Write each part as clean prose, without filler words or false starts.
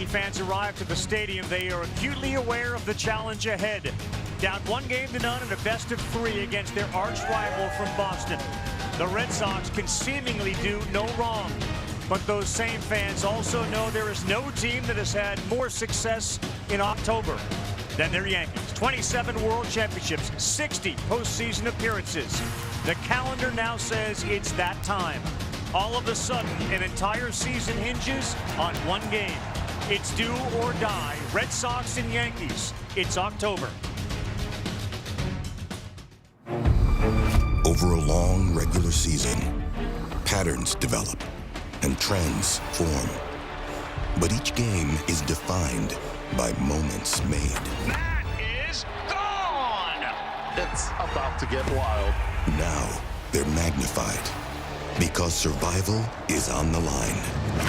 Yankee fans arrive to the stadium, they are acutely aware of the challenge ahead. Down 1-0 in a best-of-3 against their arch-rival from Boston. The Red Sox can seemingly do no wrong. But those same fans also know there is no team that has had more success in October than their Yankees. 27 World Championships, 60 postseason appearances. The calendar now says it's that time. All of a sudden, an entire season hinges on one game. It's do or die. Red Sox and Yankees. It's October. Over a long regular season, patterns develop and trends form. But each game is defined by moments made. That is gone! It's about to get wild. Now they're magnified because survival is on the line.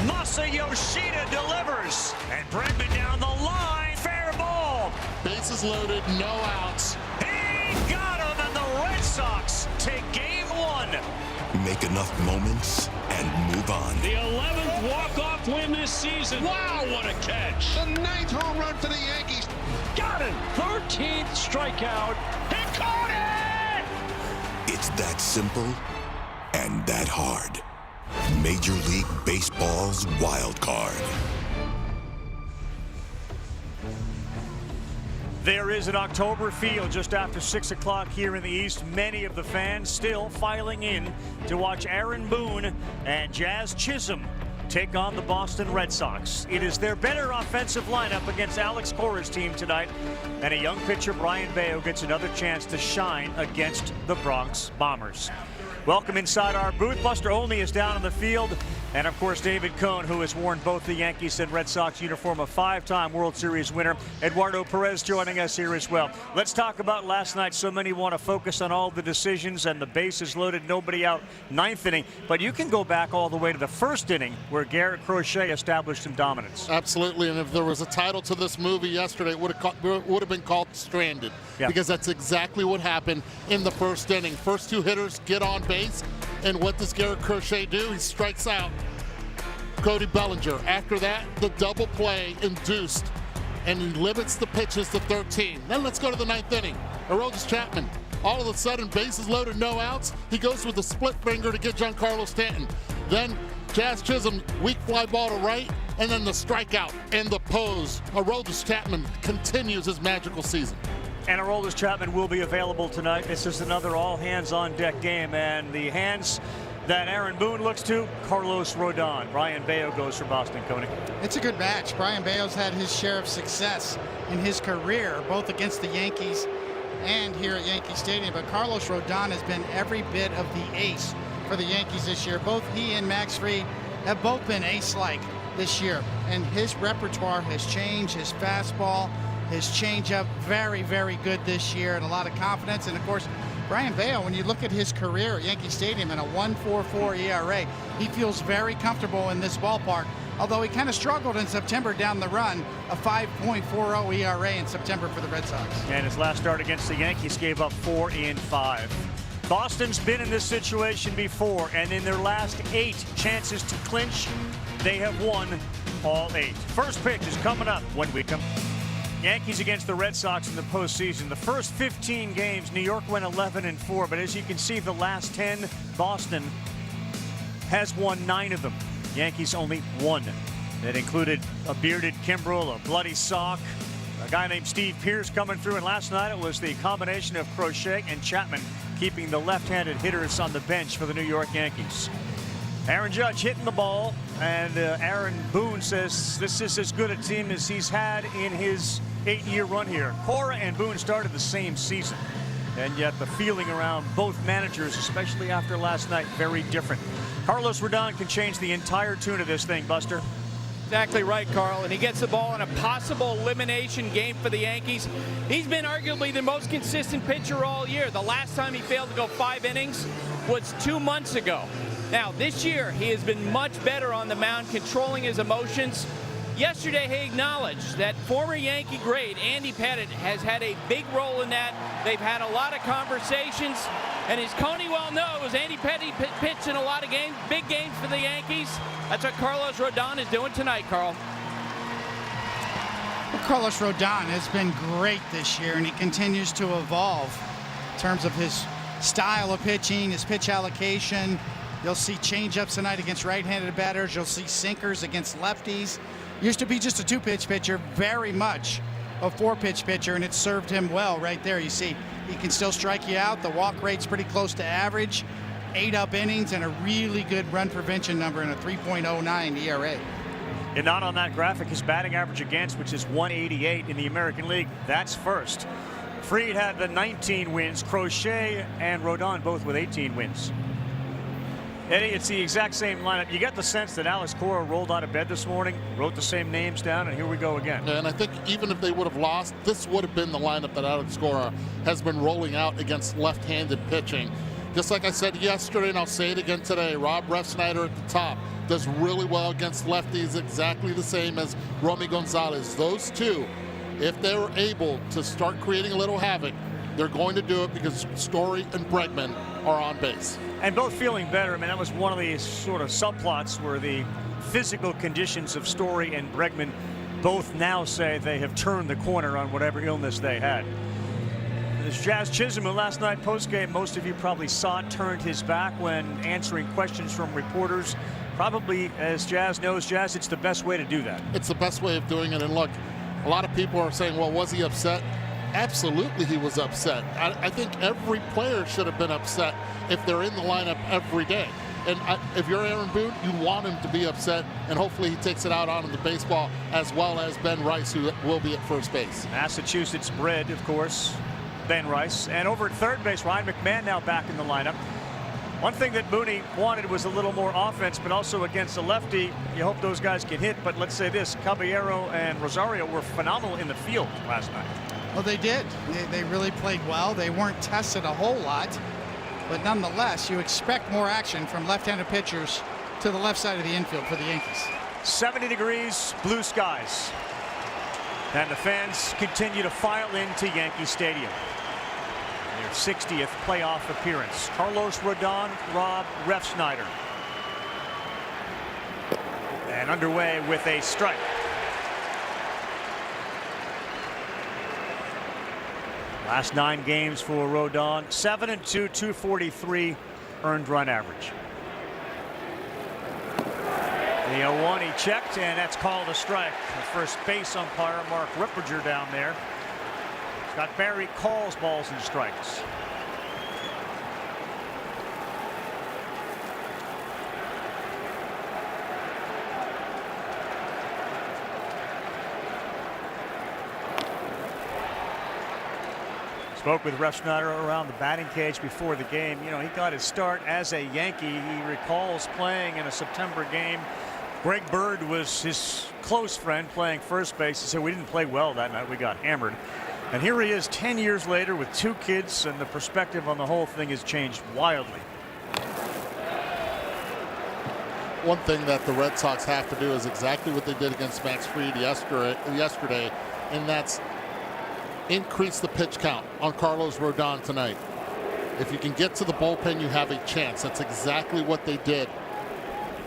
Masa Yoshida delivers. And Bregman down the line. Fair ball. Bases loaded, no outs. He got him, and the Red Sox take game one. Make enough moments and move on. The 11th walk-off win this season. Wow, what a catch. The 9th home run for the Yankees. Got him. 13th strikeout. He caught it! It's that simple and that hard. Major League Baseball's wild card. There is an October feel just after 6 o'clock here in the East. Many of the fans still filing in to watch Aaron Boone and Jazz Chisholm take on the Boston Red Sox. It is their better offensive lineup against Alex Cora's team tonight. And a young pitcher, Brian Bayo, gets another chance to shine against the Bronx Bombers. Welcome inside our booth. Buster Olney is down on the field. And, of course, David Cohn, who has worn both the Yankees and Red Sox uniform, a 5-time World Series winner. Eduardo Perez joining us here as well. Let's talk about last night. So many want to focus on all the decisions and the bases loaded, nobody out, 9th inning. But you can go back all the way to the 1st inning where Garrett Crochet established some dominance. Absolutely, and if there was a title to this movie yesterday, it would have been called Stranded. Yeah. Because that's exactly what happened in the 1st inning. First 2 hitters get on base, and what does Garrett Crochet do? He strikes out Cody Bellinger. After that, the double play induced, and he limits the pitches to 13. Then let's go to the 9th inning. Aroldis Chapman, all of a sudden, bases loaded, no outs. He goes with the split finger to get Giancarlo Stanton. Then Jazz Chisholm, weak fly ball to right, and then the strikeout and the pose. Aroldis Chapman continues his magical season. And Aroldis Chapman will be available tonight. This is another all-hands-on-deck game, and the hands that Aaron Boone looks to, Carlos Rodon. Brian Bayo goes for Boston, Coney. It's a good match. Brian Bayo's had his share of success in his career, both against the Yankees and here at Yankee Stadium. But Carlos Rodon has been every bit of the ace for the Yankees this year. Both he and Max Fried have both been ace-like this year. And his repertoire has changed. His fastball, his changeup, very, very good this year, and a lot of confidence. And, of course, Brian Bayo, when you look at his career at Yankee Stadium and a 1.44 ERA, he feels very comfortable in this ballpark, although he kind of struggled in September down the run, a 5.40 ERA in September for the Red Sox. And his last start against the Yankees gave up 4 in 5. Boston's been in this situation before, and in their last 8 chances to clinch, they have won all 8. First pitch is coming up when we come. Yankees against the Red Sox in the postseason. The first 15 games, New York went 11-4, but as you can see, the last 10, Boston has won 9 of them. Yankees only 1. That included a bearded Kimbrel, a bloody sock, a guy named Steve Pearce coming through, and last night it was the combination of Crochet and Chapman keeping the left-handed hitters on the bench for the New York Yankees. Aaron Judge hitting the ball, and Aaron Boone says this is as good a team as he's had in his 8-year run here. Cora and Boone started the same season, and yet the feeling around both managers, especially after last night, very different. Carlos Rodon can change the entire tune of this thing, Buster. Exactly right, Carl, and he gets the ball in a possible elimination game for the Yankees. He's been arguably the most consistent pitcher all year. The last time he failed to go 5 innings was 2 months ago. Now, this year, he has been much better on the mound, controlling his emotions. Yesterday, he acknowledged that former Yankee great Andy Pettitte has had a big role in that. They've had a lot of conversations, and as Coney well knows, Andy Pettitte pitched in a lot of games, big games for the Yankees. That's what Carlos Rodon is doing tonight, Carl. Carlos Rodon has been great this year, and he continues to evolve in terms of his style of pitching, his pitch allocation. You'll see changeups tonight against right-handed batters. You'll see sinkers against lefties. Used to be just a two-pitch pitcher, very much a four-pitch pitcher, and it served him well right there. You see, he can still strike you out. The walk rate's pretty close to average. 8 up innings and a really good run prevention number and a 3.09 ERA. And not on that graphic, his batting average against, which is 188 in the American League. That's first. Fried had the 19 wins. Crochet and Rodon both with 18 wins. Eddie, it's the exact same lineup. You get the sense that Alex Cora rolled out of bed this morning, wrote the same names down, and here we go again. And I think even if they would have lost, this would have been the lineup that Alex Cora has been rolling out against left-handed pitching. Just like I said yesterday, and I'll say it again today, Rob Refsnyder at the top does really well against lefties, exactly the same as Romy Gonzalez. Those two, if they were able to start creating a little havoc, they're going to do it because Story and Bregman are on base. And both feeling better. I mean, that was one of the sort of subplots where the physical conditions of Story and Bregman both now say they have turned the corner on whatever illness they had. There's Jazz Chisholm, who last night postgame, most of you probably saw it, turned his back when answering questions from reporters. Probably, as Jazz knows, Jazz, it's the best way to do that. It's the best way of doing it. And look, a lot of people are saying, well, was he upset? Absolutely he was upset. I think every player should have been upset if they're in the lineup every day. And if you're Aaron Boone, you want him to be upset, and hopefully he takes it out on the baseball, as well as Ben Rice, who will be at first base. Massachusetts bred, of course, Ben Rice. And over at third base, Ryan McMahon now back in the lineup. One thing that Mooney wanted was a little more offense, but also against a lefty, you hope those guys can hit. But let's say this, Caballero and Rosario were phenomenal in the field last night. Well, they did. They really played well. They weren't tested a whole lot, but nonetheless, you expect more action from left-handed pitchers to the left side of the infield for the Yankees. 70 degrees, blue skies. And the fans continue to file into Yankee Stadium. Their 60th playoff appearance. Carlos Rodon, Rob Refsnyder. And underway with a strike. Last 9 games for Rodon, 7-2, 243 earned run average. The 0-1 he checked, and that's called a strike. The first base umpire, Mark Ripperger, down there. Scott Barry calls balls and strikes. Spoke with Refsnyder around the batting cage before the game. You know, he got his start as a Yankee. He recalls playing in a September game. Greg Bird was his close friend playing first base. He said, we didn't play well that night. We got hammered. And here he is 10 years later with 2 kids, and the perspective on the whole thing has changed wildly. One thing that the Red Sox have to do is exactly what they did against Max Fried yesterday, and that's increase the pitch count on Carlos Rodon tonight. If you can get to the bullpen, you have a chance. That's exactly what they did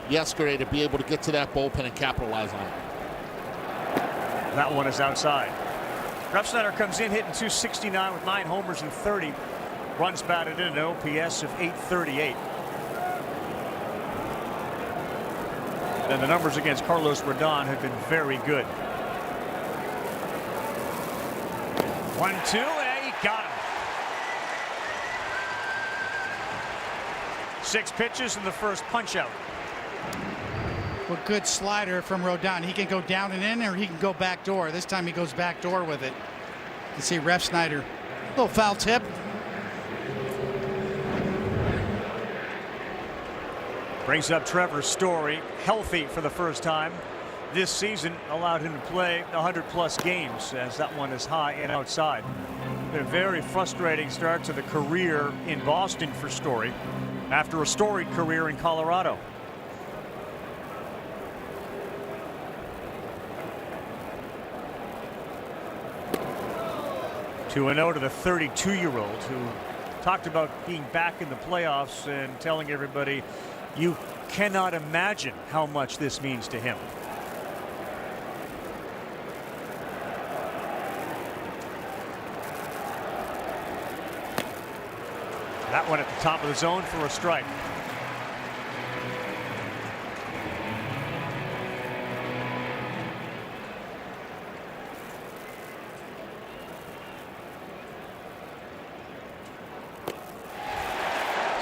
yesterday, to be able to get to that bullpen and capitalize on it. That one is outside. Refsnyder comes in hitting .269 with 9 homers and 30 runs batted in, an OPS of .838. And the numbers against Carlos Rodon have been very good. 1-2, and he got him. 6 pitches in the first punch out. Well, good slider from Rodon. He can go down and in, or he can go back door. This time he goes back door with it. You see Refsnyder, little foul tip. Brings up Trevor Story, healthy for the first time this season, allowed him to play 100+ games, as that one is high and outside. Been a very frustrating start to the career in Boston for Story after a storied career in Colorado. 2-0 to the 32-year-old who talked about being back in the playoffs and telling everybody you cannot imagine how much this means to him. That one at the top of the zone for a strike.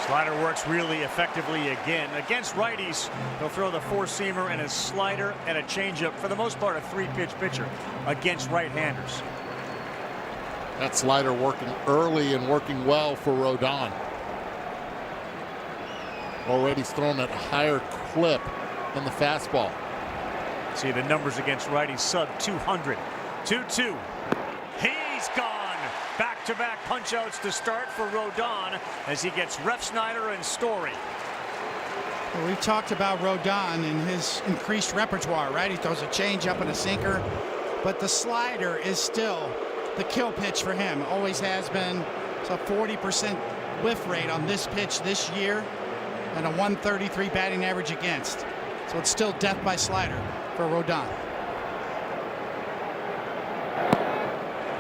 Slider works really effectively again. Against righties, they'll throw the four-seamer and a slider and a changeup. For the most part, a three-pitch pitcher. Against right-handers. That slider working early and working well for Rodon. Already thrown at a higher clip than the fastball. See the numbers against righties, sub 200. 2-2. He's gone. Back-to-back punch-outs to start for Rodon as he gets Refsnyder and Story. Well, we've talked about Rodon and his increased repertoire, right? He throws a changeup and a sinker, but the slider is still the kill pitch for him. Always has been. It's a 40% whiff rate on this pitch this year and a 133 batting average against. So it's still death by slider for Rodon.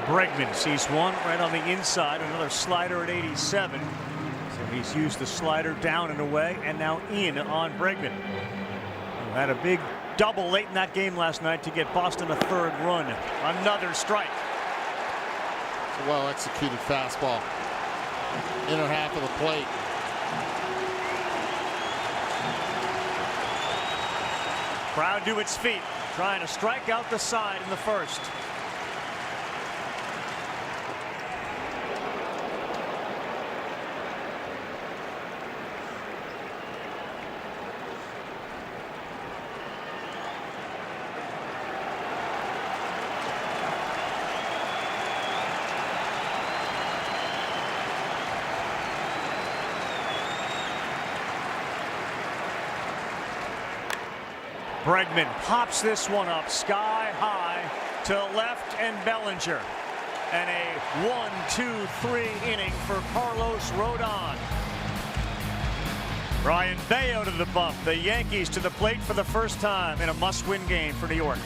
Bregman sees one right on the inside, another slider at 87. So he's used the slider down and away and now in on Bregman, who had a big double late in that game last night to get Boston a third run. Another strike. Well executed fastball. Inner half of the plate. Crowd to its feet, trying to strike out the side in the first. Bregman pops this one up sky high to left and Bellinger. And a 1-2-3 inning for Carlos Rodon. Brian Bayo to the bump. The Yankees to the plate for the first time in a must-win game for New York.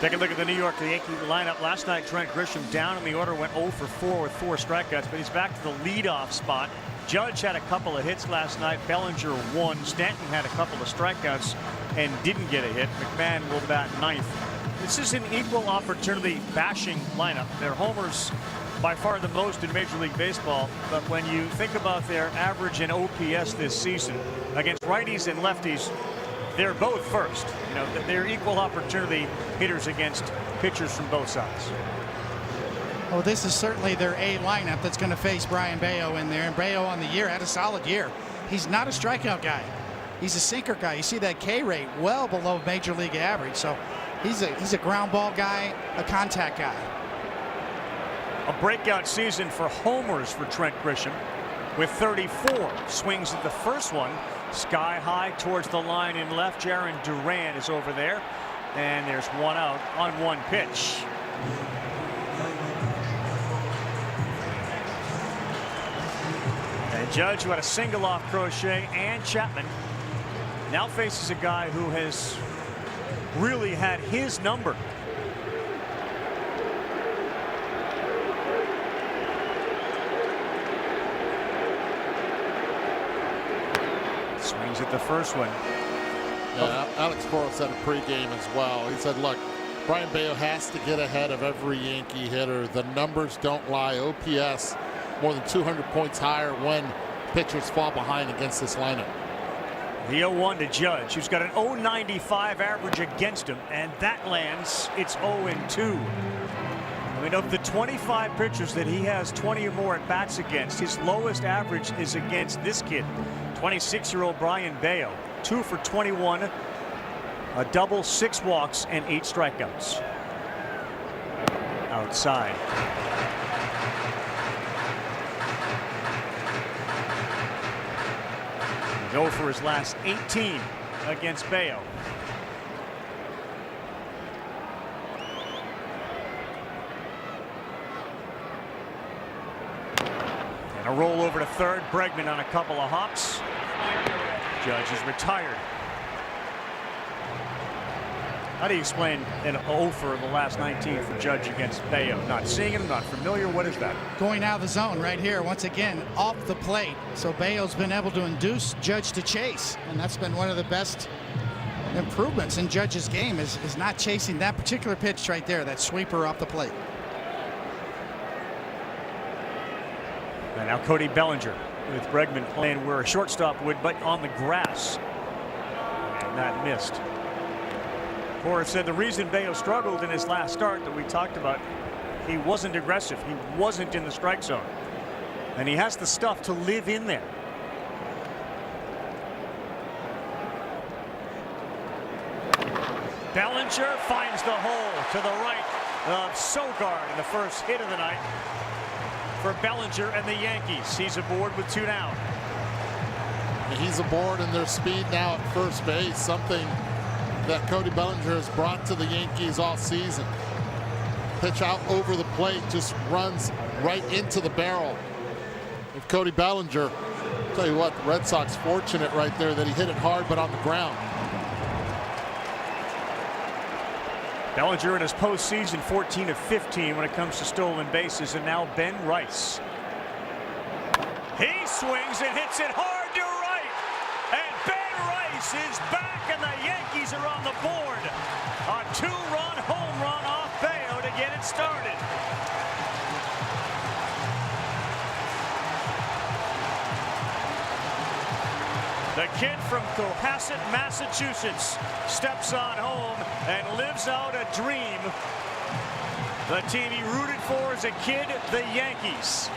Take a look at the New York Yankee lineup. Last night, Trent Grisham down in the order, went 0 for 4 with 4 strikeouts, but he's back to the leadoff spot. Judge had a couple of hits last night. Bellinger won. Stanton had a couple of strikeouts and didn't get a hit. McMahon will bat ninth. This is an equal opportunity bashing lineup. Their homers by far the most in Major League Baseball, but when you think about their average in OPS this season against righties and lefties, they're both first. You know, they're equal opportunity hitters against pitchers from both sides. Well, this is certainly their A lineup that's going to face Brian Bayo in there. And Bayo on the year had a solid year. He's not a strikeout guy. He's a sinker guy. You see that K rate well below Major League average. So he's a ground ball guy, a contact guy. A breakout season for homers for Trent Grisham with 34. Swings at the first one. Sky high towards the line in left. Jaron Duran is over there. And there's one out on one pitch. And Judge, who had a single off Crochet and Chapman, now faces a guy who has really had his number. Swings at the first one. Yeah, Alex Cora said a pregame as well. He said, look, Brian Bayo has to get ahead of every Yankee hitter. The numbers don't lie. OPS more than 200 points higher when pitchers fall behind against this lineup. The 0-1 to Judge, who's got an 0.95 average against him, and that lands. It's 0-2. I mean, of the 25 pitchers that he has 20 or more at bats against, his lowest average is against this kid, 26-year-old Brian Bayo. 2 for 21, a double, 6 walks, and 8 strikeouts. Outside. He's 0 for his last 18 against Bayo. And a roll over to third. Bregman on a couple of hops. Judge is retired. How do you explain an 0 for the last 19 for Judge against Bayo? Not seeing him, not familiar. What is that? Going out of the zone right here, once again, off the plate. So Bayo's been able to induce Judge to chase, and that's been one of the best improvements in Judge's game is not chasing that particular pitch right there, that sweeper off the plate. And now Cody Bellinger with Bregman playing where a shortstop would, but on the grass. And that missed. Cora said the reason Bayo struggled in his last start that we talked about, he wasn't aggressive. He wasn't in the strike zone. And he has the stuff to live in there. Bellinger finds the hole to the right of Sogard in the first hit of the night for Bellinger and the Yankees. He's aboard with 2 down. He's aboard in their speed now at first base, something that Cody Bellinger has brought to the Yankees all season. Pitch out over the plate just runs right into the barrel of Cody Bellinger. I'll tell you what, the Red Sox fortunate right there that he hit it hard but on the ground. Bellinger in his postseason 14 of 15 when it comes to stolen bases, and now Ben Rice. He swings and hits it hard to right, and Ben Rice is back, and the Yankees are on the board. A 2-run home run off Bayo to get it started. The kid from Cohasset, Massachusetts, steps on home and lives out a dream. The team he rooted for as a kid, the Yankees.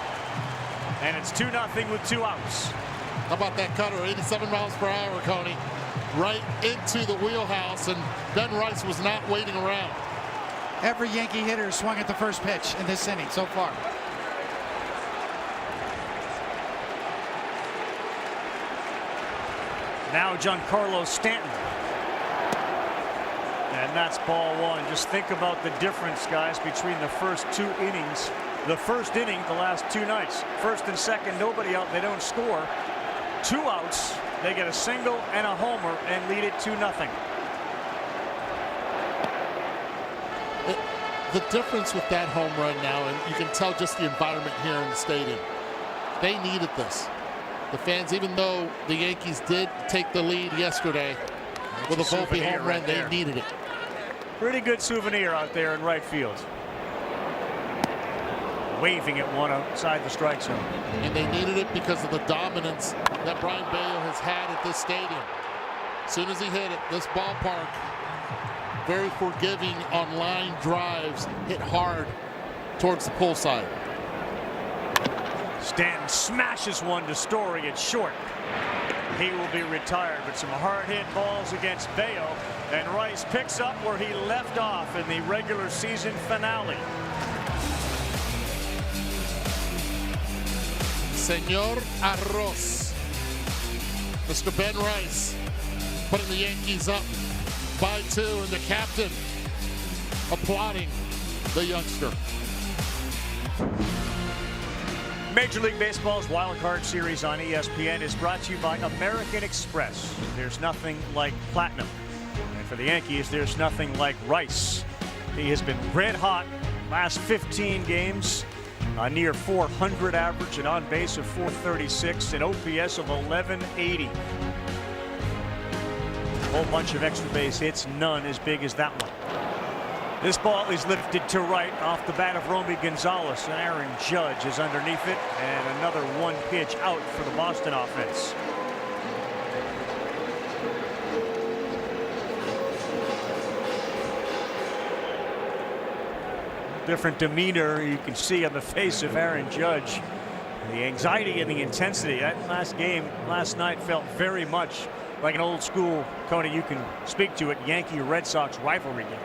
And it's 2-0 with 2 outs. How about that cutter? 87 miles per hour, Coney. Right into the wheelhouse, and Ben Rice was not waiting around. Every Yankee hitter swung at the first pitch in this inning so far. Now Giancarlo Stanton. And that's ball 1. Just think about the difference, guys, between the first 2 innings. The first inning, the last 2 nights. First and second, nobody out. They don't score. 2 outs. They get a single and a homer and lead it 2-0. The difference with that home run now, and you can tell just the environment here in the stadium, they needed this. The fans, even though the Yankees did take the lead yesterday with a Volpe home run, they needed it. Pretty good souvenir out there in right field. Waving at one outside the strike zone. And they needed it because of the dominance that Brayan Bello has had at this stadium. As soon as he hit it, this ballpark, very forgiving on line drives, hit hard towards the pull side. Stanton smashes one to Story at short. He will be retired, but some hard hit balls against Bayo, and Rice picks up where he left off in the regular season finale. Señor Arroz. Mr. Ben Rice putting the Yankees up by 2, and the captain applauding the youngster. Major League Baseball's Wild Card Series on ESPN is brought to you by American Express. There's nothing like platinum. And for the Yankees, there's nothing like Rice. He has been red hot last 15 games. A near 400 average, an on base of 436, an OPS of 1180. A whole bunch of extra base hits, none as big as that one. This ball is lifted to right off the bat of Romy Gonzalez, and Aaron Judge is underneath it, and another 1 pitch out for the Boston offense. Different demeanor you can see on the face of Aaron Judge. The anxiety and the intensity. That last game last night felt very much like an old school, Tony, you can speak to it, Yankee Red Sox rivalry game.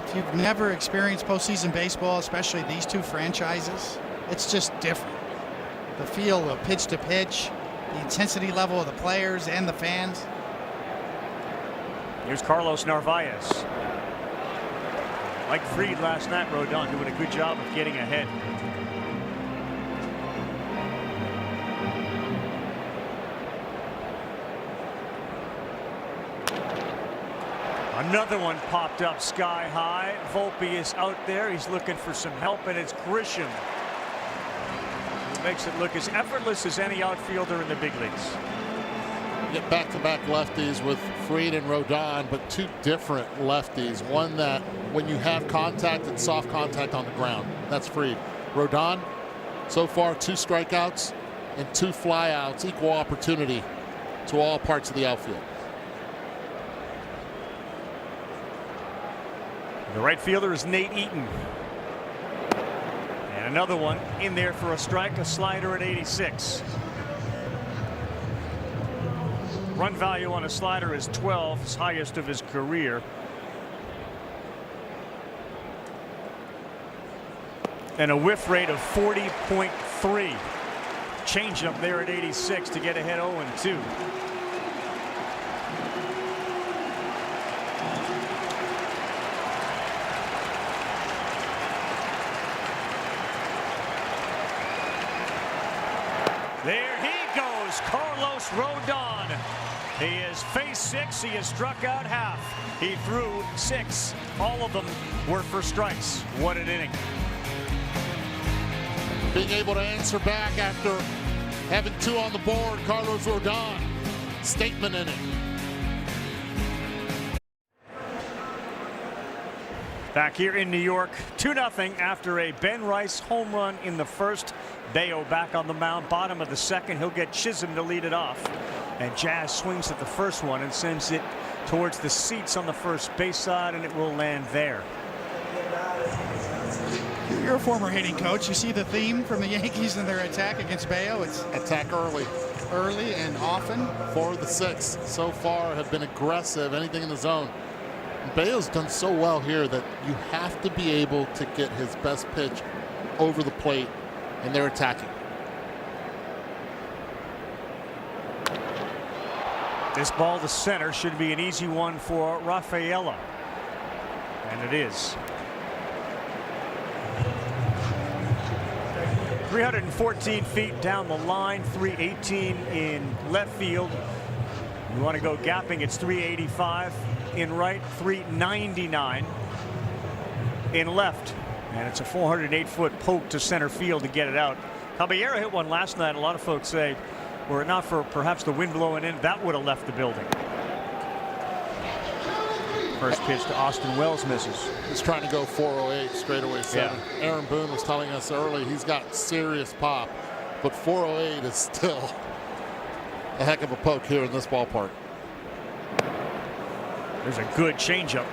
If you've never experienced postseason baseball, especially these 2 franchises, it's just different. The feel of pitch to pitch, the intensity level of the players and the fans. Here's Carlos Narvaez. Like Fried last night, Rodon doing a good job of getting ahead. Another one popped up sky high. Volpe is out there. He's looking for some help, and it's Grisham. He makes it look as effortless as any outfielder in the big leagues. You get back-to-back lefties with Fried and Rodon, but two different lefties. One that, when you have contact, it's soft contact on the ground. That's Fried. Rodon, so far 2 strikeouts and 2 flyouts, equal opportunity to all parts of the outfield. The right fielder is Nate Eaton. And another one in there for a strike, a slider at 86. Run value on a slider is 12, his highest of his career. And a whiff rate of 40.3. Change up there at 86 to get ahead 0-2. There he goes, Carlos Rodon. He is phase 6. He has struck out half. He threw 6. All of them were for strikes. What an inning. Being able to answer back after having 2 on the board, Carlos Rodon, statement in it. Back here in New York, 2-0 after a Ben Rice home run in the first. Bayo back on the mound, bottom of the second. He'll get Chisholm to lead it off. And Jazz swings at the first one and sends it towards the seats on the first base side, and it will land there. You're a former hitting coach. You see the theme from the Yankees in their attack against Bayo. It's Attack early. early and often. 4 of the 6 so far have been aggressive, anything in the zone. Bayo's done so well here that you have to be able to get his best pitch over the plate, and they're attacking. This ball to center should be an easy one for Rafaela. And it is. 314 feet down the line, 318 in left field. You want to go gapping, it's 385 in right, 399 in left. And it's a 408-foot poke to center field to get it out. Caballero hit one last night. A lot of folks say, were it not for perhaps the wind blowing in, that would have left the building. First pitch to Austin Wells misses. He's trying to go 408 straightaway center. Yeah. Aaron Boone was telling us early he's got serious pop, but 408 is still a heck of a poke here in this ballpark. There's a good changeup.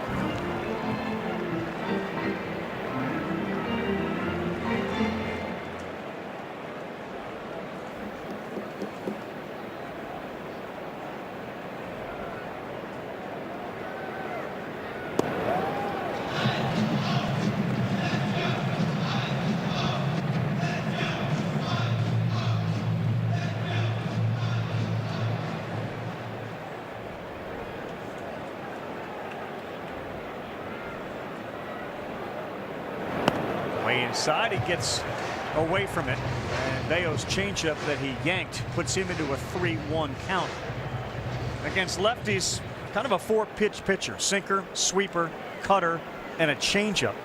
Inside, he gets away from it, and Bayo's changeup that he yanked puts him into a 3-1 count. Against lefties, kind of a 4-pitch pitcher: sinker, sweeper, cutter, and a changeup.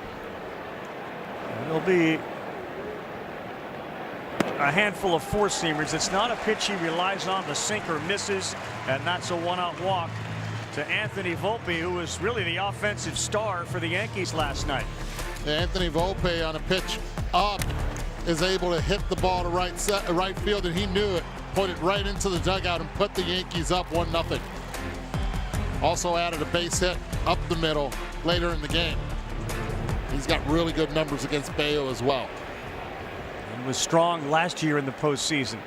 There'll be a handful of 4-seamers. It's not a pitch he relies on. The sinker misses, and that's a 1-out walk to Anthony Volpe, who was really the offensive star for the Yankees last night. Anthony Volpe on a pitch up is able to hit the ball to right field, and he knew it. Put it right into the dugout and put the Yankees up 1-0. Also added a base hit up the middle later in the game. He's got really good numbers against Bayo as well. And was strong last year in the postseason.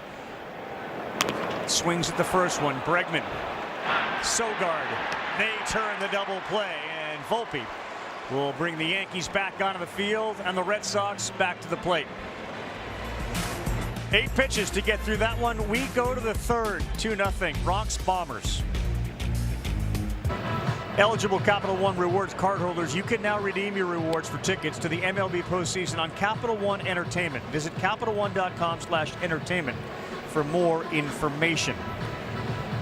Swings at the first one. Bregman, Sogard, they turn the double play, and Volpe will bring the Yankees back onto the field and the Red Sox back to the plate. 8 pitches to get through that one. We go to the third. 2-0 Bronx Bombers. Eligible Capital One Rewards cardholders, you can now redeem your rewards for tickets to the MLB postseason on Capital One Entertainment. Visit CapitalOne.com/entertainment for more information.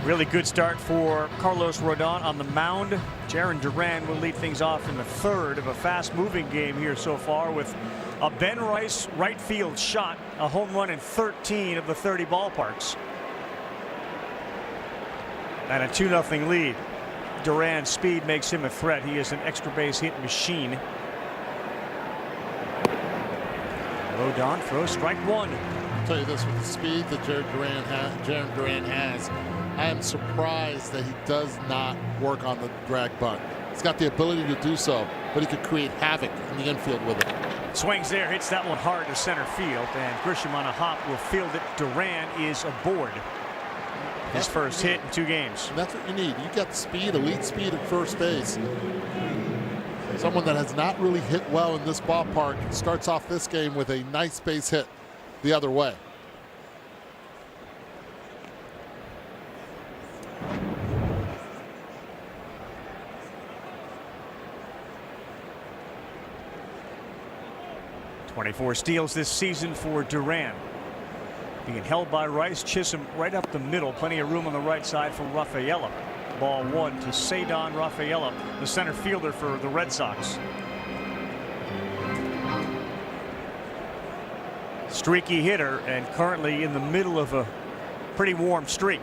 Really good start for Carlos Rodon on the mound. Jarren Duran will lead things off in the third of a fast-moving game here so far with a Ben Rice right field shot, a home run in 13 of the 30 ballparks. And a 2-0 lead. Duran's speed makes him a threat. He is an extra base hit machine. Rodon throws strike one. I'll tell you this, with the speed that Jarren Duran has, I am surprised that he does not work on the drag bunt. He's got the ability to do so, but he could create havoc in the infield with it. Swings there, hits that one hard to center field, and Grisham on a hop will field it. Duran is aboard. His first hit in 2 games. And that's what you need. You got speed, elite speed at first base. Someone that has not really hit well in this ballpark starts off this game with a nice base hit the other way. .24 steals this season for Duran. Being held by Rice. Chisholm right up the middle. Plenty of room on the right side for Rafaela. Ball one to Cedar Rafaela, the center fielder for the Red Sox. Streaky hitter and currently in the middle of a pretty warm streak.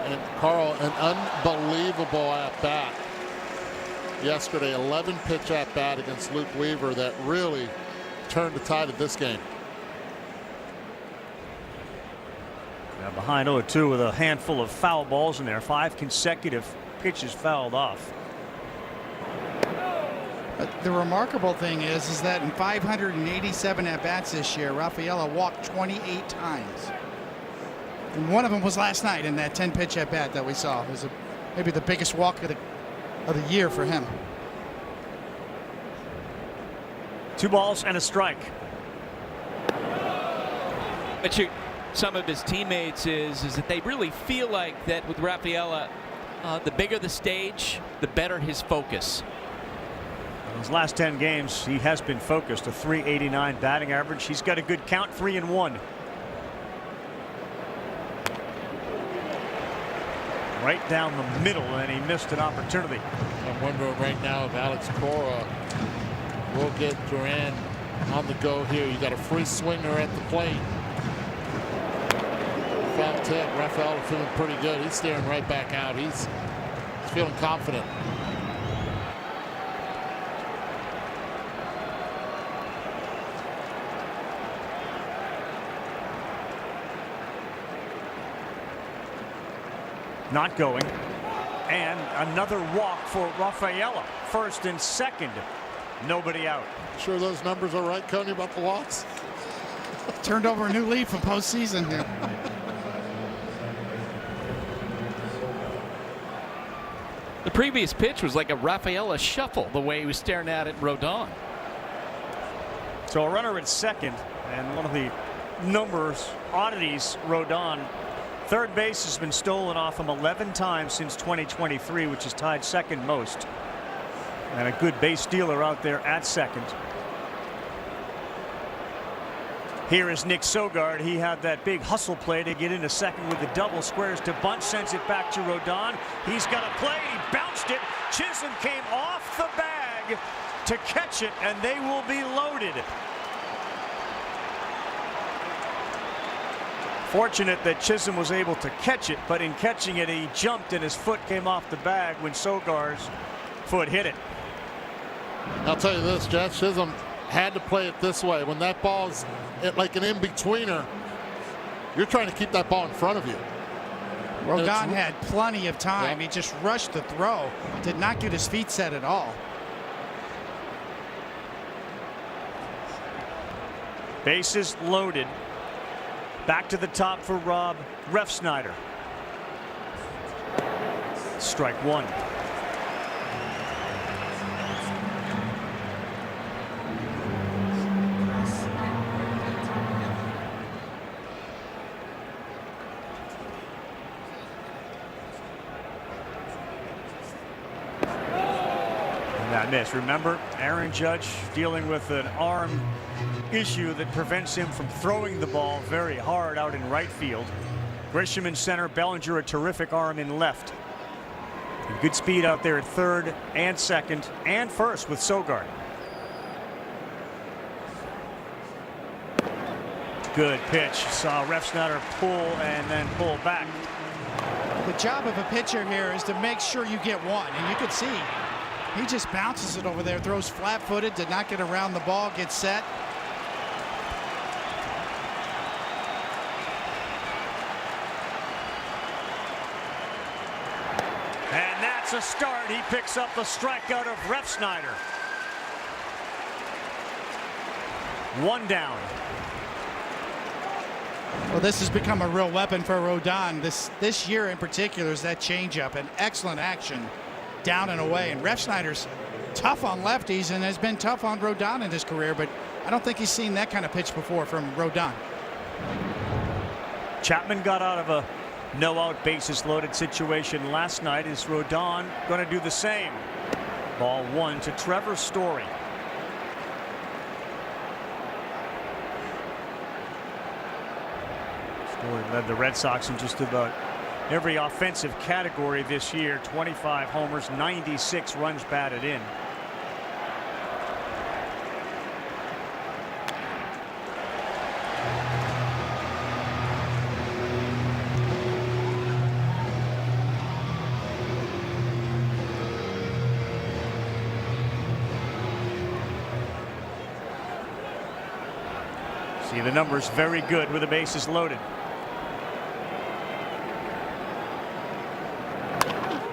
And Carl, an unbelievable at bat yesterday. 11 pitch at bat against Luke Weaver that really turned the tide of this game. Now behind 0-2 with a handful of foul balls in there. 5 consecutive pitches fouled off. The remarkable thing is that in 587 at-bats this year, Rafaela walked 28 times. And one of them was last night in that 10-pitch at-bat that we saw. It was maybe the biggest walk of the year for him. 2 balls and a strike. But some of his teammates is that they really feel like that with Rafaela, the bigger the stage, the better his focus. In his last 10 games, he has been focused. A .389 batting average. He's got a good count, 3-1. Right down the middle, and he missed an opportunity. I'm wondering right now if Alex Cora will get Duran on the go here. You got a free swinger at the plate. Foul tip. Rafaela feeling pretty good. He's staring right back out. He's feeling confident. Not going. And another walk for Rafaela. First and second. Nobody out. Sure those numbers are right, Coney, about the walks? Turned over a new leaf in postseason here. The previous pitch was like a Rafaela shuffle, the way he was staring at it, Rodon. So a runner at second, and one of the numbers oddities, Rodon. Third base has been stolen off him 11 times since 2023, which is tied second most. And a good base stealer out there at second. Here is Nick Sogard. He had that big hustle play to get into second with the double. Squares to bunt, sends it back to Rodon. He's got a play. He bounced it. Chisholm came off the bag to catch it, and they will be loaded. Fortunate that Chisholm was able to catch it, but in catching it, he jumped and his foot came off the bag when Sogard's foot hit it. I'll tell you this, Jeff, Chisholm had to play it this way. When that ball's like an in-betweener, you're trying to keep that ball in front of you. Rodon had plenty of time. He just rushed the throw. Did not get his feet set at all. Bases loaded. Back to the top for Rob Refsnyder. Strike one. And that miss. Remember, Aaron Judge dealing with an arm issue that prevents him from throwing the ball very hard out in right field. Grisham in center, Bellinger a terrific arm in left. And good speed out there at third and second and first with Sogard. Good pitch. Saw Refsnyder pull and then pull back. The job of a pitcher here is to make sure you get one, and you could see he just bounces it over there, throws flat-footed, did not get around the ball, gets set. And that's a start. He picks up the strikeout of Refsnyder. One down. Well, this has become a real weapon for Rodon. This year in particular is that changeup, an excellent action down and away. And Refsnyder's tough on lefties and has been tough on Rodon in his career, but I don't think he's seen that kind of pitch before from Rodon. Chapman got out of a no-out bases loaded situation last night. Is Rodon going to do the same? Ball one to Trevor Story. Story led the Red Sox in just about every offensive category this year. 25 homers, 96 runs batted in. See the numbers very good with the bases loaded.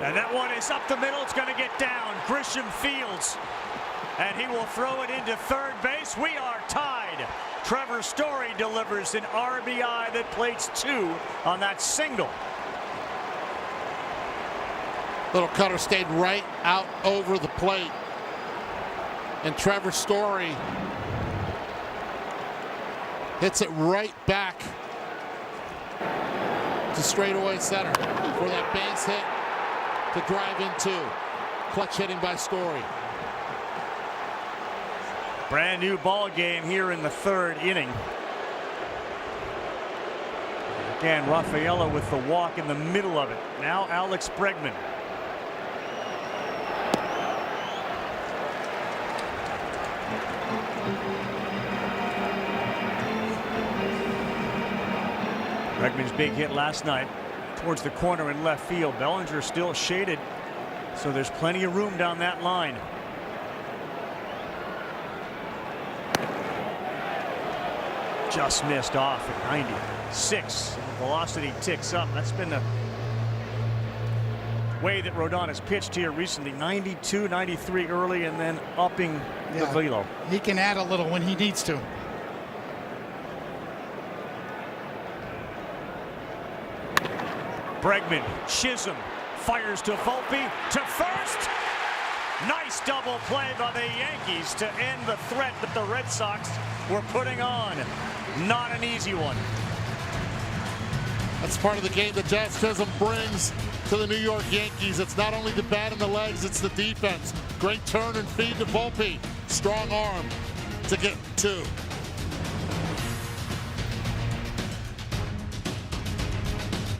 And that one is up the middle. It's going to get down. Grisham fields. And he will throw it into third base. We are tied. Trevor Story delivers an RBI that plates two on that single. Little cutter stayed right out over the plate. And Trevor Story hits it right back to straightaway center for that base hit to drive into. Clutch hitting by Story. Brand new ball game here in the third inning. Again, Rafaela with the walk in the middle of it. Now Alex Bregman. Bregman's big hit last night towards the corner in left field. Bellinger still shaded, so there's plenty of room down that line. Just missed off at 96. Velocity ticks up. That's been the way that Rodon has pitched here recently. 92, 93 early, and then upping the velo. He can add a little when he needs to. Bregman, Chisholm, fires to Volpe, to first. Nice double play by the Yankees to end the threat that the Red Sox were putting on. Not an easy one. That's part of the game that Jazz Chisholm brings to the New York Yankees. It's not only the bat and the legs, it's the defense. Great turn and feed to Volpe. Strong arm to get two.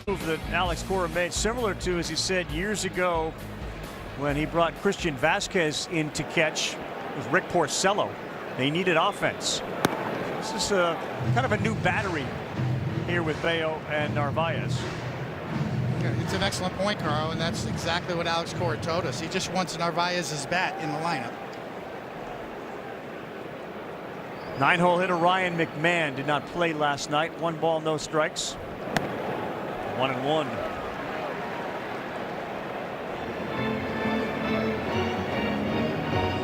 Move that Alex Cora made, similar to, as he said years ago when he brought Christian Vasquez in to catch with Rick Porcello. They needed offense. This is a kind of a new battery here with Bayo and Narvaez. It's an excellent point, Carl, and that's exactly what Alex Cora told us. He just wants Narvaez's bat in the lineup. 9-hole hitter Ryan McMahon did not play last night. 1 ball, no strikes. 1-1.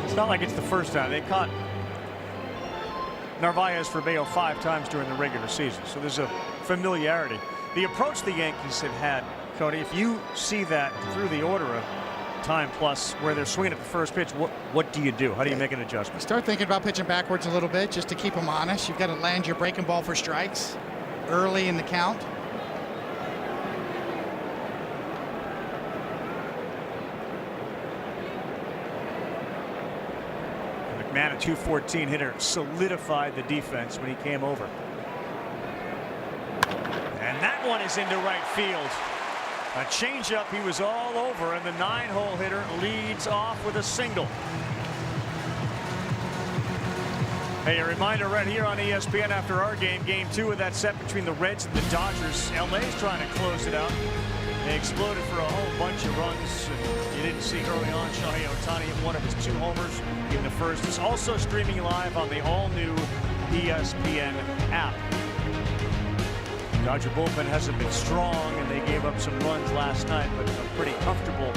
It's not like it's the first time. They caught Narvaez for Bayo 5 times during the regular season, so there's a familiarity. The approach the Yankees have had, Cody, if you see that through the order of time plus where they're swinging at the first pitch, what do you do? How do you make an adjustment? Start thinking about pitching backwards a little bit just to keep them honest. You've got to land your breaking ball for strikes early in the count. McMahon, a .214 hitter, solidified the defense when he came over. And that one is into right field. A changeup he was all over, and the 9-hole hitter leads off with a single. Hey, a reminder right here on ESPN after our game, game 2 of that set between the Reds and the Dodgers. LA's trying to close it out. They exploded for a whole bunch of runs. And you didn't see early on Shohei Ohtani hit one of his 2 homers in the first. It's also streaming live on the all-new ESPN app. Dodger bullpen hasn't been strong, and they gave up some runs last night, but a pretty comfortable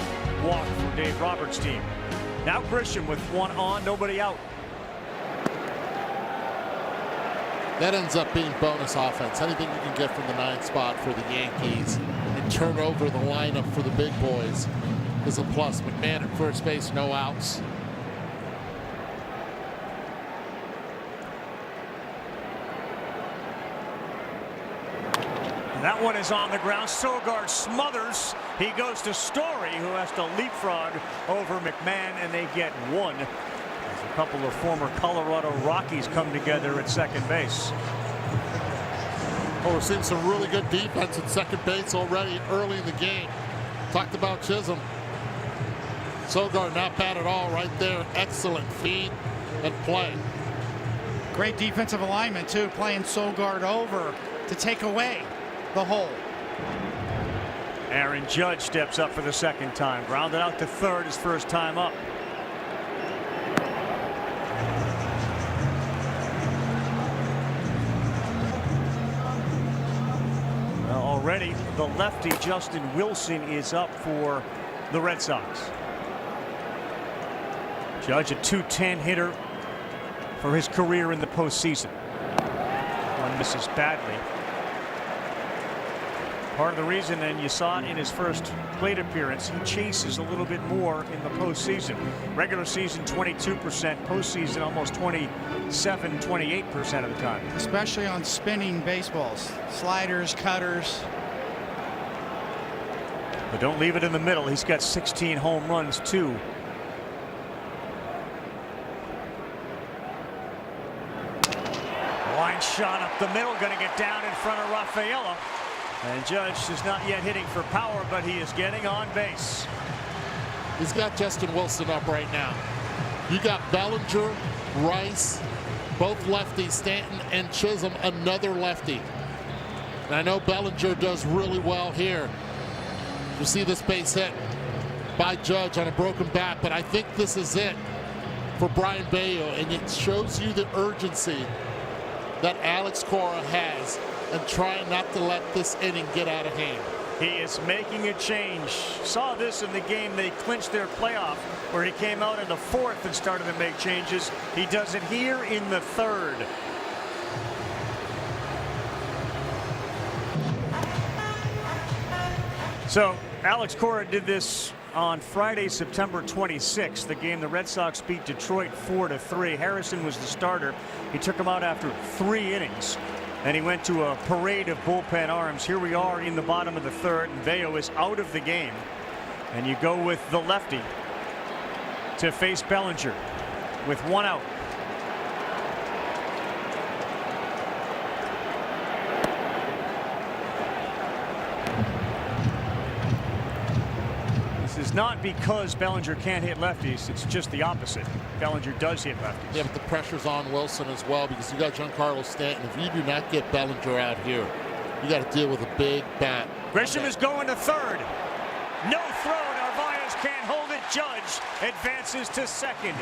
walk for Dave Roberts' team. Now Grisham with 1 on, nobody out. That ends up being bonus offense. Anything you can get from the 9th spot for the Yankees and turn over the lineup for the big boys is a plus. McMahon at first base, no outs. That one is on the ground. Sogard smothers. He goes to Story, who has to leapfrog over McMahon, and they get 1. As a couple of former Colorado Rockies come together at second base. Oh, we're seeing some really good defense at second base already early in the game. Talked about Chisholm. Sogard not bad at all right there. Excellent feed and play. Great defensive alignment, too, playing Sogard over to take away the hole. Aaron Judge steps up for the second time. Grounded out to third his first time up. Well, already the lefty Justin Wilson is up for the Red Sox. Judge, a .210 hitter for his career in the postseason. One misses badly. Part of the reason, and you saw it in his first plate appearance, he chases a little bit more in the postseason. Regular season 22%, postseason almost 27, 28% of the time. Especially on spinning baseballs, sliders, cutters. But don't leave it in the middle. He's got 16 home runs too. Line shot up the middle, going to get down in front of Rafaela. And Judge is not yet hitting for power, but he is getting on base. He's got Justin Wilson up right now. You got Bellinger, Rice, both lefties, Stanton and Chisholm, another lefty. And I know Bellinger does really well here. You see this base hit by Judge on a broken bat, but I think this is it for Brian Bayo, and it shows you the urgency that Alex Cora has and trying not to let this inning get out of hand. He is making a change. Saw this in the game they clinched their playoff, where he came out in the 4th and started to make changes. He does it here in the 3rd. So Alex Cora did this on Friday, September 26th, the game the Red Sox beat Detroit 4-3. Harrison was the starter. He took him out after 3 innings. And he went to a parade of bullpen arms. Here we are in the bottom of the 3rd, and Bayo is out of the game. And you go with the lefty to face Bellinger with 1 out. This is not because Bellinger can't hit lefties. It's just the opposite. Bellinger does hit lefties. Yeah, but the pressure's on Wilson as well, because you got Giancarlo Stanton. If you do not get Bellinger out here, you got to deal with a big bat. Grisham is going to 3rd. No throw. Narvaez can't hold it. Judge advances to 2nd.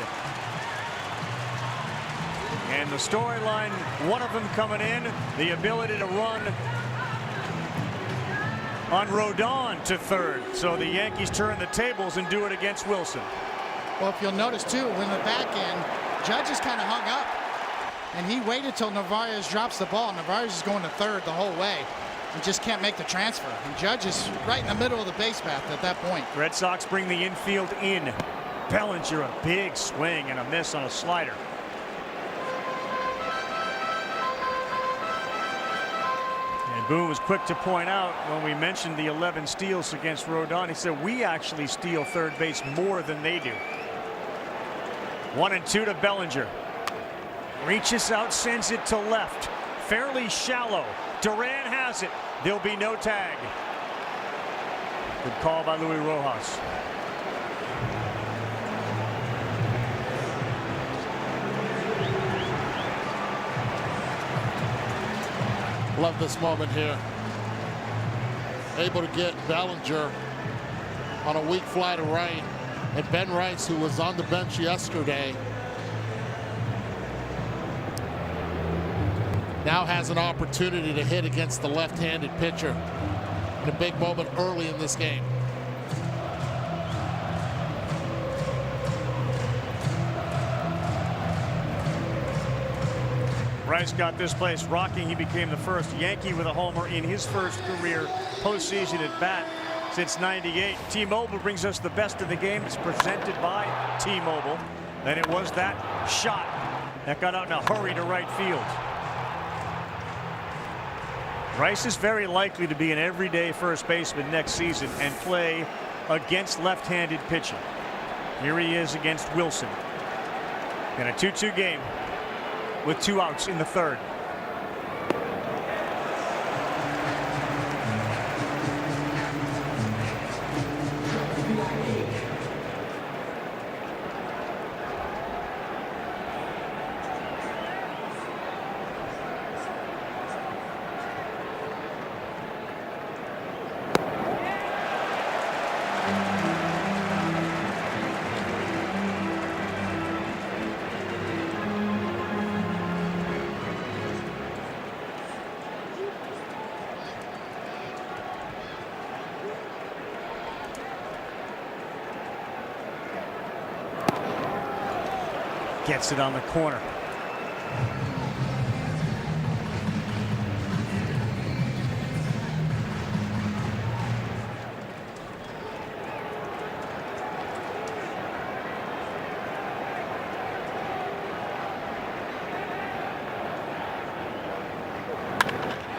And the storyline, one of them coming in, the ability to run on Rodon to 3rd. So the Yankees turn the tables and do it against Wilson. Well, if you'll notice, too, in the back end, Judge is kind of hung up. And he waited till Narvaez drops the ball. Narvaez is going to 3rd the whole way. He just can't make the transfer. And Judge is right in the middle of the base path at that point. Red Sox bring the infield in. Bellinger, a big swing and a miss on a slider. And Boone was quick to point out when we mentioned the 11 steals against Rodon. He said, we actually steal 3rd base more than they do. 1-2 to Bellinger. Reaches out, sends it to left. Fairly shallow. Duran has it. There'll be no tag. Good call by Luis Rojas. Love this moment here. Able to get Bellinger on a weak fly to right. And Ben Rice, who was on the bench yesterday, now has an opportunity to hit against the left-handed pitcher in a big moment early in this game. Rice got this place rocking. He became the first Yankee with a homer in his first career postseason at bat since '98. T-Mobile brings us the best of the game. It's presented by T-Mobile. And it was that shot that got out in a hurry to right field. Rice is very likely to be an everyday first baseman next season and play against left-handed pitching. Here he is against Wilson in a 2-2 game with 2 outs in the third. Gets it on the corner.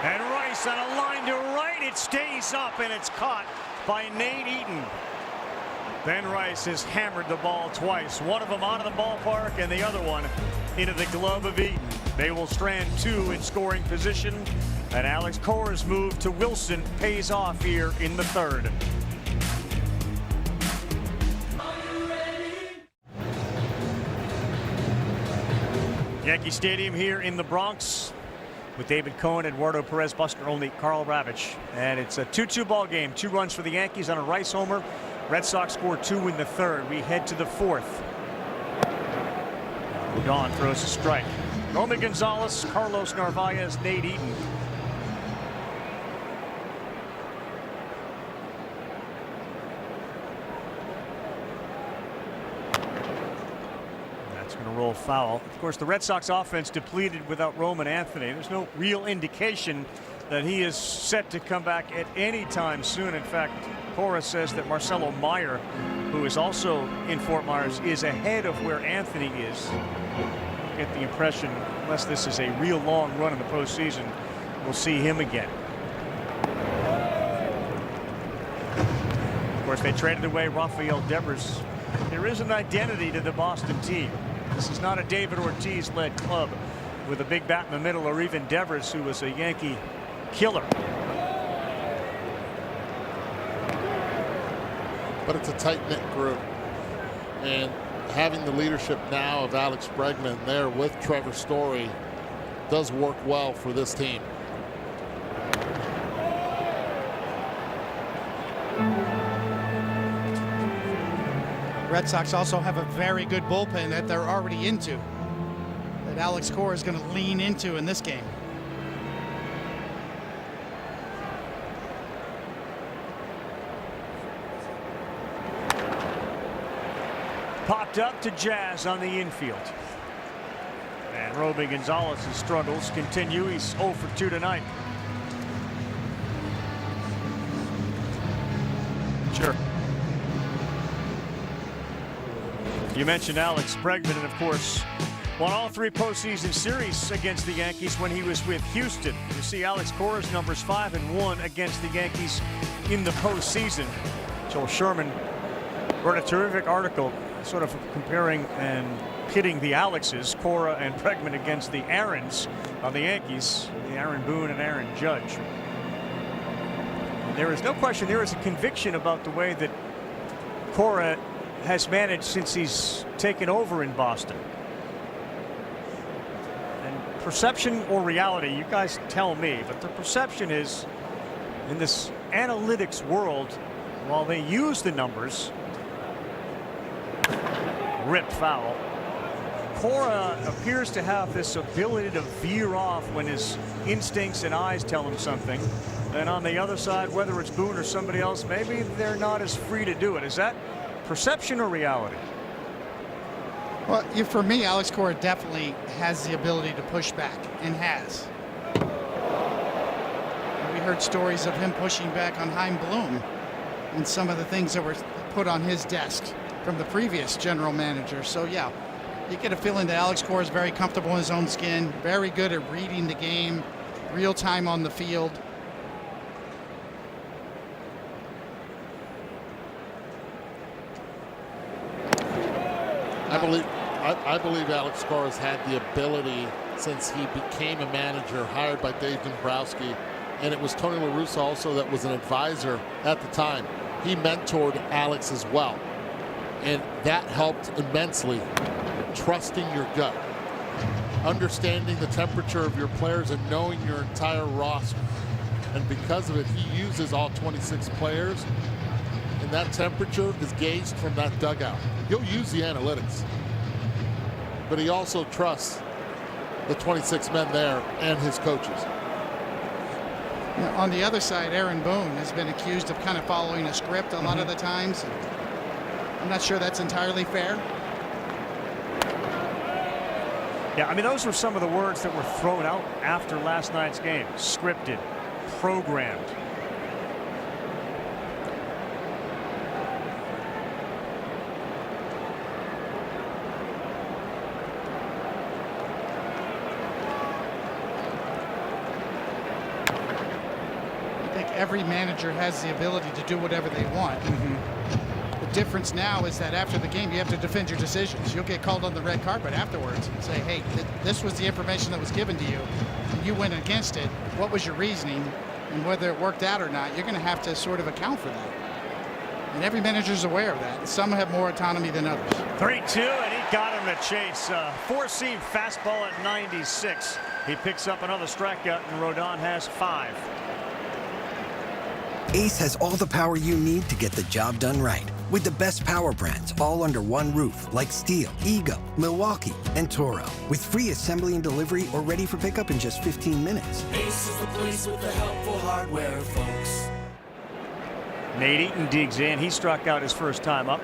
And Rice on a line to right. It stays up and it's caught by Nate Eaton. Ben Rice has hammered the ball twice. One of them out of the ballpark and the other one into the glove of Eaton. They will strand 2 in scoring position. And Alex Cora's move to Wilson pays off here in the third. Yankee Stadium here in the Bronx with David Cohn, Eduardo Perez, Buster Olney, Carl Ravitch. And it's a 2-2 ball game. 2 runs for the Yankees on a Rice homer. Red Sox score 2 in the third. We head to the fourth. Rodon throws a strike. Romy Gonzalez, Carlos Narvaez, Nate Eaton. That's going to roll foul. Of course, the Red Sox offense depleted without Roman Anthony. There's no real indication that he is set to come back at any time soon. In fact, Cora says that Marcelo Meyer, who is also in Fort Myers, is ahead of where Anthony is. Get the impression, unless this is a real long run in the postseason, we'll see him again. Of course, they traded away Rafael Devers. There is an identity to the Boston team. This is not a David Ortiz-led club with a big bat in the middle, or even Devers, who was a Yankee killer. But it's a tight-knit group, and having the leadership now of Alex Bregman there with Trevor Story does work well for this team. Red Sox also have a very good bullpen that they're already into, that Alex Cora is going to lean into in this game. Popped up to Jazz on the infield. And Romy Gonzalez's struggles continue. He's 0 for 2 tonight. Sure. You mentioned Alex Bregman, and of course won all 3 postseason series against the Yankees when he was with Houston. You see Alex Cora's numbers 5 and 1 against the Yankees in the postseason. Joel Sherman wrote a terrific article sort of comparing and pitting the Alexes, Cora and Bregman, against the Aarons of the Yankees, the Aaron Boone and Aaron Judge. There is no question, there is a conviction about the way that Cora has managed since he's taken over in Boston. And perception or reality, you guys tell me, but the perception is, in this analytics world, while they use the numbers, ripped foul, Cora appears to have this ability to veer off when his instincts and eyes tell him something. And on the other side, whether it's Boone or somebody else, maybe they're not as free to do it. Is that perception or reality? Well, for me, Alex Cora definitely has the ability to push back, and has. We heard stories of him pushing back on Chaim Bloom and some of the things that were put on his desk from the previous general manager. So yeah, you get a feeling that Alex Cora is very comfortable in his own skin, very good at reading the game, real time on the field. I believe Alex Cora's had the ability since he became a manager hired by Dave Dombrowski, and it was Tony La Russa also that was an advisor at the time. He mentored Alex as well, and that helped immensely. Trusting your gut, understanding the temperature of your players, and knowing your entire roster. And because of it, he uses all 26 players, and that temperature is gauged from that dugout. He'll use the analytics, but he also trusts the 26 men there and his coaches. Now, on the other side, Aaron Boone has been accused of kind of following a script a lot of the times. I'm not sure that's entirely fair. Yeah, I mean, those were some of the words that were thrown out after last night's game. Scripted, programmed. I think every manager has the ability to do whatever they want. The difference now is that after the game, you have to defend your decisions. You'll get called on the red carpet afterwards and say, hey, this was the information that was given to you, and you went against it. What was your reasoning? And whether it worked out or not, you're going to have to sort of account for that. And every manager's aware of that. Some have more autonomy than others. 3-2, and he got him to chase. Four-seam fastball at 96. He picks up another strikeout, and Rodon has 5. Ace has all the power you need to get the job done right. With the best power brands all under one roof, like Steel, Ego, Milwaukee, and Toro. With free assembly and delivery or ready for pickup in just 15 minutes. Ace is the place with the helpful hardware, folks. Nate Eaton digs in. He struck out his first time up.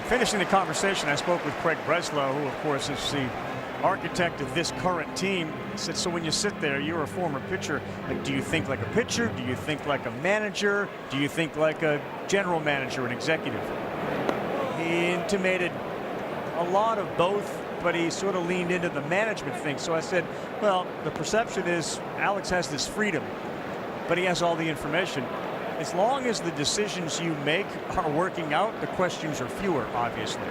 Finishing the conversation, I spoke with Craig Breslow, who, of course, is the architect of this current team. He said, so when you sit there, you're a former pitcher. Like, do you think like a pitcher? Do you think like a manager? Do you think like a general manager, an executive? He intimated a lot of both, but he sort of leaned into the management thing. So I said, well, the perception is Alex has this freedom, but he has all the information. As long as the decisions you make are working out, the questions are fewer, obviously.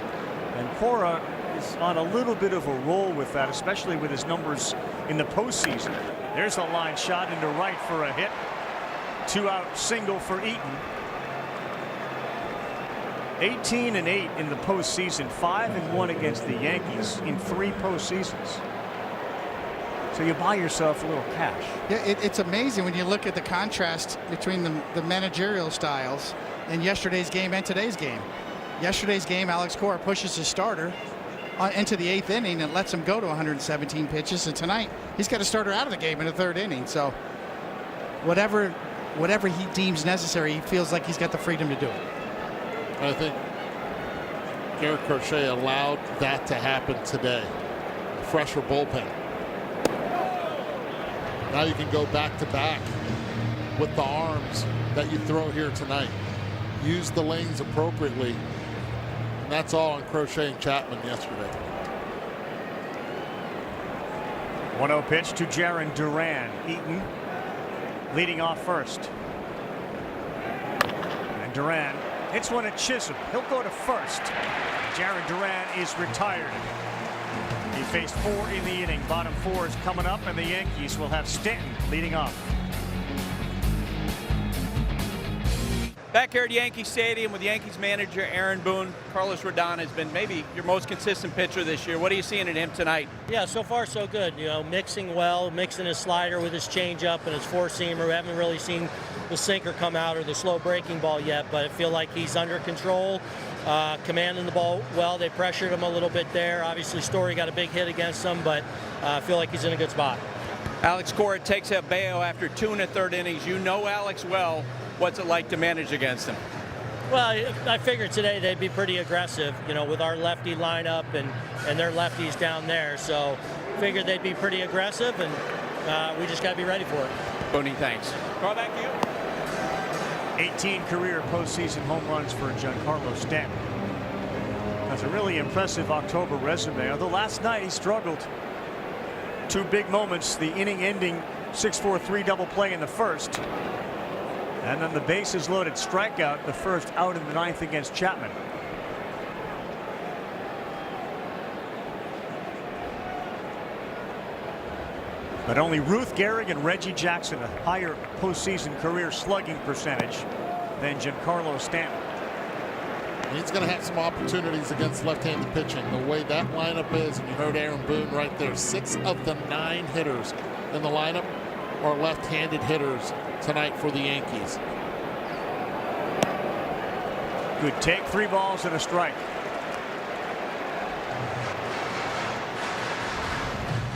And Cora is on a little bit of a roll with that, especially with his numbers in the postseason. There's a line shot into right for a hit. 2-out single for Eaton. 18-8 in the postseason, 5-1 against the Yankees in 3 postseasons. So you buy yourself a little cash. Yeah, it's amazing when you look at the contrast between the managerial styles in yesterday's game and today's game. Yesterday's game, Alex Cora pushes his starter into the 8th inning and lets him go to 117 pitches. And tonight, he's got a starter out of the game in the 3rd inning. So whatever he deems necessary, he feels like he's got the freedom to do it. I think Garrett Crochet allowed that to happen today. A fresher bullpen. Now you can go back to back with the arms that you throw here tonight. Use the lanes appropriately. And that's all on Crochet and Chapman yesterday. 1-0 pitch to Jarren Duran. Eaton leading off first. And Duran Hits one at Chisholm. He'll go to first. Jaron Duran is retired. He faced 4 in the inning. Bottom 4 is coming up, and the Yankees will have Stanton leading off. Back here at Yankee Stadium with Yankees manager Aaron Boone, Carlos Rodon has been maybe your most consistent pitcher this year. What are you seeing in him tonight? Yeah, so far so good. You know, mixing well, mixing his slider with his changeup and his four-seamer. We haven't really seen the sinker come out or the slow breaking ball yet, but I feel like he's under control, commanding the ball well. They pressured him a little bit there. Obviously, Story got a big hit against him, but I feel like he's in a good spot. Alex Cora takes out Bayo after 2 1/3 innings. You know Alex well. What's it like to manage against him? Well, I figured today they'd be pretty aggressive, you know, with our lefty lineup and their lefties down there. So figured they'd be pretty aggressive, and we just got to be ready for it. Booney, thanks. Carl, back to you. 18 career postseason home runs for Giancarlo Stanton. That's a really impressive October resume, although last night he struggled. 2 big moments, the inning-ending 6-4-3 double play in the first, and then the bases loaded strikeout, the first out in the 9th against Chapman. But only Ruth Gehrig and Reggie Jackson a higher postseason career slugging percentage than Giancarlo Stanton. He's going to have some opportunities against left-handed pitching. The way that lineup is, and you heard Aaron Boone right there, 6 of the 9 hitters in the lineup are left-handed hitters tonight for the Yankees. Good take, 3 balls and a strike.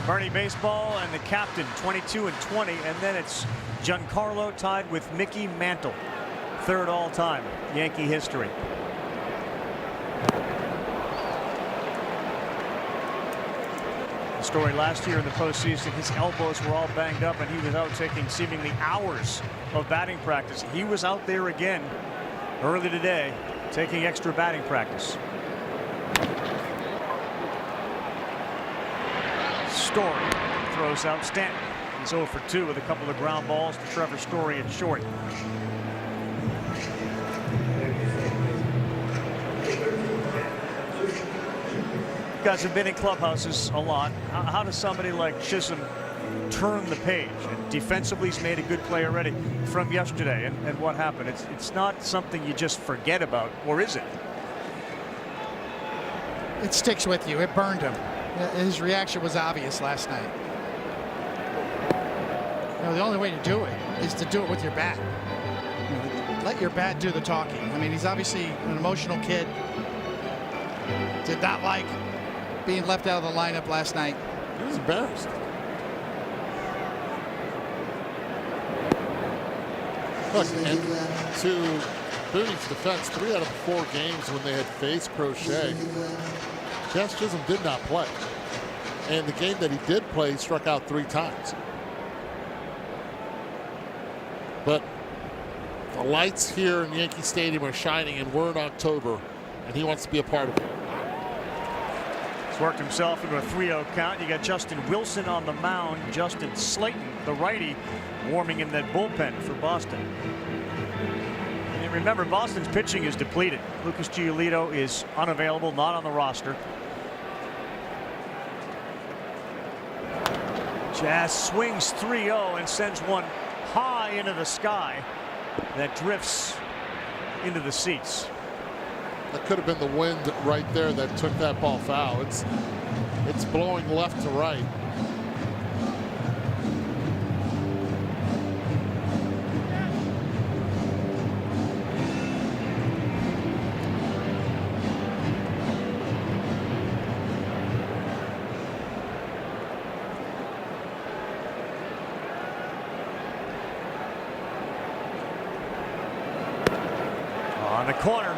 Bernie baseball and the captain 22 and 20, and then it's Giancarlo tied with Mickey Mantle, 3rd all-time Yankee history. The story last year in the postseason, his elbows were all banged up and he was out taking seemingly hours of batting practice. He was out there again early today taking extra batting practice. Story throws out Stanton. He's 0 for 2 with a couple of ground balls to Trevor Story at short. You guys have been in clubhouses a lot. How does somebody like Chisholm turn the page? And defensively, he's made a good play already from yesterday. And what happened? It's not something you just forget about, or is it? It sticks with you. It burned him. His reaction was obvious last night. You know, the only way to do it is to do it with your bat. You know, let your bat do the talking. I mean, he's obviously an emotional kid. Did not like being left out of the lineup last night. He was embarrassed. Look, and to Boone's defense, 3 out of 4 games when they had faced Crochet, Jazz Chisholm did not play. And the game that he did play, he struck out 3 times. But the lights here in Yankee Stadium are shining, and we're in October, and he wants to be a part of it. He's worked himself into a 3-0 count. You got Justin Wilson on the mound. Justin Slayton, the righty, warming in that bullpen for Boston. And remember, Boston's pitching is depleted. Lucas Giolito is unavailable, not on the roster. Jazz swings 3-0 and sends one high into the sky that drifts into the seats. That could have been the wind right there that took that ball foul. It's blowing left to right. On the corner.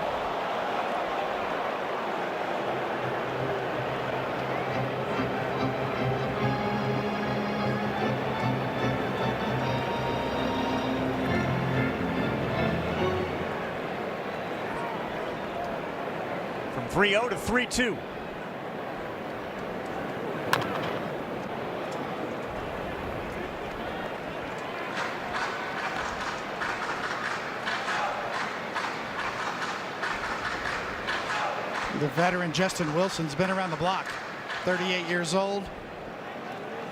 From 3-0 to 3-2. The veteran Justin Wilson's been around the block. 38 years old.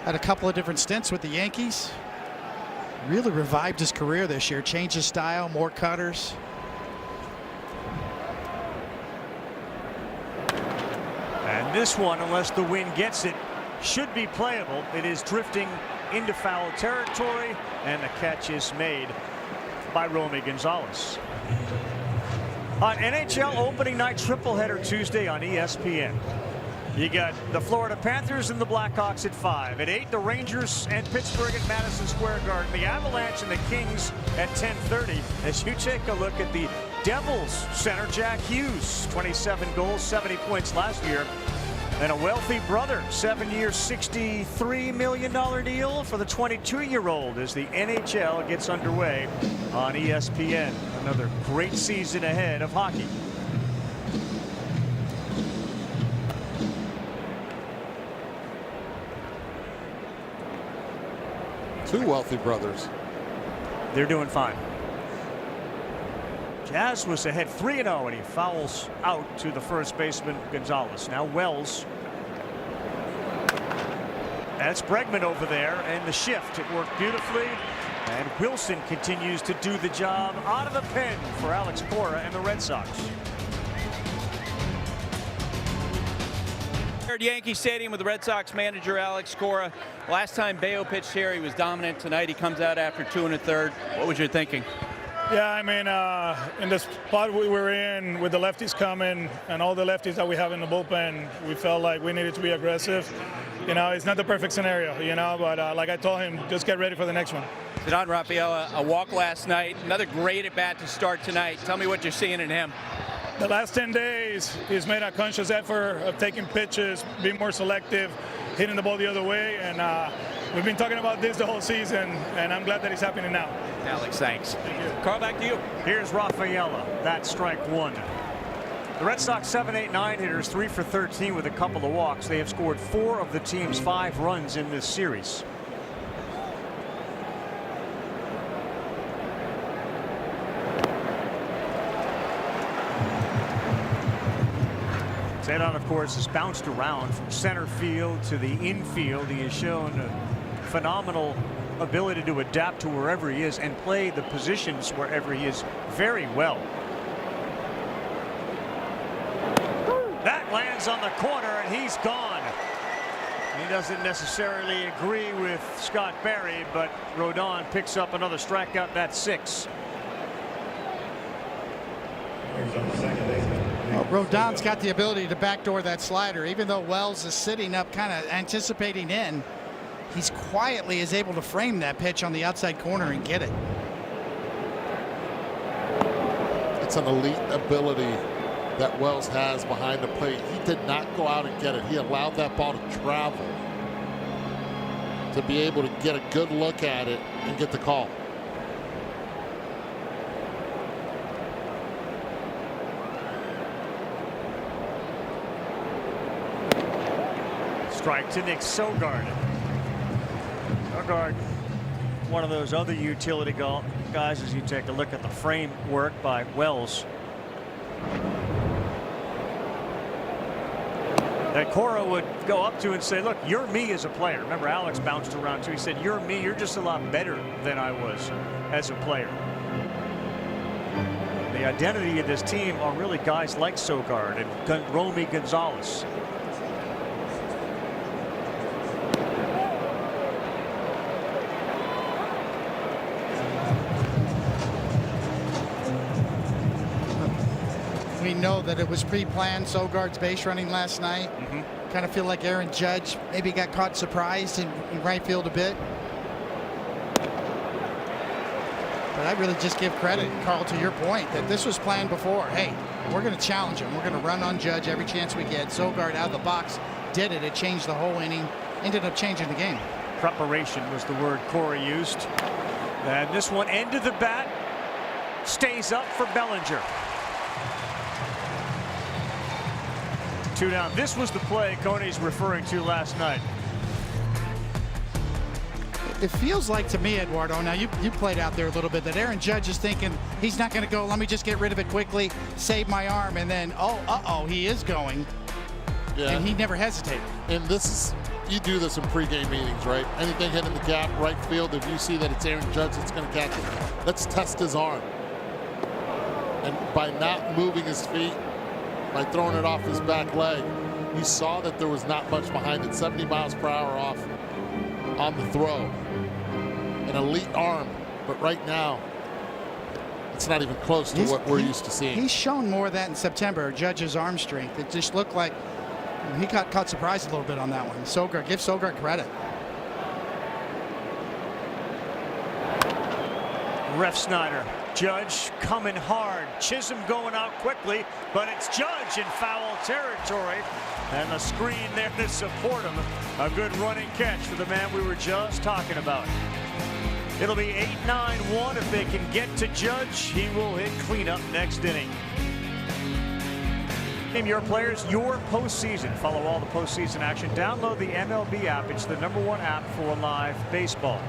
Had a couple of different stints with the Yankees. Really revived his career this year. Changed his style, more cutters. And this one, unless the wind gets it, should be playable. It is drifting into foul territory, and the catch is made by Romy Gonzalez. On NHL opening night tripleheader Tuesday on ESPN. You got the Florida Panthers and the Blackhawks at 5. At 8, the Rangers and Pittsburgh at Madison Square Garden. The Avalanche and the Kings at 10:30. As you take a look at the Devils center Jack Hughes, 27 goals, 70 points last year. And a wealthy brother, 7-year, $63 million deal for the 22-year-old as the NHL gets underway on ESPN. Another great season ahead of hockey. Two wealthy brothers. They're doing fine. Jazz was ahead 3-0, and he fouls out to the first baseman Gonzalez. Now Wells. That's Bregman over there, and the shift. It worked beautifully, and Wilson continues to do the job out of the pen for Alex Cora and the Red Sox. At Yankee Stadium with the Red Sox manager Alex Cora. Last time Bayo pitched here, he was dominant. Tonight he comes out after 2 1/3. What was your thinking? Yeah, I mean, in the spot we were in with the lefties coming and all the lefties that we have in the bullpen, we felt like we needed to be aggressive. You know, it's not the perfect scenario, you know, but like I told him, just get ready for the next one. Don Rafael, a walk last night, another great at bat to start tonight. Tell me what you're seeing in him. The last 10 days, he's made a conscious effort of taking pitches, being more selective, hitting the ball the other way, and we've been talking about this the whole season, and I'm glad that it's happening now. Alex, thanks. Thank you. Carl, back to you. Here's Rafaela. That's strike 1. The Red Sox 7, 8, 9 hitters, 3 for 13 with a couple of walks. They have scored 4 of the team's 5 runs in this series. Zedon, of course, has bounced around from center field to the infield. He has shown a phenomenal ability to adapt to wherever he is and play the positions wherever he is very well. That lands on the corner, and he's gone. He doesn't necessarily agree with Scott Barry, but Rodon picks up another strikeout. That's 6. Well, Rodon's got the ability to backdoor that slider. Even though Wells is sitting up, kind of anticipating in, he's quietly is able to frame that pitch on the outside corner and get it. It's an elite ability that Wells has behind the plate. He did not go out and get it. He allowed that ball to travel to be able to get a good look at it and get the call. Strike to Nick Sogard. Sogard, one of those other utility guys as you take a look at the framework by Wells. That Cora would go up to and say, look, you're me as a player. Remember, Alex bounced around too. He said, you're me. You're just a lot better than I was as a player. The identity of this team are really guys like Sogard and Romy Gonzalez. We know that it was pre-planned, Sogard's base running last night. Kind of feel like Aaron Judge maybe got caught surprised in right field a bit. But I really just give credit, Carl, to your point, that this was planned before. Hey, we're going to challenge him. We're going to run on Judge every chance we get. Sogard out of the box did it. It changed the whole inning. Ended up changing the game. Preparation was the word Corey used. And this one ended the bat. Stays up for Bellinger. 2 down. This was the play Coney's referring to last night. It feels like to me, Eduardo, now you played out there a little bit, that Aaron Judge is thinking he's not going to go, let me just get rid of it quickly, save my arm, and then, he is going. Yeah. And he never hesitated. And this is, you do this in pregame meetings, right? Anything hitting the gap, right field, if you see that it's Aaron Judge that's going to catch it, let's test his arm. And by not moving his feet, by throwing it off his back leg, you saw that there was not much behind it, 70 miles per hour off on the throw. An elite arm, but right now, it's not even close to what we're used to seeing. He's shown more of that in September, Judge's arm strength. It just looked like he got caught surprised a little bit on that one. Sogard, give Sogard credit. Ref Snyder. Judge coming hard. Chisholm going out quickly, but it's Judge in foul territory. And the screen there to support him. A good running catch for the man we were just talking about. It'll be 8-9-1 if they can get to Judge. He will hit cleanup next inning. Name your players, your postseason. Follow all the postseason action. Download the MLB app. It's the #1 app for live baseball.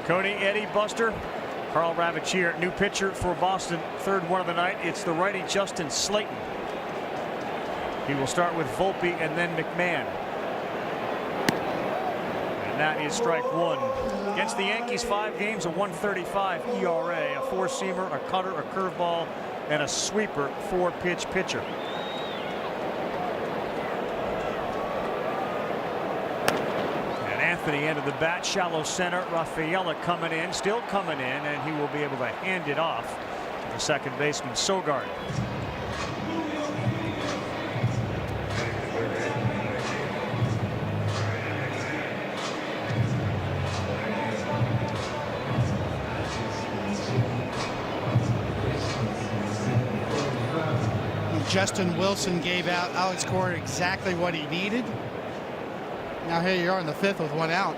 Cody, Eddie, Buster, Carl Ravitch here. New pitcher for Boston. Third one of the night. It's the righty Justin Slayton. He will start with Volpe and then McMahon. And that is strike one. Against the Yankees, 5 games, a 1.35 ERA, a 4-seamer, a cutter, a curveball, and a sweeper, 4-pitch pitcher. And Anthony into the bat, shallow center. Rafaela coming in, still coming in, and he will be able to hand it off to the second baseman, Sogard. Justin Wilson gave out Alex Cora exactly what he needed. Now here you are in the 5th with 1 out.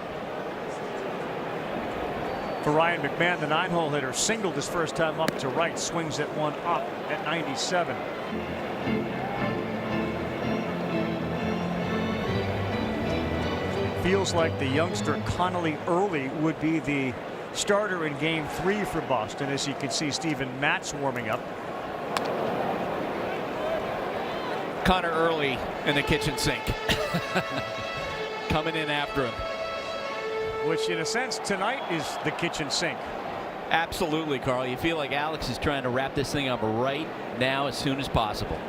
For Ryan McMahon, the 9-hole hitter, singled his first time up to right, swings at one up at 97. Feels like the youngster Connolly Early would be the starter in Game 3 for Boston. As you can see, Steven Matz warming up. Connor Early in the kitchen sink. Coming in after him. Which in a sense tonight is the kitchen sink. Absolutely, Carl. You feel like Alex is trying to wrap this thing up right now as soon as possible.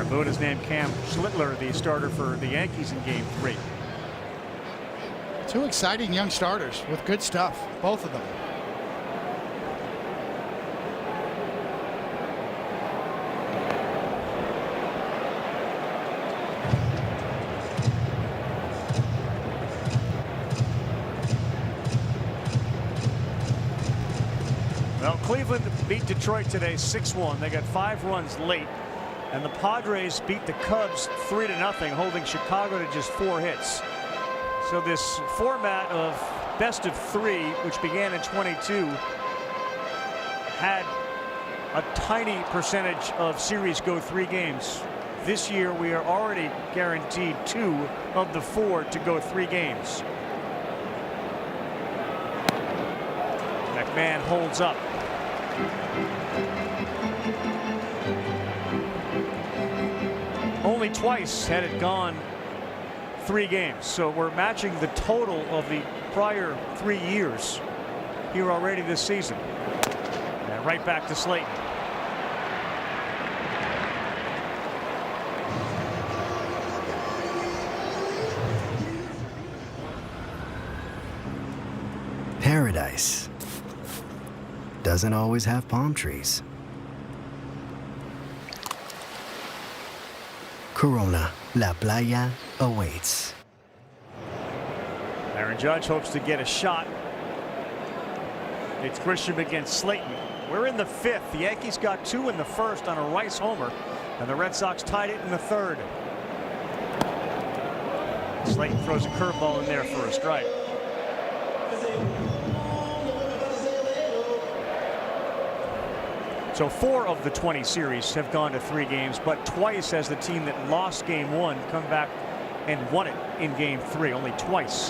Boone named Cam Schlittler the starter for the Yankees in Game 3. 2 exciting young starters with good stuff, both of them. Well, Cleveland beat Detroit today 6-1. They got 5 runs late. And the Padres beat the Cubs 3-0, holding Chicago to just 4 hits. So this format of best of 3, which began in 22, had a tiny percentage of series go 3 games. This year, we are already guaranteed 2 of the 4 to go 3 games. McMahon holds up. Only twice had it gone 3 games, so we're matching the total of the prior 3 years here already this season. And right back to Slayton. Paradise doesn't always have palm trees. Corona, La Playa awaits. Aaron Judge hopes to get a shot. It's Grisham against Slayton. We're in the 5th. The Yankees got 2 in the 1st on a Rice homer, and the Red Sox tied it in the 3rd. Slayton throws a curveball in there for a strike. So 4 of the 20 series have gone to 3 games, but twice has the team that lost game 1 come back and won it in game 3. Only twice.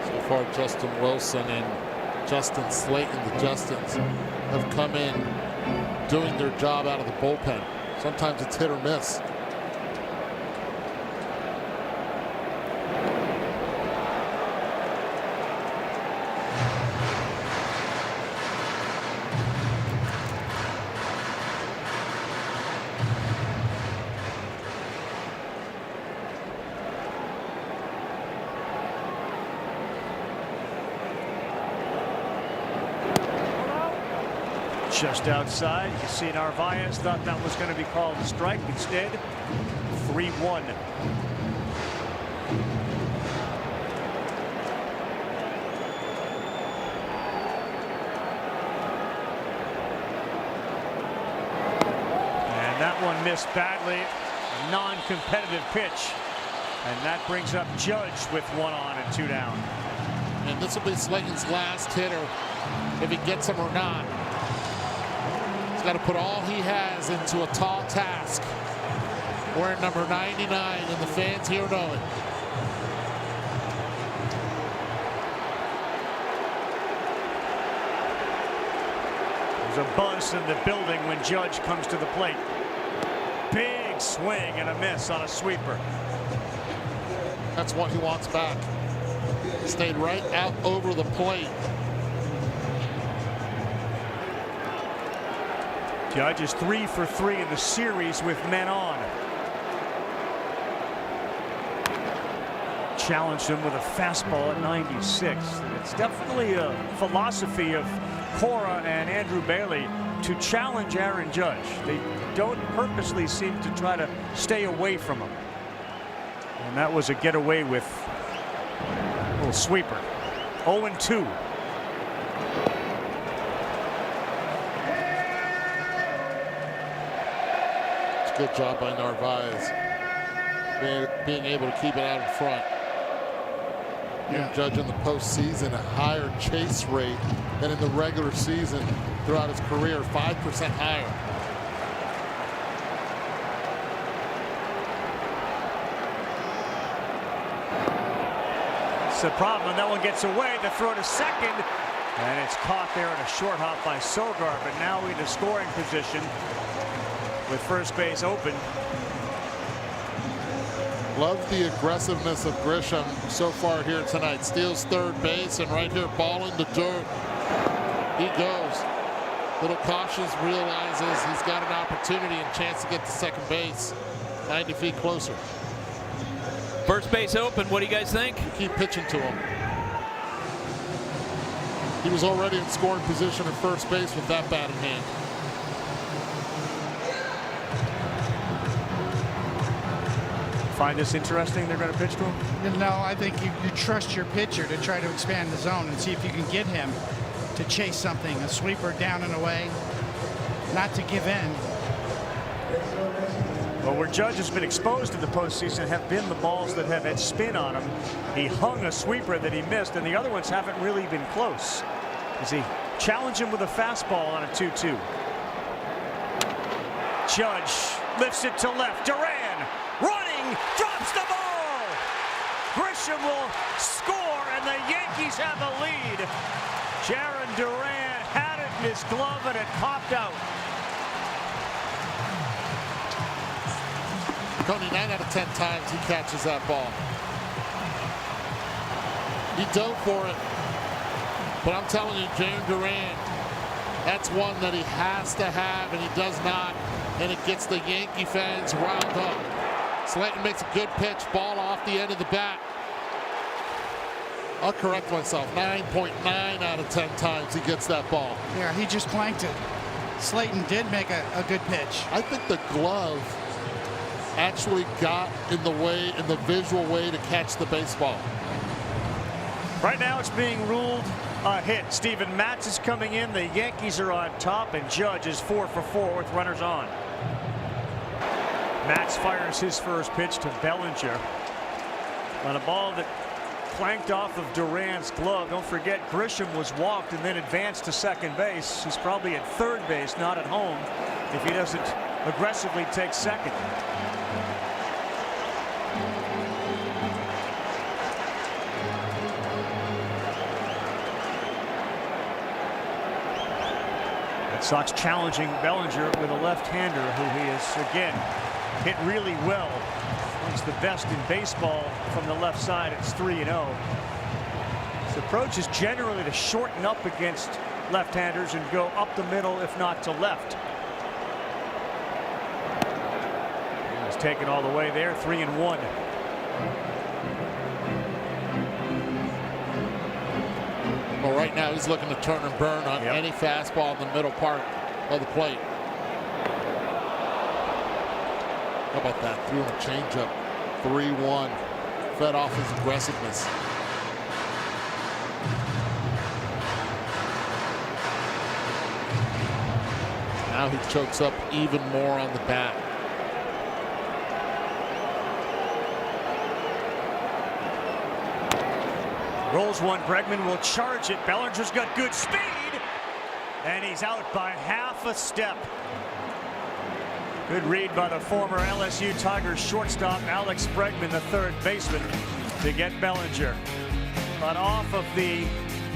So far, Justin Wilson and Justin Slayton, the Justins, have come in doing their job out of the bullpen. Sometimes it's hit or miss. Just outside, you see Narvaez thought that was going to be called a strike. Instead, 3-1. And that one missed badly. Non-competitive pitch. And that brings up Judge with 1 on and 2 down. And this will be Slayton's last hitter, if he gets him or not. He's got to put all he has into a tall task. Wearing number 99, and the fans here know it. There's a buzz in the building when Judge comes to the plate. Big swing and a miss on a sweeper. That's what he wants back. Stayed right out over the plate. Judge is 3 for 3 in the series with men on. Challenged him with a fastball at 96. It's definitely a philosophy of Cora and Andrew Bailey to challenge Aaron Judge. They don't purposely seem to try to stay away from him. And that was a getaway with a little sweeper. 0-2. Good job by Narvaez, being able to keep it out in front. Yeah. Judge in the postseason a higher chase rate than in the regular season throughout his career, 5% higher. It's the problem. That one gets away. The throw to second, and it's caught there in a short hop by Sogar. But now in a scoring position with first base open. Love the aggressiveness of Grisham so far here tonight. Steals third base, and right here, ball in the dirt. He goes. Little cautious, realizes he's got an opportunity and chance to get to second base. 90 feet closer. First base open. What do you guys think? You keep pitching to him. He was already in scoring position at first base with that bat in hand. Find this interesting? They're going to pitch to him? No, I think you trust your pitcher to try to expand the zone and see if you can get him to chase something, a sweeper down and away, not to give in. Well, where Judge has been exposed in the postseason have been the balls that have had spin on him. He hung a sweeper that he missed, and the other ones haven't really been close. As he challenged him with a fastball on a 2-2. Judge lifts it to left. Duran running, drops the ball. Grisham will score, and the Yankees have the lead. Jarren Duran had it in his glove, and it popped out. Only 9 out of 10 times he catches that ball. He dove for it. But I'm telling you, Jarren Duran, that's one that he has to have, and he does not. And it gets the Yankee fans riled up. Slayton makes a good pitch, ball off the end of the bat. I'll correct myself, 9.9 out of 10 times he gets that ball. Yeah, he just clanked it. Slayton did make a good pitch. I think the glove actually got in the way, in the visual way to catch the baseball. Right now it's being ruled a hit. Steven Matz is coming in. The Yankees are on top, and Judge is 4 for 4 with runners on. Matz fires his first pitch to Bellinger on a ball that clanked off of Duran's glove. Don't forget, Grisham was walked and then advanced to second base. He's probably at third base, not at home, if he doesn't aggressively take second. Red Sox challenging Bellinger with a left-hander who he has, again, hit really well. He's the best in baseball from the left side. It's 3-0. His approach is generally to shorten up against left-handers and go up the middle, if not to left. He was taken all the way there, 3-1. Well, right now he's looking to turn and burn on any fastball in the middle part of the plate. How about that? Threw him a changeup. 3-1. Fed off his aggressiveness. Now he chokes up even more on the bat. Rolls one. Bregman will charge it. Bellinger's got good speed. And he's out by half a step. Good read by the former LSU Tigers shortstop Alex Bregman, the third baseman, to get Bellinger. But off of the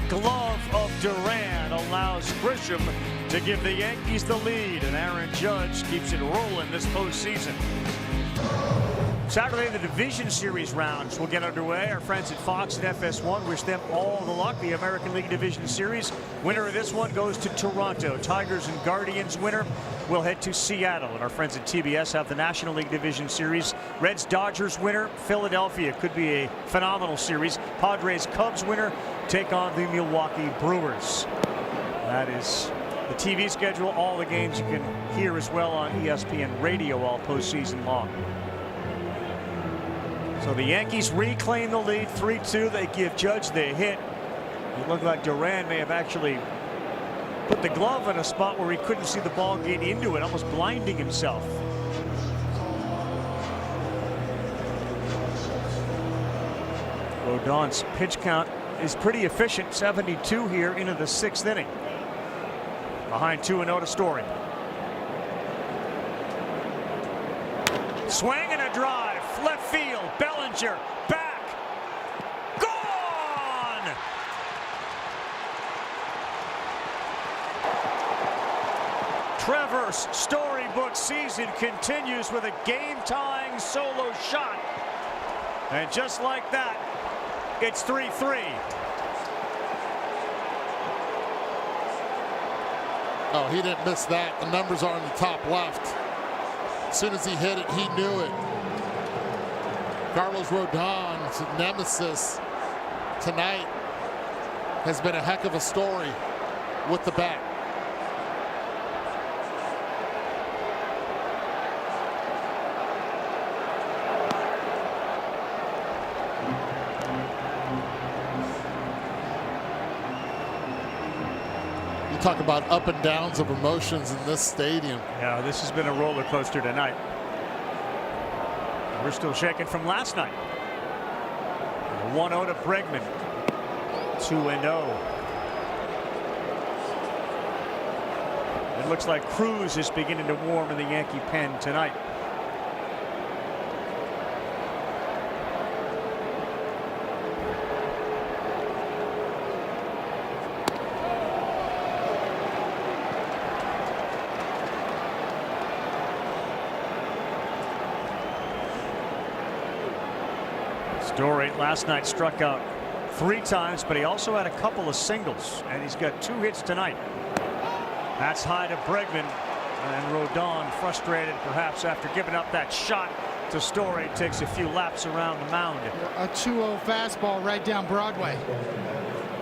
glove of Duran allows Grisham to give the Yankees the lead, and Aaron Judge keeps it rolling this postseason. Saturday, the Division Series rounds will get underway. Our friends at Fox and FS1 wish them all the luck. The American League Division Series winner of this one goes to Toronto. Tigers and Guardians winner will head to Seattle. And our friends at TBS have the National League Division Series. Reds Dodgers winner, Philadelphia. Could be a phenomenal series. Padres Cubs winner take on the Milwaukee Brewers. That is the TV schedule. All the games you can hear as well on ESPN Radio all postseason long. So the Yankees reclaim the lead, 3-2. They give Judge the hit. It looked like Duran may have actually put the glove in a spot where he couldn't see the ball get into it, almost blinding himself. Rodon's pitch count is pretty efficient, 72 here into the 6th inning. Behind 2-0 to Story. Swing and a drive. Left field, Bellinger, back, gone! Trevor's storybook season continues with a game-tying solo shot. And just like that, it's 3-3. Oh, he didn't miss that. The numbers are in the top left. As soon as he hit it, he knew it. Carlos Rodon's nemesis tonight has been a heck of a story with the bat. You talk about up and downs of emotions in this stadium. Yeah, this has been a roller coaster tonight. We're still shaking from last night. 1-0 to Bregman. 2-0. It looks like Cruz is beginning to warm in the Yankee pen tonight. Story last night struck out 3 times, but he also had a couple of singles, and he's got 2 hits tonight. That's high to Bregman, and Rodon, frustrated perhaps after giving up that shot to Story, takes a few laps around the mound. A 2-0 fastball right down Broadway,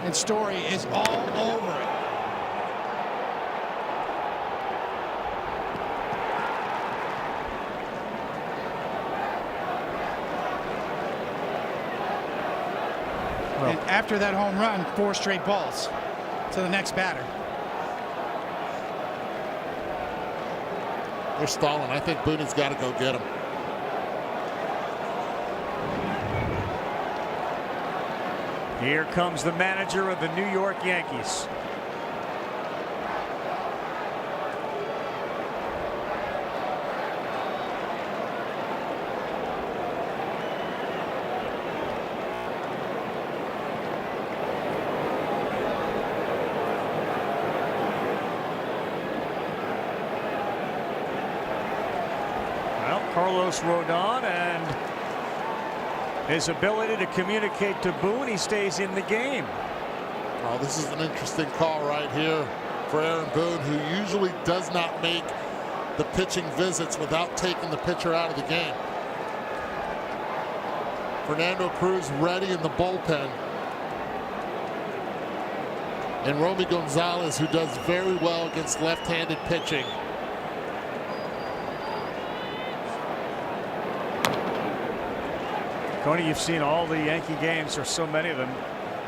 and Story is all over it. And after that home run, 4 straight balls to the next batter. They're stalling. I think Booney's got to go get him. Here comes the manager of the New York Yankees. Carlos Rodon and his ability to communicate to Boone. He stays in the game. Oh, this is an interesting call right here for Aaron Boone, who usually does not make the pitching visits without taking the pitcher out of the game. Fernando Cruz ready in the bullpen. And Romy Gonzalez, who does very well against left-handed pitching. Tony, you've seen all the Yankee games, or so many of them.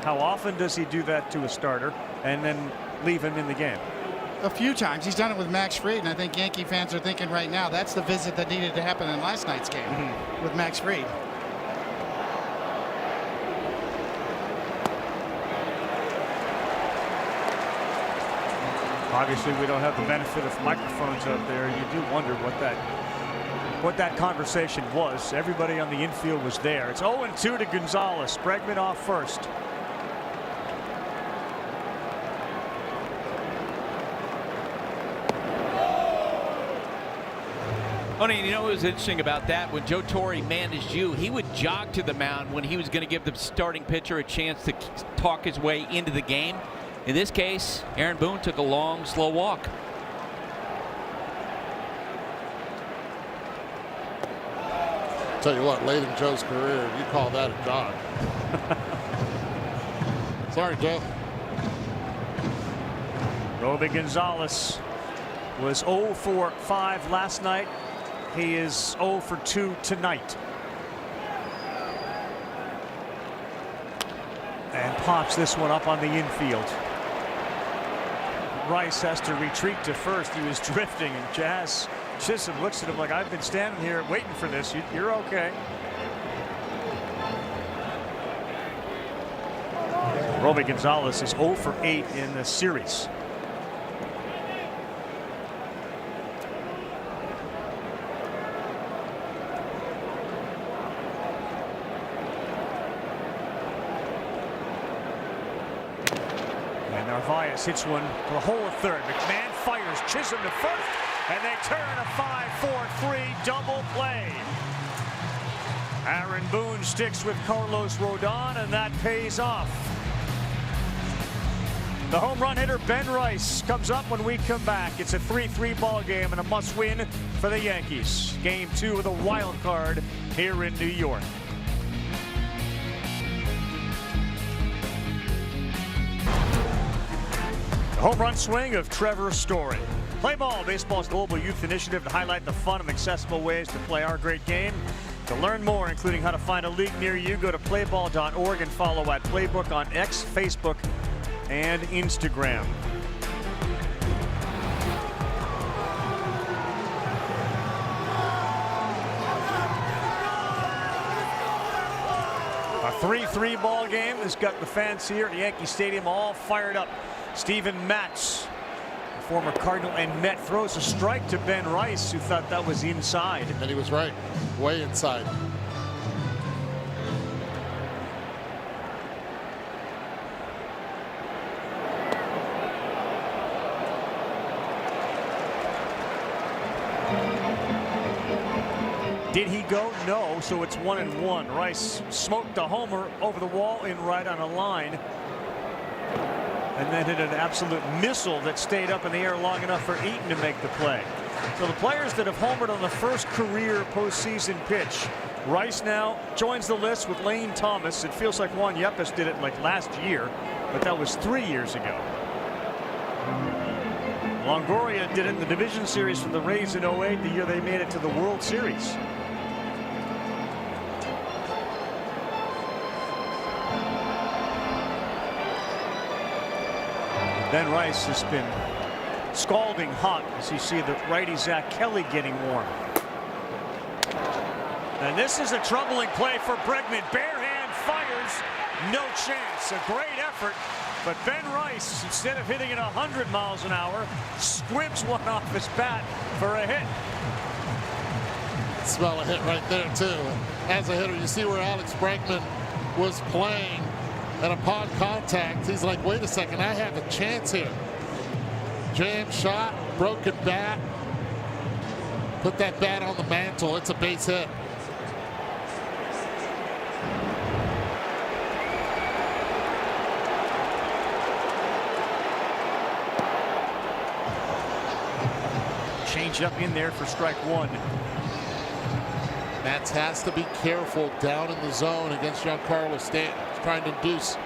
How often does he do that to a starter and then leave him in the game? A few times. He's done it with Max Fried, and I think Yankee fans are thinking right now that's the visit that needed to happen in last night's game with Max Fried. Obviously, we don't have the benefit of microphones up there. You do wonder what that conversation was. Everybody on the infield was there. It's 0-2 to Gonzalez. Bregman off first. Tony, you know what was interesting about that? When Joe Torre managed you, he would jog to the mound when he was going to give the starting pitcher a chance to talk his way into the game. In this case, Aaron Boone took a long, slow walk. Tell you what, late in Joe's career, you call that a jog. Sorry, Joe. Romy Gonzalez was 0 for 5 last night. He is 0 for 2 tonight. And pops this one up on the infield. Rice has to retreat to first. He was drifting, and Jazz Chisholm looks at him like, I've been standing here waiting for this. You're okay. Romy Gonzalez is 0 for 8 in the series. And Narvaez hits one to the hole of third. McMahon fires Chisholm to first, and they turn a 5-4-3 double play. Aaron Boone sticks with Carlos Rodon, and that pays off. The home run hitter Ben Rice comes up when we come back. It's a 3-3 ball game and a must-win for the Yankees. Game 2 of the wild card here in New York. The home run swing of Trevor Story. Play Ball, baseball's global youth initiative to highlight the fun and accessible ways to play our great game. To learn more, including how to find a league near you, go to playball.org and follow at Playbook on X, Facebook, and Instagram. A 3-3 ball game has got the fans here at Yankee Stadium all fired up. Steven Matz, the former Cardinal and Met, throws a strike to Ben Rice, who thought that was inside. And he was right, way inside. Did he go? No, so it's 1-1. Rice smoked a homer over the wall in right on a line, and then hit an absolute missile that stayed up in the air long enough for Eaton to make the play. So the players that have homered on the first career postseason pitch, Rice now joins the list with Lane Thomas. It feels like Juan Yepes did it like last year, but that was 3 years ago. Longoria did it in the division series for the Rays in 08, the year they made it to the World Series. Ben Rice has been scalding hot as you see the righty Zach Kelly getting warm. And this is a troubling play for Bregman. Bare hand fires. No chance. A great effort. But Ben Rice, instead of hitting it 100 miles an hour, squibs one off his bat for a hit. Smell a hit right there, too. As a hitter, you see where Alex Bregman was playing, and upon contact, he's like, wait a second, I have a chance here. Jam shot, broken bat. Put that bat on the mantle. It's a base hit. Change up in there for strike one. Mats has to be careful down in the zone against Giancarlo Stanton. He's trying to induce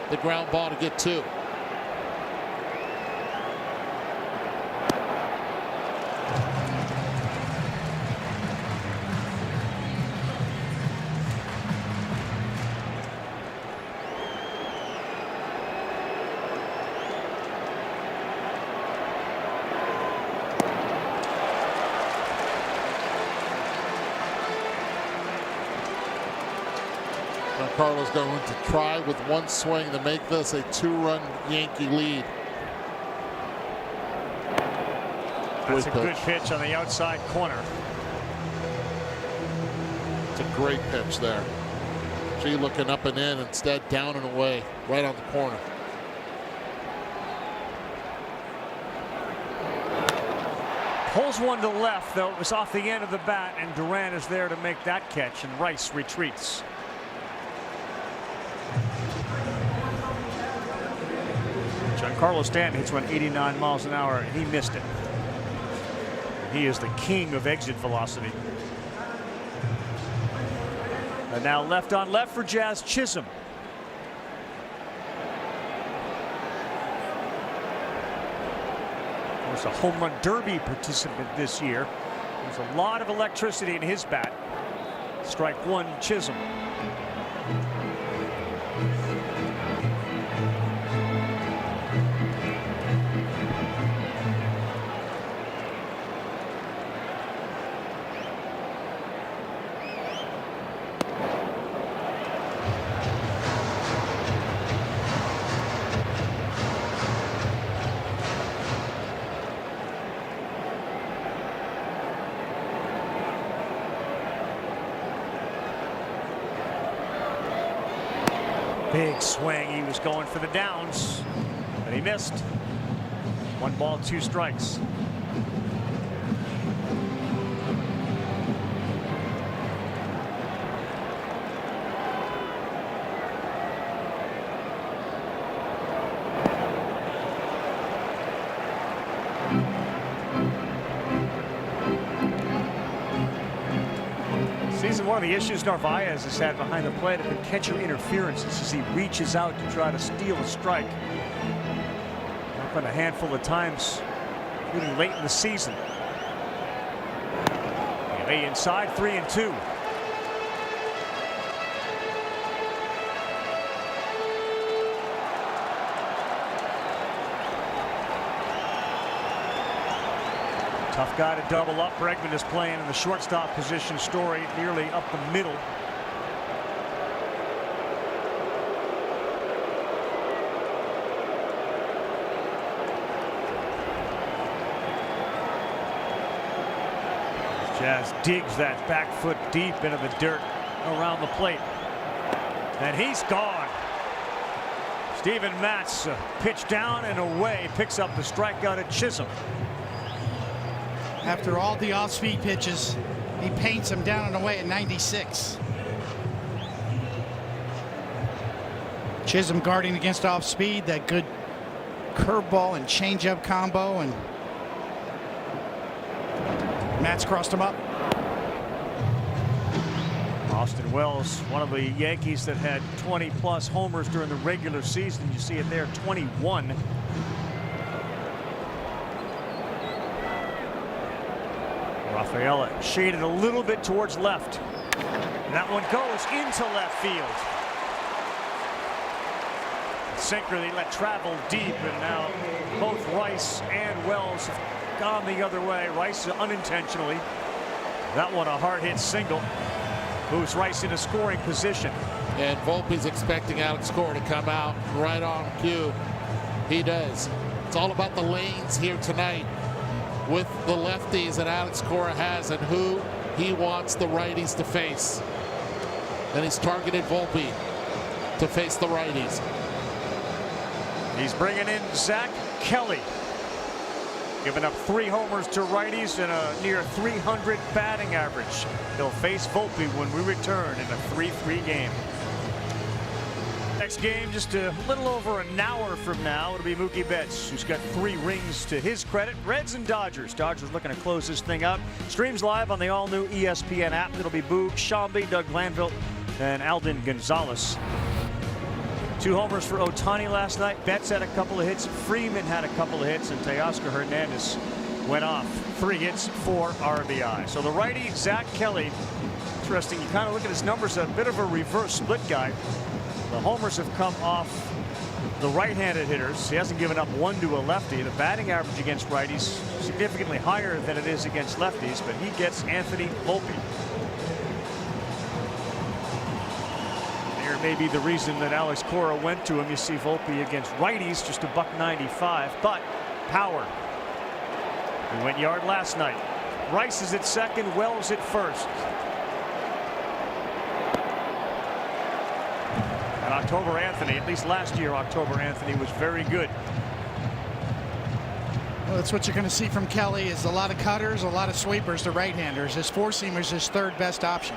the ground ball to get two. Carlos going to try with one swing to make this a two-run Yankee lead. That's a good pitch on the outside corner. It's a great pitch there. G looking up and in, instead down and away, right on the corner. Pulls one to left, though. It was off the end of the bat, and Duran is there to make that catch, and Rice retreats. Giancarlo Stanton hits one 89 miles an hour, and he missed it. He is the king of exit velocity. And now left on left for Jazz Chisholm. Of course, a home run derby participant this year. There's a lot of electricity in his bat. Strike one, Chisholm. Big swing. He was going for the downs, but he missed. 1 ball, 2 strikes. One of the issues Narvaez has had behind the plate have been catcher interferences as he reaches out to try to steal a strike. Happened a handful of times, including late in the season. He inside 3-2. Tough guy to double up. Bregman is playing in the shortstop position. Story nearly up the middle. Jazz digs that back foot deep into the dirt around the plate. And he's gone. Steven Matz pitch down and away, picks up the strikeout at Chisholm. After all the off-speed pitches, he paints him down and away at 96. Chisholm guarding against off-speed, that good curveball and changeup combo, and Matz crossed him up. Austin Wells, one of the Yankees that had 20-plus homers during the regular season. You see it there, 21. Rafaela shaded a little bit towards left. And that one goes into left field. Sinker they let travel deep, and now both Rice and Wells have gone the other way. Rice unintentionally. That one a hard hit single. Moves Rice into scoring position. And Volpe's expecting Alex Cora to come out right on cue. He does. It's all about the lanes here tonight with the lefties that Alex Cora has and who he wants the righties to face. And he's targeted Volpe to face the righties. He's bringing in Zach Kelly, giving up 3 homers to righties and a near 300 batting average. He'll face Volpe when we return in a 3-3 game. Next game, just a little over an hour from now, it'll be Mookie Betts, who's got 3 rings to his credit. Reds and Dodgers. Dodgers looking to close this thing out. Streams live on the all-new ESPN app. It'll be Boog Shambi, Doug Glanville, and Alden Gonzalez. 2 homers for Ohtani last night. Betts had a couple of hits. Freeman had a couple of hits, and Teoscar Hernandez went off. 3 hits, 4 RBI. So the righty, Zach Kelly, interesting. You kind of look at his numbers, a bit of a reverse split guy. The homers have come off the right-handed hitters. He hasn't given up 1 to a lefty. The batting average against righties significantly higher than it is against lefties, but he gets Anthony Volpe. There may be the reason that Alex Cora went to him. You see Volpe against righties, just a $195, but power. He went yard last night. Rice is at second, Wells at first. October Anthony, at least last year, October Anthony was very good. Well, that's what you're going to see from Kelly, is a lot of cutters, a lot of sweepers to right-handers. His 4-seamer is his 3rd best option.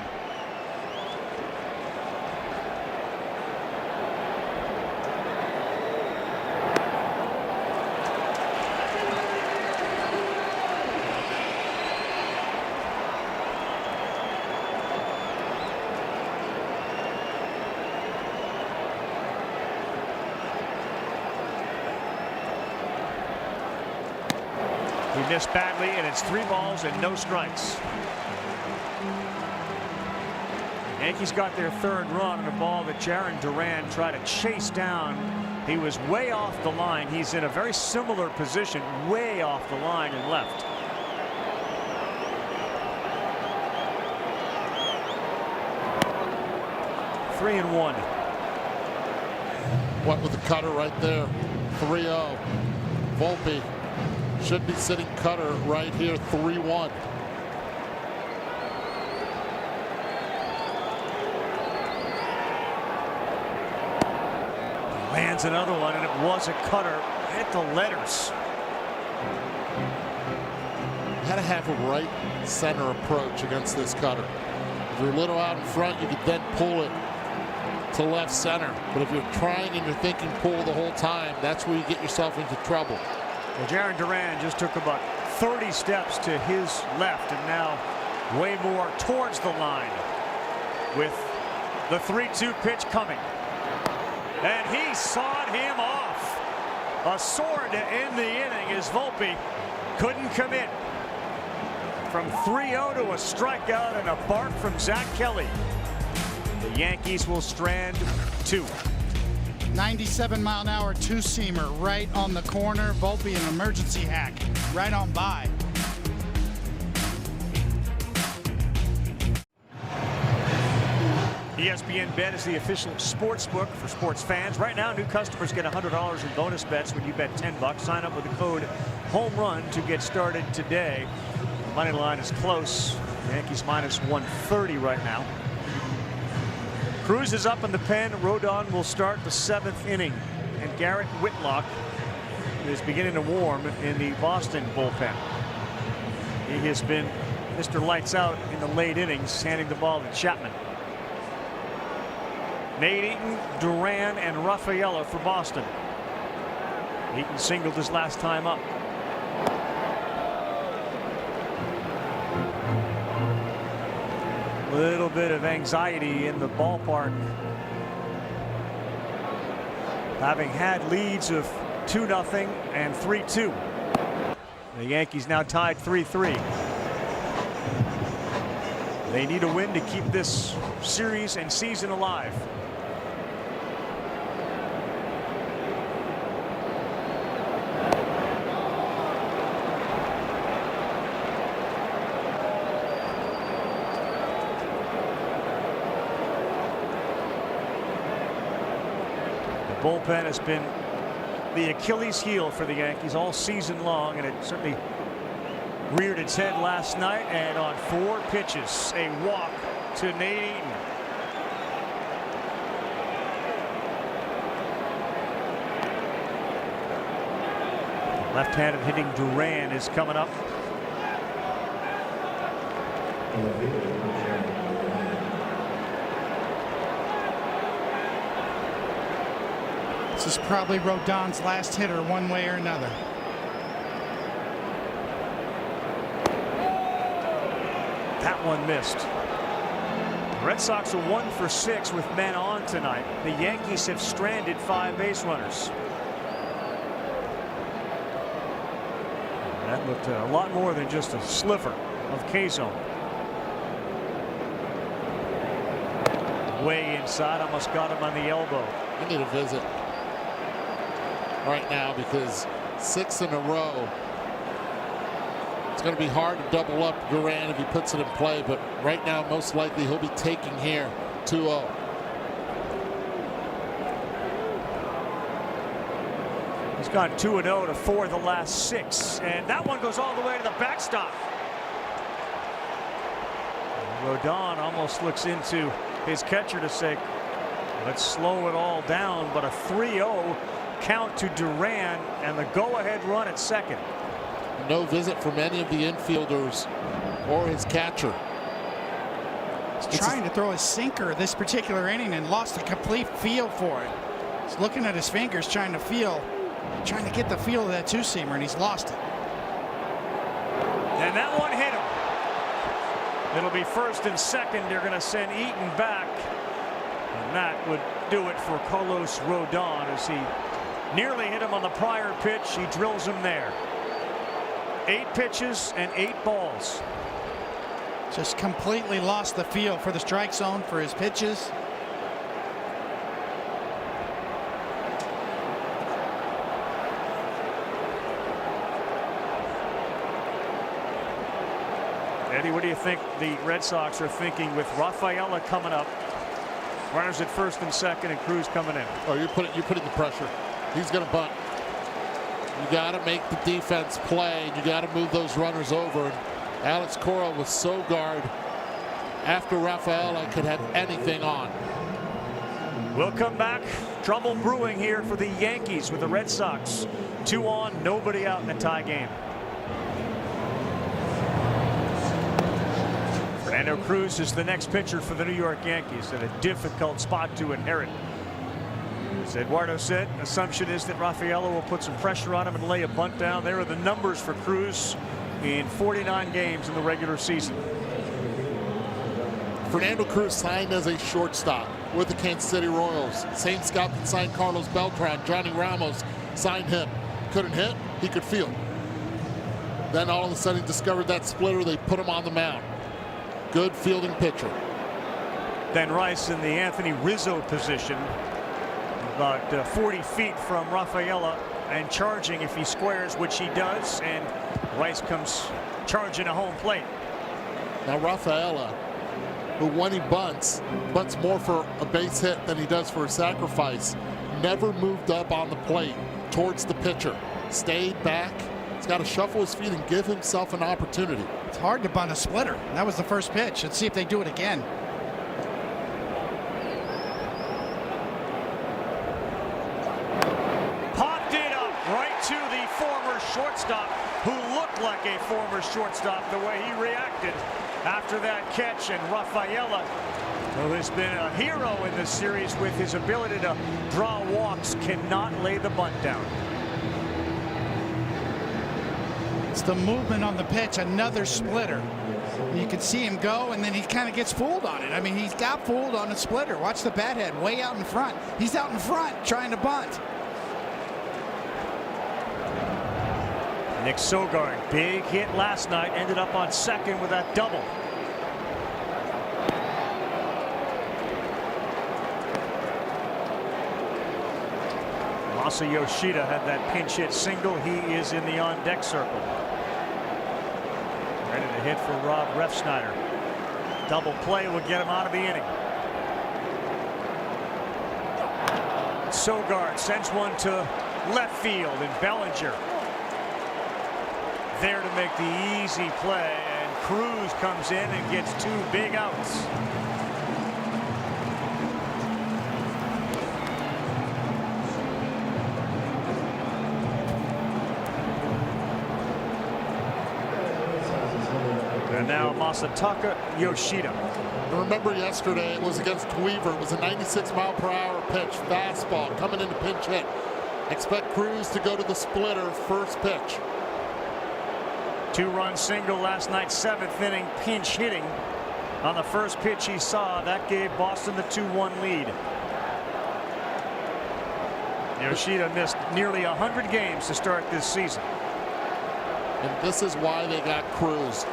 He missed badly, and it's 3 balls and no strikes. Yankees got their 3rd run on a ball that Jarren Duran tried to chase down. He was way off the line. He's in a very similar position, way off the line and left. Three and 1. What with the cutter right there? 3-0. Volpe should be sitting cutter right here, 3-1. Lands another one, and it was a cutter. Hit the letters. Had to have a right center approach against this cutter. If you're a little out in front, you could then pull it to left center. But if you're trying and you're thinking pull the whole time, that's where you get yourself into trouble. Well, Jarren Duran just took about 30 steps to his left, and now way more towards the line with the 3-2 pitch coming. And he sawed him off. A sword to end the inning as Volpe couldn't commit. From 3-0 to a strikeout and a bark from Zach Kelly. The Yankees will strand 2. 97-mile-an-hour 2-seamer right on the corner. Volpe an emergency hack right on by. ESPN Bet is the official sports book for sports fans. Right now, new customers get $100 in bonus bets when you bet $10. Sign up with the code HOMERUN to get started today. Money line is close. Yankees minus 130 right now. Cruz is up in the pen. Rodon will start the 7th inning. And Garrett Whitlock is beginning to warm in the Boston bullpen. He has been Mr. Lights Out in the late innings, handing the ball to Chapman. Nate Eaton, Duran, and Rafaela for Boston. Eaton singled his last time up. Little bit of anxiety in the ballpark. Having had leads of 2-0 and 3-2. The Yankees now tied 3-3. They need a win to keep this series and season alive. bullpen has been the Achilles heel for the Yankees all season long, and it certainly reared its head last night. And on 4 pitches, a walk to Nate Eaton. Left-handed hitting Duran is coming up. This is probably Rodon's last hitter one way or another. That one missed. The Red Sox are 1 for 6 with men on tonight. The Yankees have stranded 5 base runners. That looked a lot more than just a sliver of K-zone. Way inside, almost got him on the elbow. I need a visit right now because 6 in a row. It's going to be hard to double up Duran if he puts it in play, but right now most likely he'll be taking here 2-0. He's gone 2-0 to 4 the last 6, and that one goes all the way to the backstop. Rodon almost looks into his catcher to say, let's slow it all down, but a 3-0 count to Duran and the go-ahead run at second. No visit from any of the infielders or his catcher. He's trying to throw a sinker this particular inning and lost a complete feel for it. He's looking at his fingers, trying to get the feel of that two-seamer, and he's lost it. And that one hit him. It'll be first and second. They're going to send Eaton back, and that would do it for Carlos Rodon as he nearly hit him on the prior pitch. He drills him there. 8 pitches and 8 balls. Just completely lost the feel for the strike zone, for his pitches. Eddie, what do you think the Red Sox are thinking with Rafaela coming up? Runners at first and second, and Cruz coming in. Oh, you're putting the pressure. He's going to bunt. You got to make the defense play, and you got to move those runners over. And Alex Cora was so guard after Rafaela could have anything on. We'll come back. Trouble brewing here for the Yankees with the Red Sox. 2 on, nobody out in a tie game. Fernando Cruz is the next pitcher for the New York Yankees, at a difficult spot to inherit. As Eduardo said, assumption is that Rafaela will put some pressure on him and lay a bunt down. There are the numbers for Cruz in 49 games in the regular season. Fernando Cruz signed as a shortstop with the Kansas City Royals. Same scout that signed Carlos Beltran, Johnny Ramos, signed him. Couldn't hit, he could field. Then all of a sudden he discovered that splitter. They put him on the mound. Good fielding pitcher. Ben Rice in the Anthony Rizzo position, about 40 feet from Rafaela, and charging if he squares, which he does, and Rice comes charging a home plate. Now Rafaela, who when he bunts more for a base hit than he does for a sacrifice, never moved up on the plate towards the pitcher. Stayed back. He's got to shuffle his feet and give himself an opportunity. It's hard to bunt a splitter. That was the first pitch. Let's see if they do it again. Popped it up right to the former shortstop, who looked like a former shortstop the way he reacted after that catch. And Rafaela, who has been a hero in this series with his ability to draw walks, cannot lay the bunt down. It's the movement on the pitch, another splitter. You can see him go, and then he kind of gets fooled on it. I mean, he's got fooled on a splitter. Watch the bat head way out in front. He's out in front trying to bunt. Nick Sogard, big hit last night, ended up on second with that double. Masa Yoshida had that pinch hit single. He is in the on-deck circle. Ready to hit for Rob Refsnyder. Double play will get him out of the inning. Sogard sends one to left field, and Bellinger there to make the easy play, and Cruz comes in and gets 2 big outs. And now Masataka Yoshida. Remember yesterday it was against Weaver. It was a 96-mile-per-hour pitch, fastball coming into pinch hit. Expect Cruz to go to the splitter first pitch. 2-run single last night, 7th inning pinch hitting on the first pitch he saw. That gave Boston the 2-1 lead. Yoshida missed nearly 100 games to start this season. And this is why they got Cruz.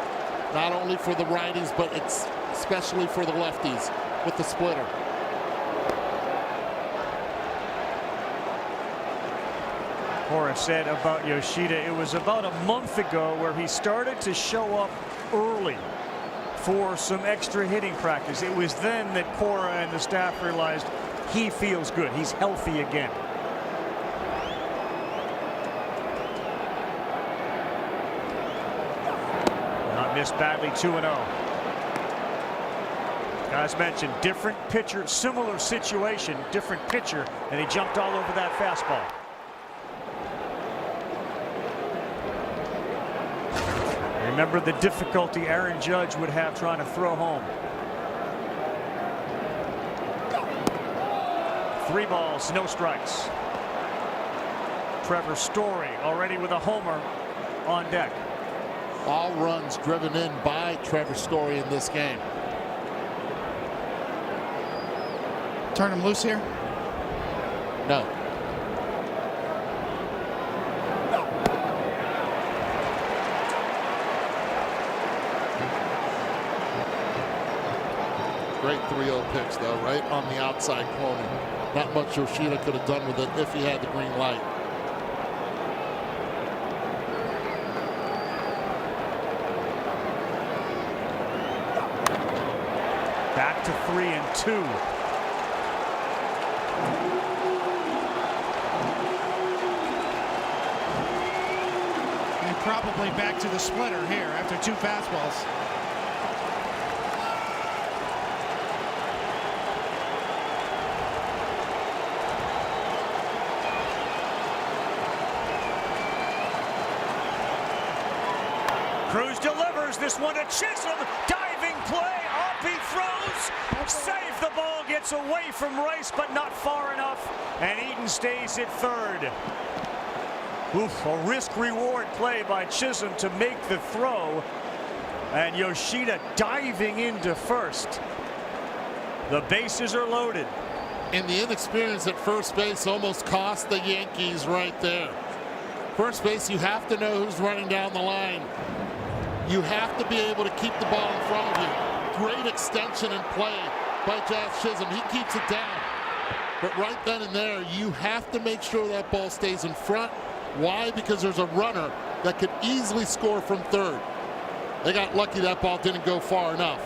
Not only for the righties, but it's especially for the lefties with the splitter. Cora said about Yoshida, it was about a month ago where he started to show up early for some extra hitting practice. It was then that Cora and the staff realized he feels good. He's healthy again. Not missed badly, 2-0. As mentioned, different pitcher, similar situation, different pitcher, and he jumped all over that fastball. Remember the difficulty Aaron Judge would have trying to throw home. 3 balls, no strikes. Trevor Story already with a homer on deck. All runs driven in by Trevor Story in this game. Turn him loose here? No. Great 3-0 pitch, though, right on the outside corner. Not much Yoshida could have done with it if he had the green light. Back to 3-2. And probably back to the splitter here after 2 fastballs. Cruz delivers this one to Chisholm. Diving play. Up he throws. Safe. The ball gets away from Rice, but not far enough. And Eaton stays at third. Oof, a risk-reward play by Chisholm to make the throw. And Yoshida diving into first. The bases are loaded. And the inexperience at first base almost cost the Yankees right there. First base, you have to know who's running down the line. You have to be able to keep the ball in front of you. Great extension and play by Jazz Chisholm. He keeps it down. But right then and there, you have to make sure that ball stays in front. Why? Because there's a runner that could easily score from third. They got lucky that ball didn't go far enough.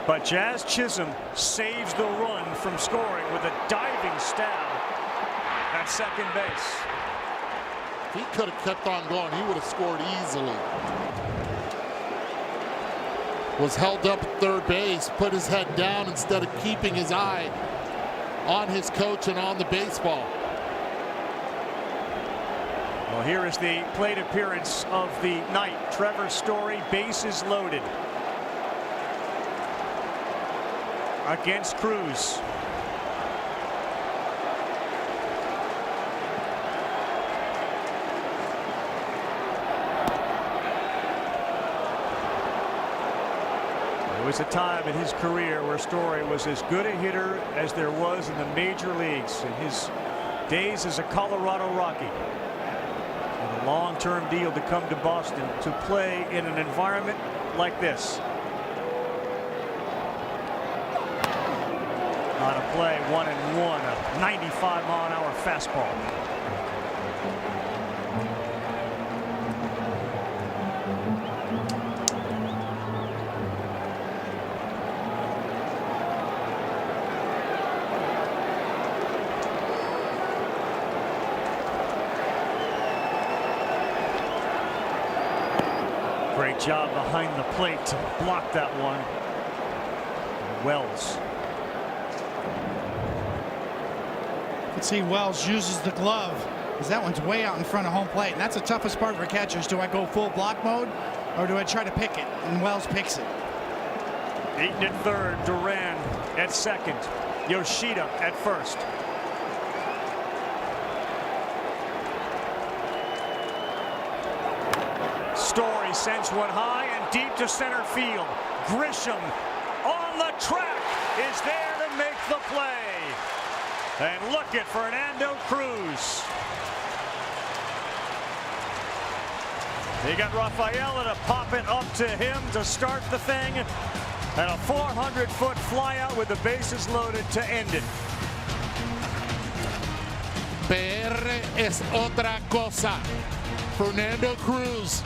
But Jazz Chisholm saves the run from scoring with a diving stab at second base. If he could have kept on going, he would have scored easily. Was held up at third base, put his head down instead of keeping his eye on his coach and on the baseball. Well, here is the plate appearance of the night. Trevor Story, bases loaded. Against Cruz. There was a time in his career where Story was as good a hitter as there was in the major leagues in his days as a Colorado Rocky. And a long-term deal to come to Boston to play in an environment like this. On a play, 1-1, a 95-mile-an-hour fastball. Great job behind the plate to block that one. Wells. You can see Wells uses the glove, because that one's way out in front of home plate, and that's the toughest part for catchers. Do I go full block mode, or do I try to pick it? And Wells picks it. Eaton at third, Duran at second, Yoshida at first. Story sends one high and deep to center field. Grisham on the track is there to make the play. And look at Fernando Cruz. He got Rafaela to pop it up to him to start the thing. And a 400-foot flyout with the bases loaded to end it. PR es otra cosa. Fernando Cruz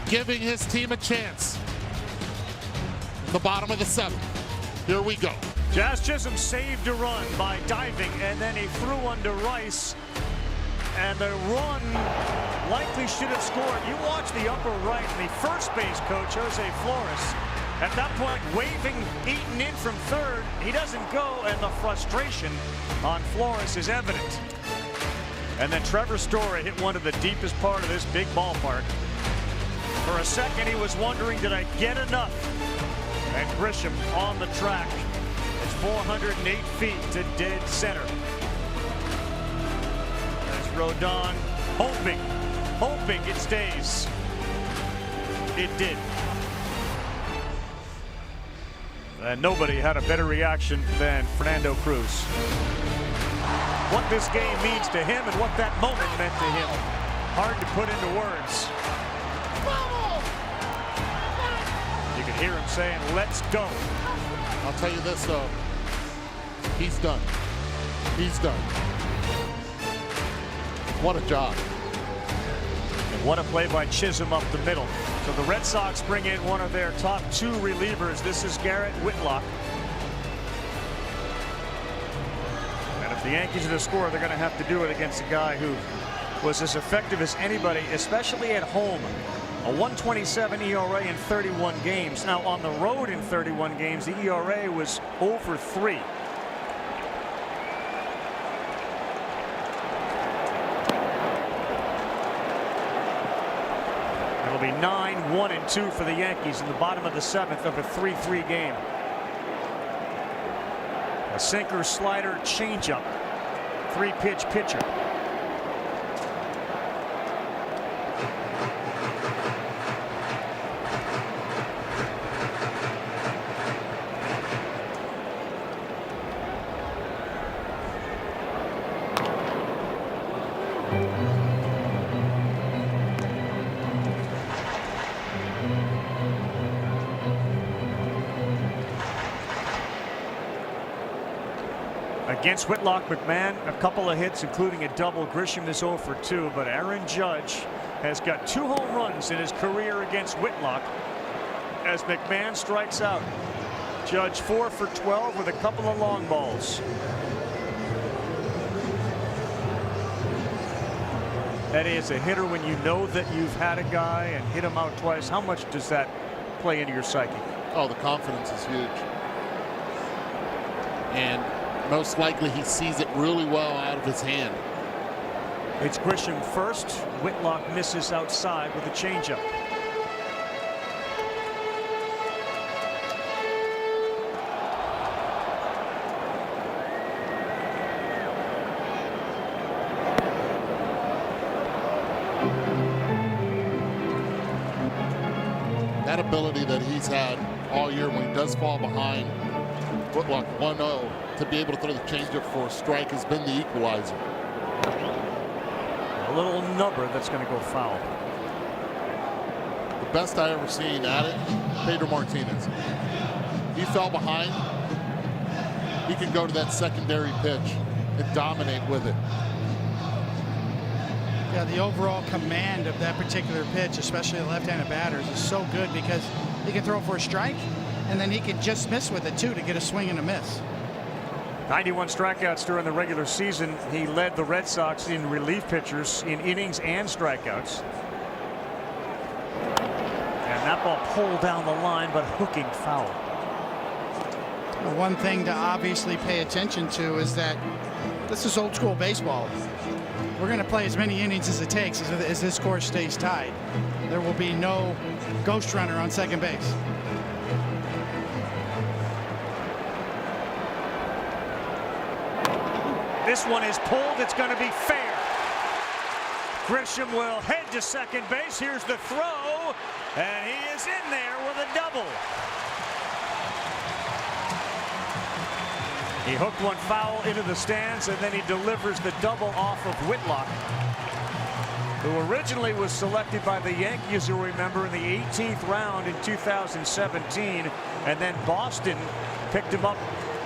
giving his team a chance. The bottom of the seventh. Here we go. Jazz Chisholm saved a run by diving, and then he threw one to Rice. And the run likely should have scored. You watch the upper right, the first base coach, Jose Flores, at that point waving Eaton in from third. He doesn't go, and the frustration on Flores is evident. And then Trevor Story hit one to the deepest part of this big ballpark. For a second, he was wondering, did I get enough? And Grisham on the track. It's 408 feet to dead center. Rodon hoping it stays. It did. And nobody had a better reaction than Fernando Cruz. What this game means to him and what that moment meant to him, hard to put into words. You can hear him saying, let's go. I'll tell you this, though. He's done. He's done. What a job. And what a play by Chisholm up the middle. So the Red Sox bring in one of their top two relievers. This is Garrett Whitlock. And if the Yankees are to score, they're going to have to do it against a guy who was as effective as anybody, especially at home. A 1.27 ERA in 31 games. Now on the road in 31 games, the ERA was over 3. It'll be 9-1-2 for the Yankees in the bottom of the seventh of a 3-3 game. A sinker, slider, changeup. 3-pitch pitcher. Against Whitlock, McMahon, a couple of hits, including a double. Grisham is 0 for 2, but Aaron Judge has got 2 home runs in his career against Whitlock as McMahon strikes out. Judge 4 for 12 with a couple of long balls. That is a hitter when you know that you've had a guy and hit him out twice. How much does that play into your psyche? Oh, the confidence is huge. And most likely he sees it really well out of his hand. It's Grisham first. Whitlock misses outside with a changeup. That ability that he's had all year when he does fall behind Whitlock 1-0 to be able to throw the changeup for a strike has been the equalizer. A little number that's going to go foul. The best I ever seen at it, Pedro Martinez. He fell behind. He can go to that secondary pitch and dominate with it. Yeah, the overall command of that particular pitch, especially the left-handed batters, is so good because he can throw for a strike, and then he can just miss with it too to get a swing and a miss. 91 strikeouts during the regular season. He led the Red Sox in relief pitchers in innings and strikeouts. And that ball pulled down the line, but hooking foul. Well, one thing to obviously pay attention to is that this is old school baseball. We're going to play as many innings as it takes as this score stays tied. There will be no ghost runner on second base. This one is pulled. It's going to be fair. Grisham will head to second base. Here's the throw, and he is in there with a double. He hooked one foul into the stands, and then he delivers the double off of Whitlock, who originally was selected by the Yankees, you'll remember, in the 18th round in 2017, and then Boston picked him up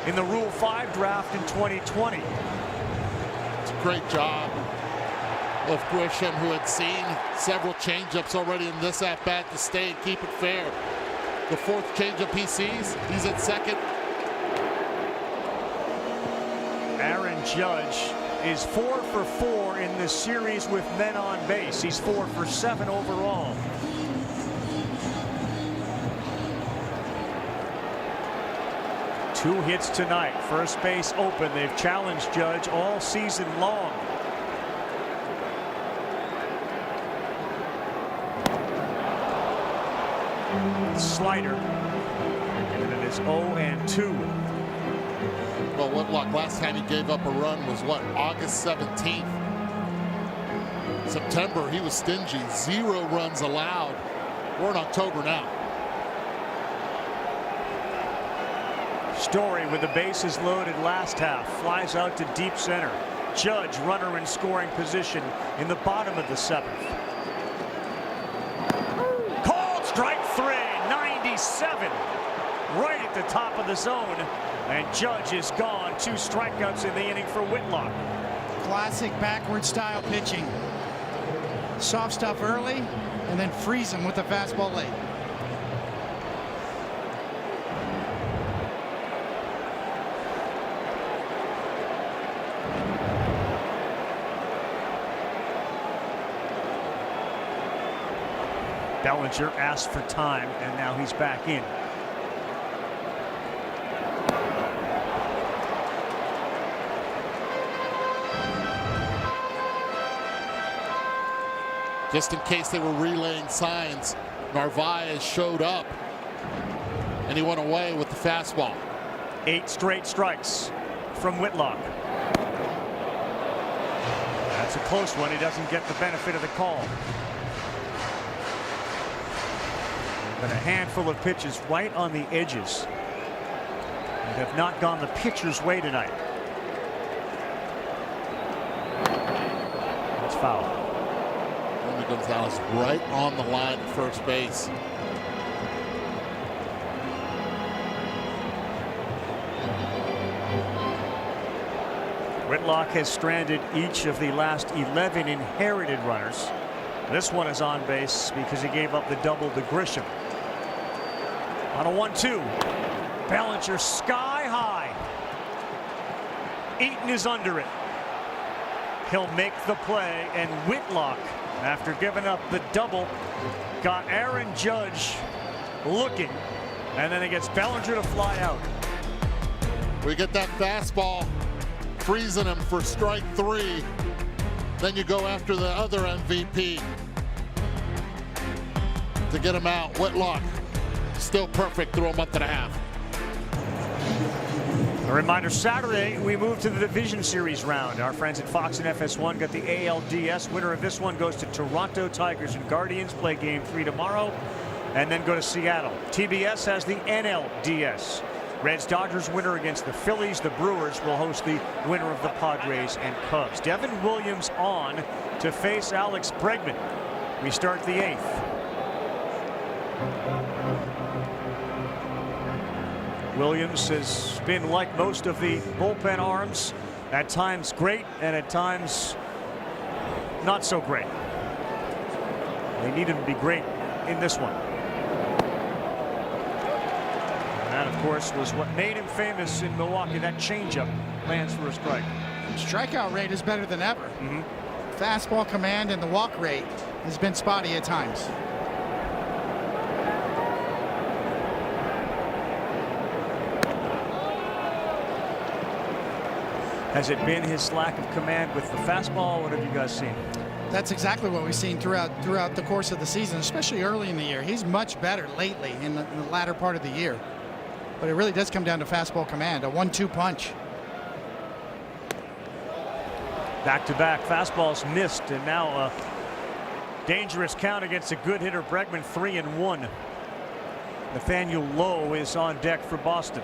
in the Rule 5 draft in 2020. It's a great job of Grisham, who had seen several changeups already in this at-bat, to stay and keep it fair. The fourth changeup he sees, he's at second. Aaron Judge is 4 for 4 in this series with men on base. He's 4 for 7 overall. Two hits tonight. First base open. They've challenged Judge all season long. Slider. And it is 0-2. Well, Whitlock, last time he gave up a run was what, August 17th. September, he was stingy. 0 runs allowed. We're in October now. Story with the bases loaded last half. Flies out to deep center. Judge, runner in scoring position in the bottom of the 7th. Called strike 3, 97. Right at the top of the zone. And Judge is gone. 2 strikeouts in the inning for Whitlock. Classic backward style pitching. Soft stuff early and then freeze him with the fastball late. Bellinger asked for time, and now he's back in. Just in case they were relaying signs, Narvaez showed up, and he went away with the fastball. 8 straight strikes from Whitlock. That's a close one. He doesn't get the benefit of the call. But a handful of pitches right on the edges and have not gone the pitcher's way tonight. That's foul. Gonzalez right on the line at first base. Whitlock has stranded each of the last 11 inherited runners. This one is on base because he gave up the double to Grisham. On a 1-2. Bellinger sky high. Eaton is under it. He'll make the play, and Whitlock, after giving up the double, got Aaron Judge looking, and then he gets Bellinger to fly out. We get that fastball, freezing him for strike 3. Then you go after the other MVP to get him out. Whitlock, still perfect through a month and a half. A reminder, Saturday we move to the Division Series round. Our friends at Fox and FS1 got the ALDS. Winner of this one goes to Toronto. Tigers and Guardians play game 3 tomorrow and then go to Seattle. TBS has the NLDS. Reds Dodgers winner against the Phillies. The Brewers will host the winner of the Padres and Cubs. Devin Williams on to face Alex Bregman. We start the 8th. Williams has been like most of the bullpen arms, at times great and at times not so great. They need him to be great in this one. And that, of course, was what made him famous in Milwaukee. That changeup lands for a strike. Strikeout rate is better than ever. Fastball command and the walk rate has been spotty at times. Has it been his lack of command with the fastball? What have you guys seen? That's exactly what we've seen throughout the course of the season, especially early in the year. He's much better lately in the latter part of the year. But it really does come down to fastball command, a 1-2 punch. Back-to-back fastballs missed, and now a dangerous count against a good hitter, Bregman, 3-1. Nathaniel Lowe is on deck for Boston.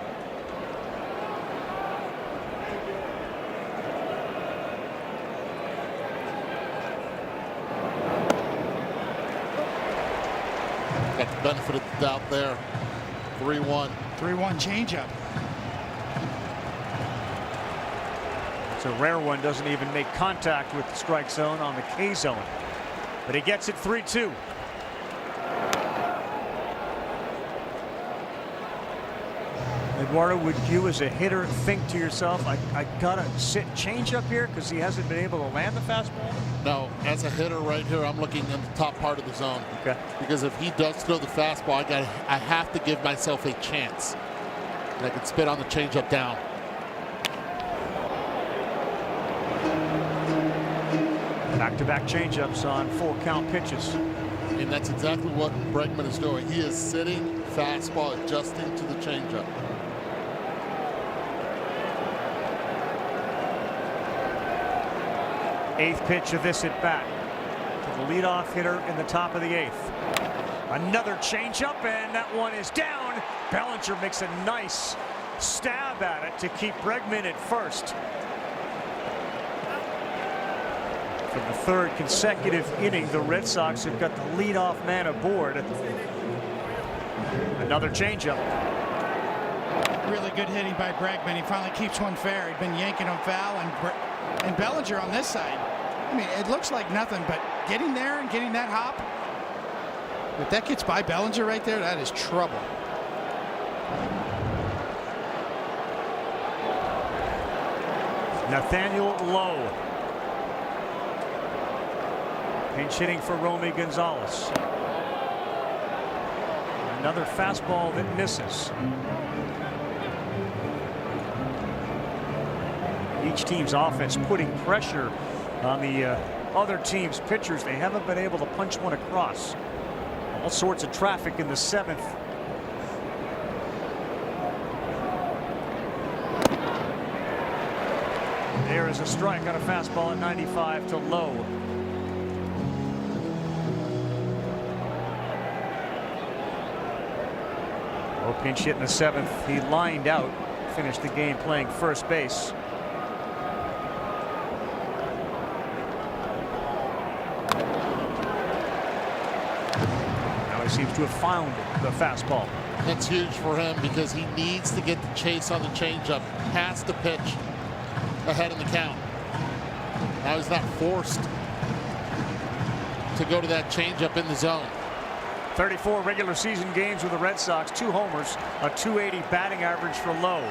Got the benefit of the doubt there. 3-1. 3-1 changeup. It's a rare one, doesn't even make contact with the strike zone on the K zone. But he gets it 3-2. Eduardo, would you as a hitter think to yourself, I gotta sit change up here because he hasn't been able to land the fastball? No, as a hitter right here, I'm looking in the top part of the zone. Okay. Because if he does throw the fastball, I have to give myself a chance. And I can spit on the changeup down. Back-to-back changeups on full count pitches. And that's exactly what Bregman is doing. He is sitting fastball, adjusting to the changeup. Eighth pitch of this at bat to the leadoff hitter in the top of the eighth. Another changeup, and that one is down. Bellinger makes a nice stab at it to keep Bregman at first. For the third consecutive inning, the Red Sox have got the leadoff man aboard. Another changeup. Really good hitting by Bregman. He finally keeps one fair. He'd been yanking them foul, and Bellinger on this side. I mean, it looks like nothing, but getting there and getting that hop. If that gets by Bellinger right there, that is trouble. Nathaniel Lowe. Pinch hitting for Romy Gonzalez. Another fastball that misses. Each team's offense putting pressure on the other team's pitchers. They haven't been able to punch one across. All sorts of traffic in the seventh. There is a strike on a fastball at 95 to Lowe. Lowe pinch hit in the seventh. He lined out, finished the game playing first base. Now he seems to have found the fastball. That's huge for him because he needs to get the chase on the changeup, has to pitch ahead in the count. Now he's not forced to go to that changeup in the zone. 34 regular season games with the Red Sox, 2 homers, a .280 batting average for Lowe.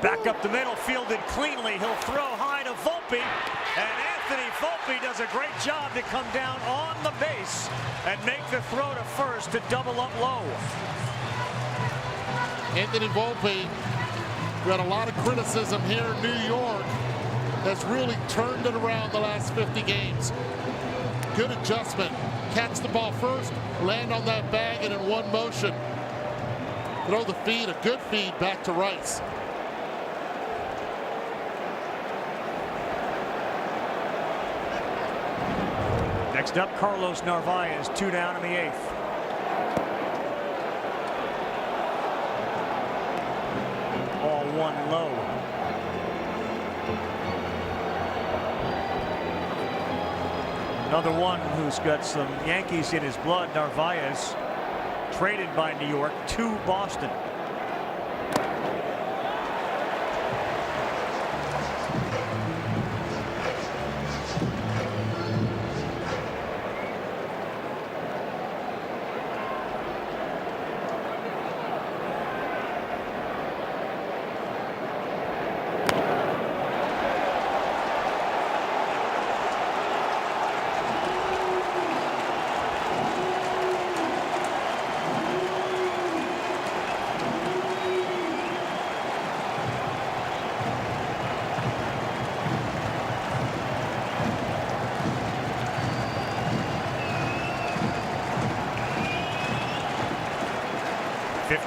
Back up the middle, fielded cleanly. He'll throw high to Volpe, and Anthony Volpe does a great job to come down on the base and make the throw to first to double up Lowe. Anthony Volpe, who had a lot of criticism here in New York, has really turned it around the last 50 games. Good adjustment. Catch the ball first, land on that bag, and in one motion, throw the feed, a good feed back to Rice. Next up, Carlos Narvaez, 2 down in the 8th. Ball 1 low. Another one who's got some Yankees in his blood, Narvaez, traded by New York to Boston.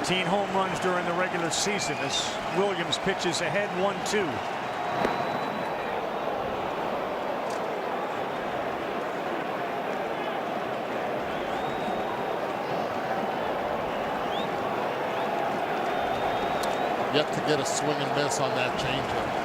15 home runs during the regular season as Williams pitches ahead 1-2. Yet to get a swing and miss on that changeup.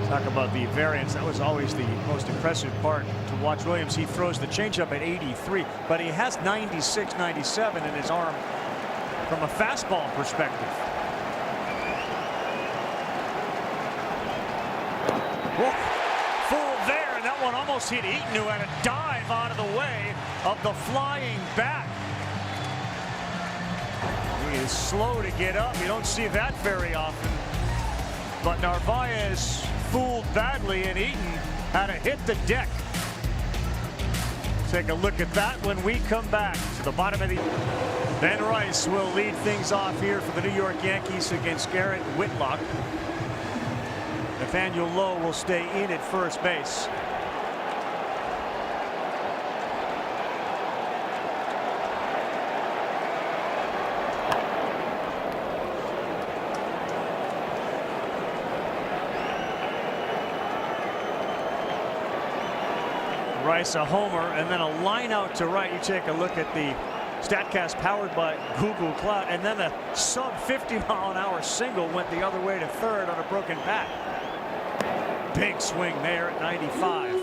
Talk about the variance. That was always the most impressive part to watch Williams. He throws the changeup at 83, but he has 96, 97 in his arm from a fastball perspective. Whoa. Full there, and that one almost hit Eaton, who had a dive out of the way of the flying bat. He is slow to get up. You don't see that very often. But Narvaez fooled badly, and Eaton had to hit the deck. Take a look at that when we come back to the bottom of the. Ben Rice will lead things off here for the New York Yankees against Garrett Whitlock. Nathaniel Lowe will stay in at first base. Rice a homer, and then a line out to right. You take a look at the StatCast powered by Google Cloud, and then a sub 50-mile-an-hour single went the other way to third on a broken bat. Big swing there at 95.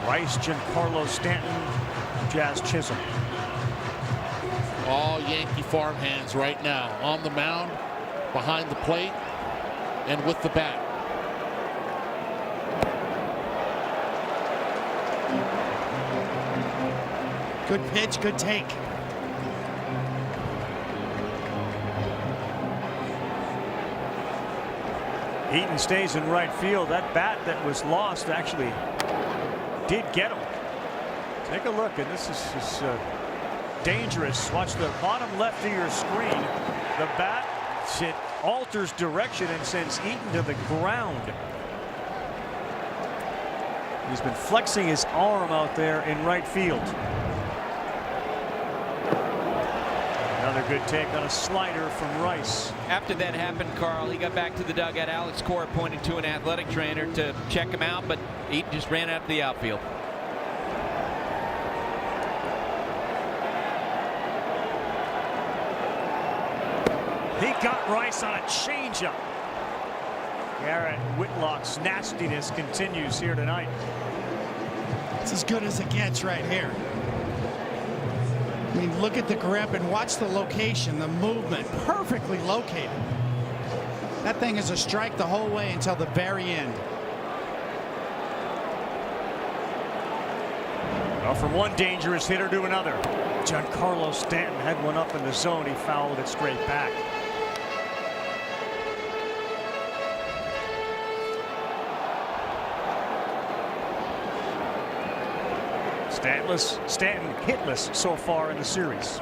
Rice, Giancarlo Stanton, Jazz Chisholm. All Yankee farmhands right now on the mound, behind the plate, and with the bat. Good pitch, good take. Eaton stays in right field. That bat that was lost actually did get him. Take a look, and this is dangerous. Watch the bottom left of your screen. The bat, it alters direction and sends Eaton to the ground. He's been flexing his arm out there in right field. Another good take on a slider from Rice. After that happened, Carl, he got back to the dugout. Alex Cora pointed to an athletic trainer to check him out, but Eaton just ran out to the outfield. He got Rice on a changeup. Garrett Whitlock's nastiness continues here tonight. It's as good as it gets right here. I mean, look at the grip and watch the location, the movement, perfectly located. That thing is a strike the whole way until the very end. Well, from one dangerous hitter to another. Giancarlo Stanton had one up in the zone. He fouled it straight back. Stanton hitless so far in the series.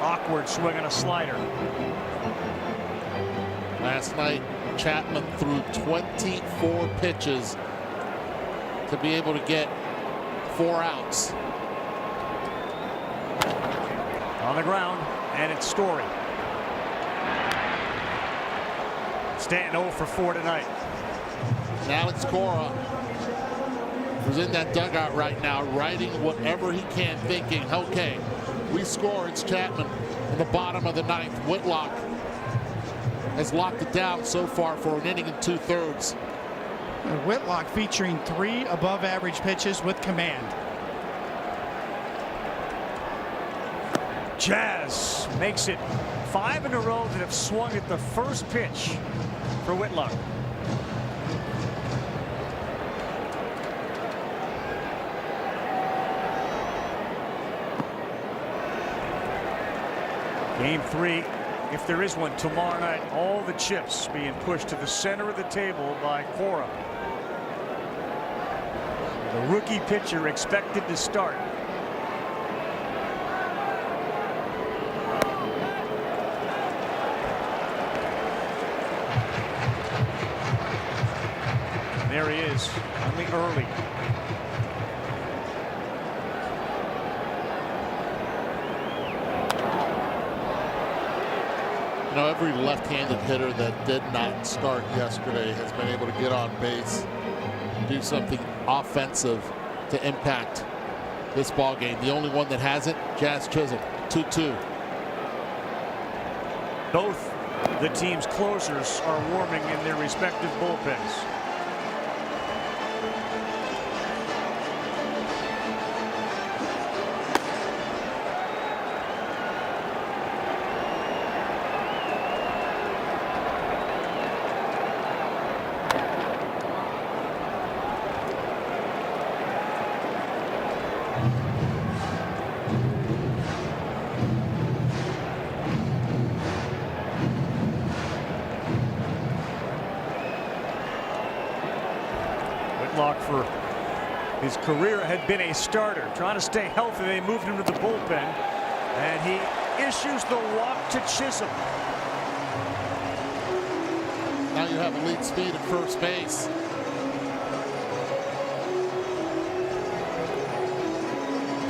Awkward swing on a slider. Last night, Chapman threw 24 pitches to be able to get 4 outs. On the ground, and it's Story. Stanton 0 for 4 tonight. And Alex Cora, who's in that dugout right now, writing whatever he can, thinking, okay, we score, it's Chapman in the bottom of the 9th. Whitlock has locked it down so far for an inning and 2/3. Whitlock featuring 3 above average pitches with command. Jazz makes it 5 in a row that have swung at the first pitch for Whitlock. Game 3, if there is one tomorrow night, all the chips being pushed to the center of the table by Cora. rookie pitcher expected to start. There he is, only early. You know, every left-handed hitter that did not start yesterday has been able to get on base, do something offensive to impact this ball game. The only one that hasn't, Jazz Chisholm, 2-2. Both the team's closers are warming in their respective bullpens. Whitlock, for his career, had been a starter, trying to stay healthy. They moved him to the bullpen, and he issues the walk to Chisholm. Now you have elite speed at first base.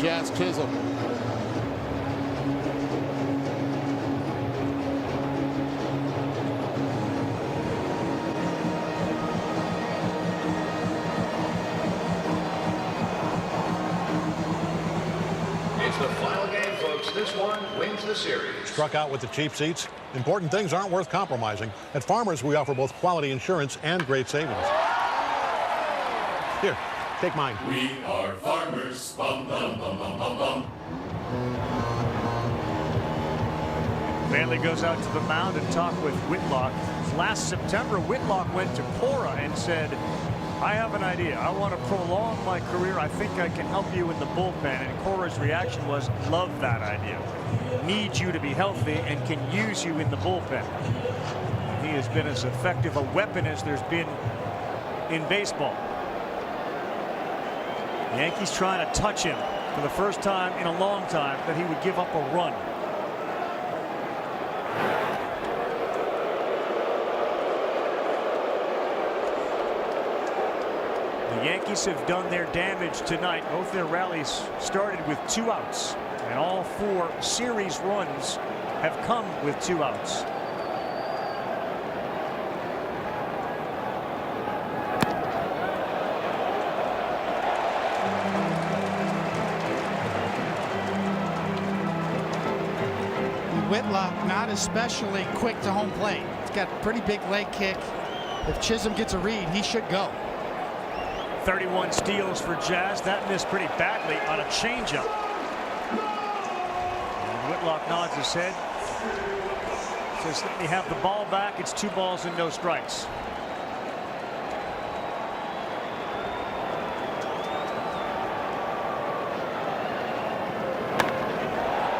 Jazz Chisholm. It's the final game, folks. This one wins the series. Struck out with the cheap seats. Important things aren't worth compromising. At Farmers, we offer both quality insurance and great savings. Here, take mine. We are farmers. Bum, bum, bum, bum, bum, bum. Manley goes out to the mound and talked with Whitlock. Last September, Whitlock went to Cora and said, I have an idea. I want to prolong my career. I think I can help you in the bullpen. And Cora's reaction was, love that idea. Need you to be healthy and can use you in the bullpen. He has been as effective a weapon as there's been in baseball. The Yankees trying to touch him for the first time in a long time that he would give up a run. The Yankees have done their damage tonight. Both their rallies started with 2 outs, and all 4 series runs have come with 2 outs. Whitlock not especially quick to home plate. He's got a pretty big leg kick. If Chisholm gets a read, he should go. 31 steals for Jazz. That missed pretty badly on a changeup. And Whitlock nods his head. Says, let me have the ball back. It's 2 balls and no strikes.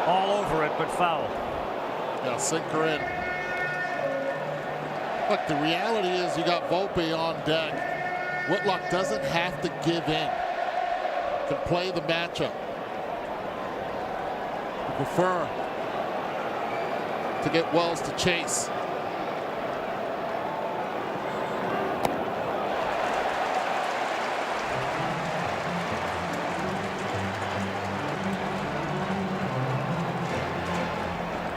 All over it, but foul. Yeah, sinker in. Look, the reality is you got Volpe on deck. Whitlock doesn't have to give in. Can play the matchup. You prefer to get Wells to chase.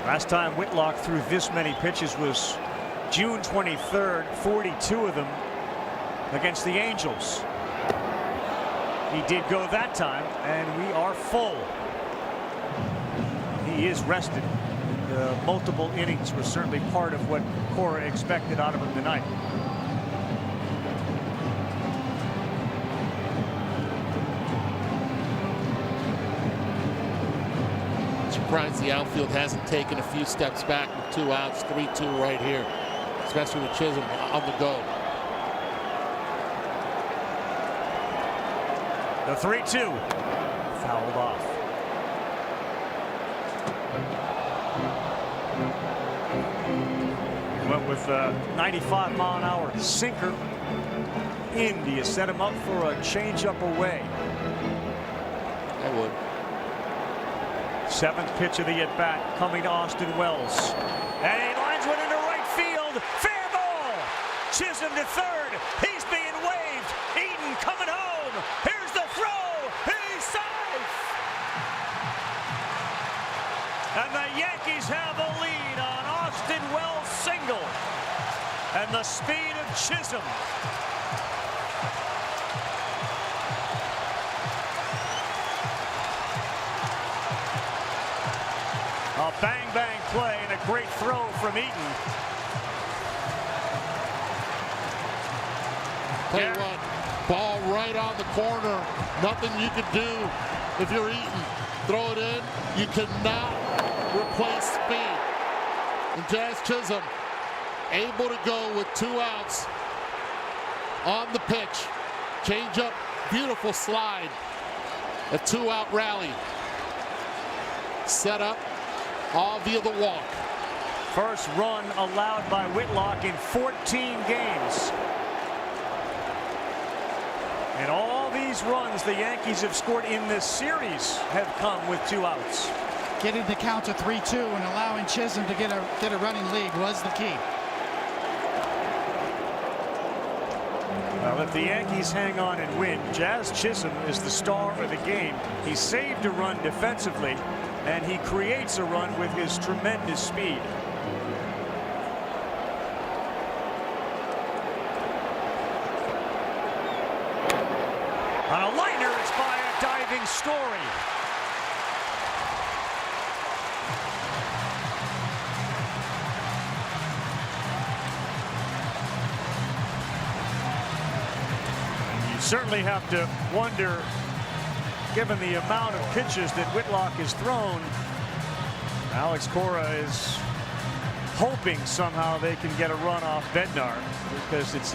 Last time Whitlock threw this many pitches was June 23rd, 42 of them against the Angels. He did go that time, and we are full. He is rested. The multiple innings was certainly part of what Cora expected out of him tonight. Surprised the outfield hasn't taken a few steps back with 2 outs, 3-2 right here, especially with Chisholm on the go. The 3-2 fouled off. Went with a 95-mile-an-hour sinker. in. Do you set him up for a changeup away? I would. Seventh pitch of the at-bat coming to Austin Wells. And he lines one into right field. Fair ball. Chisholm to third. He's being waved. Eaton coming home. Here's the throw. He's safe. And the Yankees have a lead on Austin Wells' single. And the speed of Chisholm. A bang-bang play and a great throw from Eaton. Tell you what, ball right on the corner. Nothing you can do if you're Eaton. Throw it in. You cannot replace speed. And Jazz Chisholm able to go with 2 outs on the pitch. Change up, beautiful slide. A 2-out rally. Set up. All via the walk. First run allowed by Whitlock in 14 games. And all these runs the Yankees have scored in this series have come with 2 outs. Getting the count to 3-2 and allowing Chisholm to get a running lead was the key. Well, if the Yankees hang on and win, Jazz Chisholm is the star of the game. He saved a run defensively, and he creates a run with his tremendous speed. On a liner, it's by a diving Story. And you certainly have to wonder, given the amount of pitches that Whitlock has thrown, Alex Cora is hoping somehow they can get a run off Bednar, because it's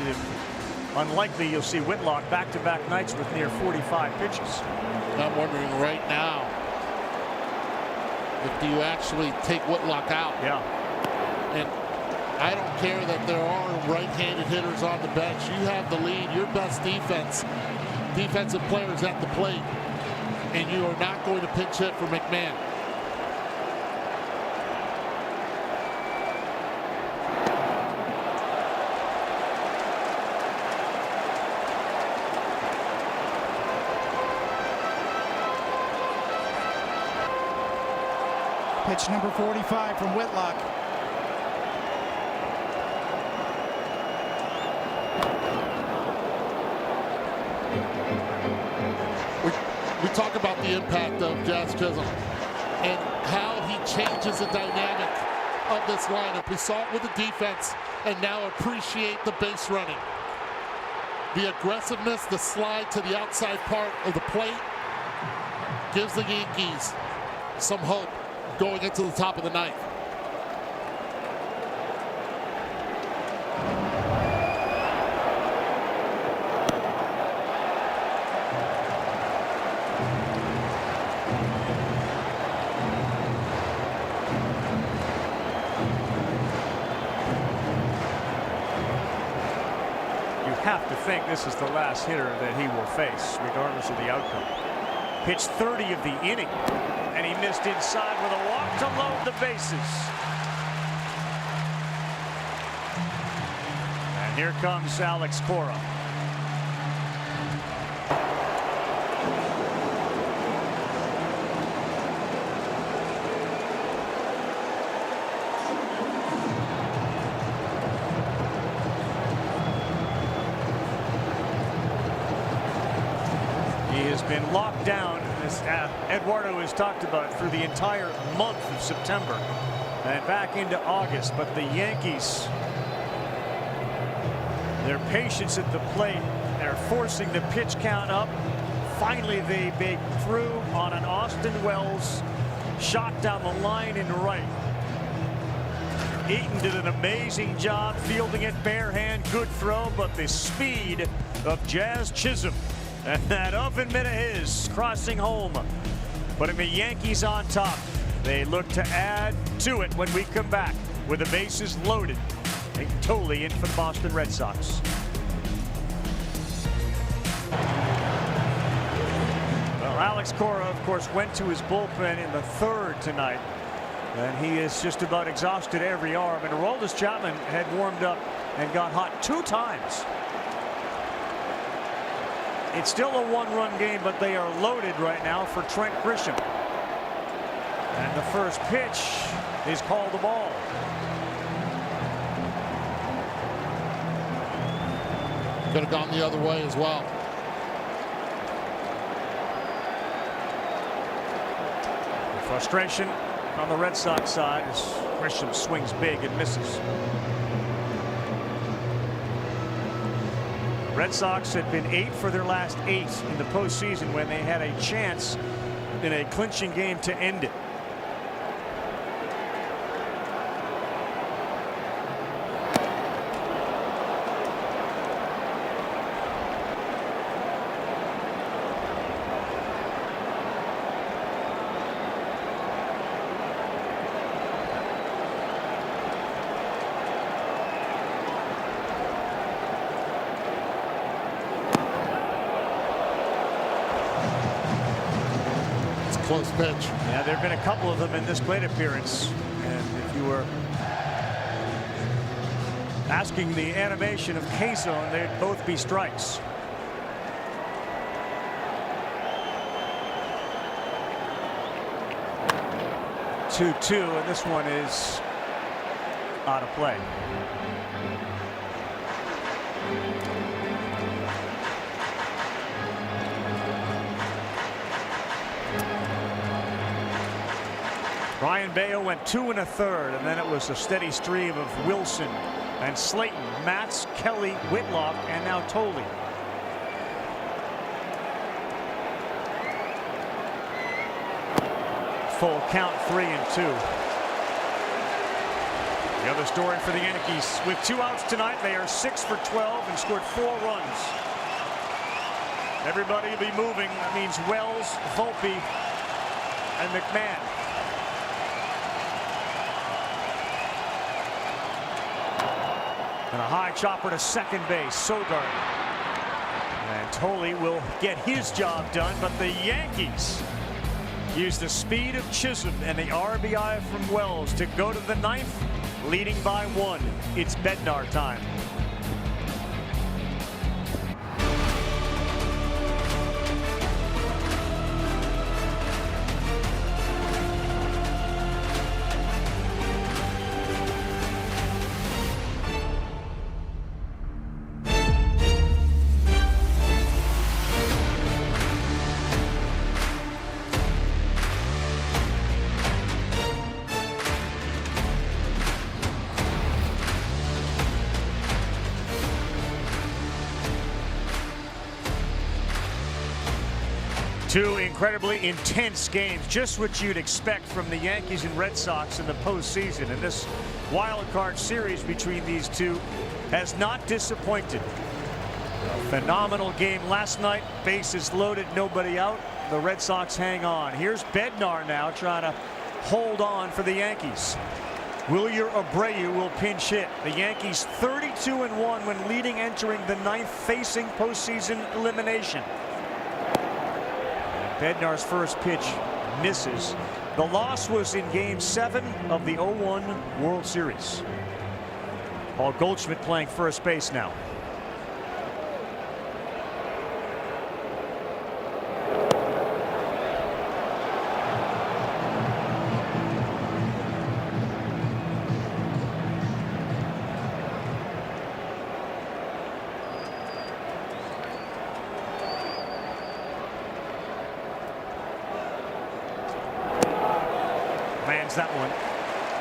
unlikely you'll see Whitlock back-to-back nights with near 45 pitches. I'm wondering right now, if do you actually take Whitlock out? Yeah. And I don't care that there are right-handed hitters on the bench. You have the lead, your best defensive players at the plate, and you are not going to pinch hit for McMahon. Pitch number 45 from Whitlock. We talk about the impact of Jazz Chisholm and how he changes the dynamic of this lineup. We saw it with the defense, and now appreciate the base running. The aggressiveness, the slide to the outside part of the plate gives the Yankees some hope going into the top of the ninth. You have to think this is the last hitter that he will face, regardless of the outcome. Pitch 30 of the inning, and he missed inside with a walk to load the bases. And here comes Alex Cora. He has been locked down, as Eduardo has talked about, through the entire month of September and back into August. But the Yankees, their patience at the plate, they're forcing the pitch count up. Finally, they break through on an Austin Wells shot down the line in right. Eaton did an amazing job fielding it bare hand, good throw, but the speed of Jazz Chisholm and that oven mitt of his crossing home, putting the Yankees on top. They look to add to it when we come back with the bases loaded and totally in for the Boston Red Sox. Alex Cora, of course, went to his bullpen in the third tonight, and he is just about exhausted every arm. And Aroldis Chapman had warmed up and got hot 2 times. It's still a 1-run game, but they are loaded right now for Trent Grisham. And the first pitch is called a ball. Could have gone the other way as well. Frustration on the Red Sox side as Grisham swings big and misses. Red Sox had been 8 for their last 8 in the postseason when they had a chance in a clinching game to end it. Close pitch. Yeah, there have been a couple of them in this plate appearance, and if you were asking the animation of K-zone, they'd both be strikes. Two, and this one is out of play. Ryan Baio went 2 1/3, and then it was a steady stream of Wilson and Slayton, Matz, Kelly, Whitlock, and now Tolley. Full count, 3-2. The other story for the Yankees, with 2 outs tonight, they are 6 for 12 and scored 4 runs. Everybody will be moving. That means Wells, Volpe, and McMahon. And a high chopper to second base, Sogard. And Tolley will get his job done, but the Yankees use the speed of Chisholm and the RBI from Wells to go to the 9th, leading by 1. It's Bednar time. Two incredibly intense games, just what you'd expect from the Yankees and Red Sox in the postseason. And this wild card series between these two has not disappointed. A phenomenal game last night, bases loaded, nobody out. The Red Sox hang on. Here's Bednar now trying to hold on for the Yankees. Wilyer Abreu will pinch hit. The Yankees 32-1 when leading entering the 9th, facing postseason elimination. Bednar's first pitch misses. The loss was in Game 7 of the 0-1 World Series. Paul Goldschmidt playing first base now. Lands that one.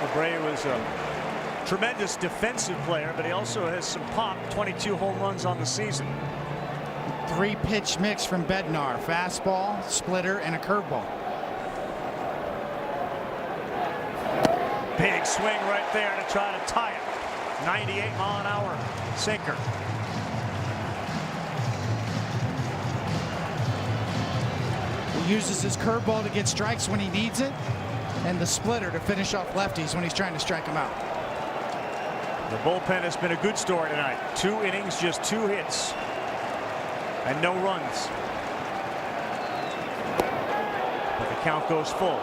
Abreu is a tremendous defensive player, but he also has some pop. 22 home runs on the season. 3-pitch mix from Bednar: fastball, splitter, and a curveball. Big swing right there to try to tie it. 98-mile-an-hour sinker. He uses his curveball to get strikes when he needs it, and the splitter to finish off lefties when he's trying to strike them out. The bullpen has been a good story tonight. 2 innings, just 2 hits, and no runs. count goes full.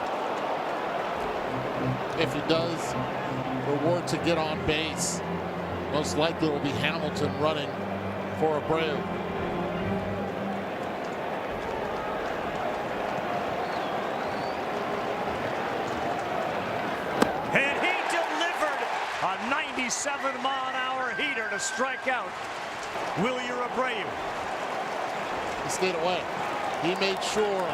If he does reward to get on base, most likely it will be Hamilton running for Abreu. And he delivered a 97-mile-an-hour heater to strike out Wilyer Abreu. He stayed away. He made sure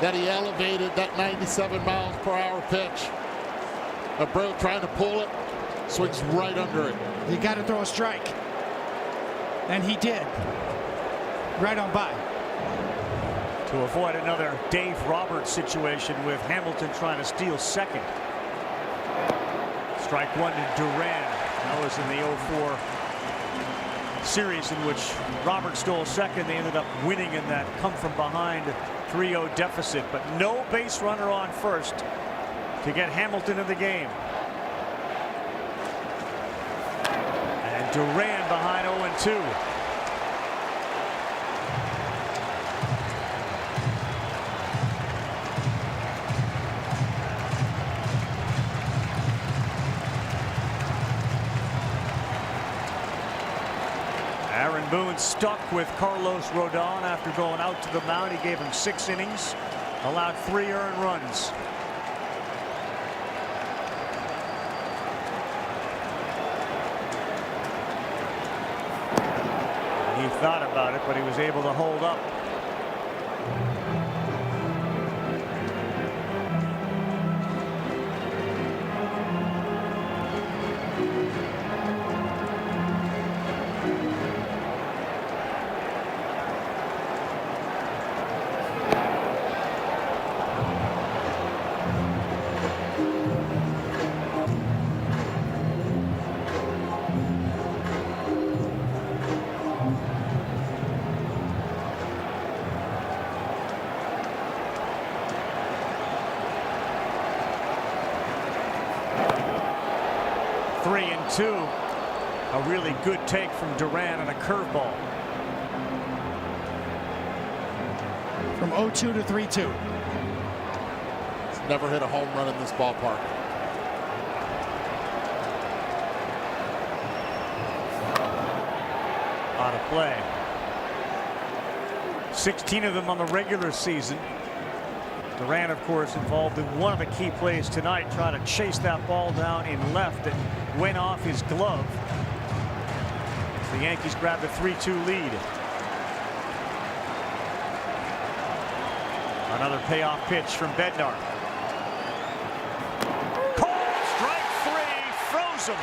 that he elevated that 97 miles per hour pitch. Abreu trying to pull it, swings right under it. You got to throw a strike. And he did. Right on by. To avoid another Dave Roberts situation with Hamilton trying to steal second. Strike one to Duran. That was in the 0-4 series in which Roberts stole second. They ended up winning in that come from behind 3-0 deficit, but no base runner on first to get Hamilton in the game. And Duran behind 0-2. Aaron Boone stuck with Carlos Rodon after going out to the mound. He gave him 6 innings, allowed 3 earned runs. He thought about it, but he was able to hold up. A really good take from Duran and a curveball. From 0-2 to 3-2. He's never hit a home run in this ballpark. Out of play. 16 of them on the regular season. Duran, of course, involved in one of the key plays tonight, trying to chase that ball down in left and went off his glove. The Yankees grabbed a 3-2 lead. Another payoff pitch from Bednar. Called strike 3, froze him.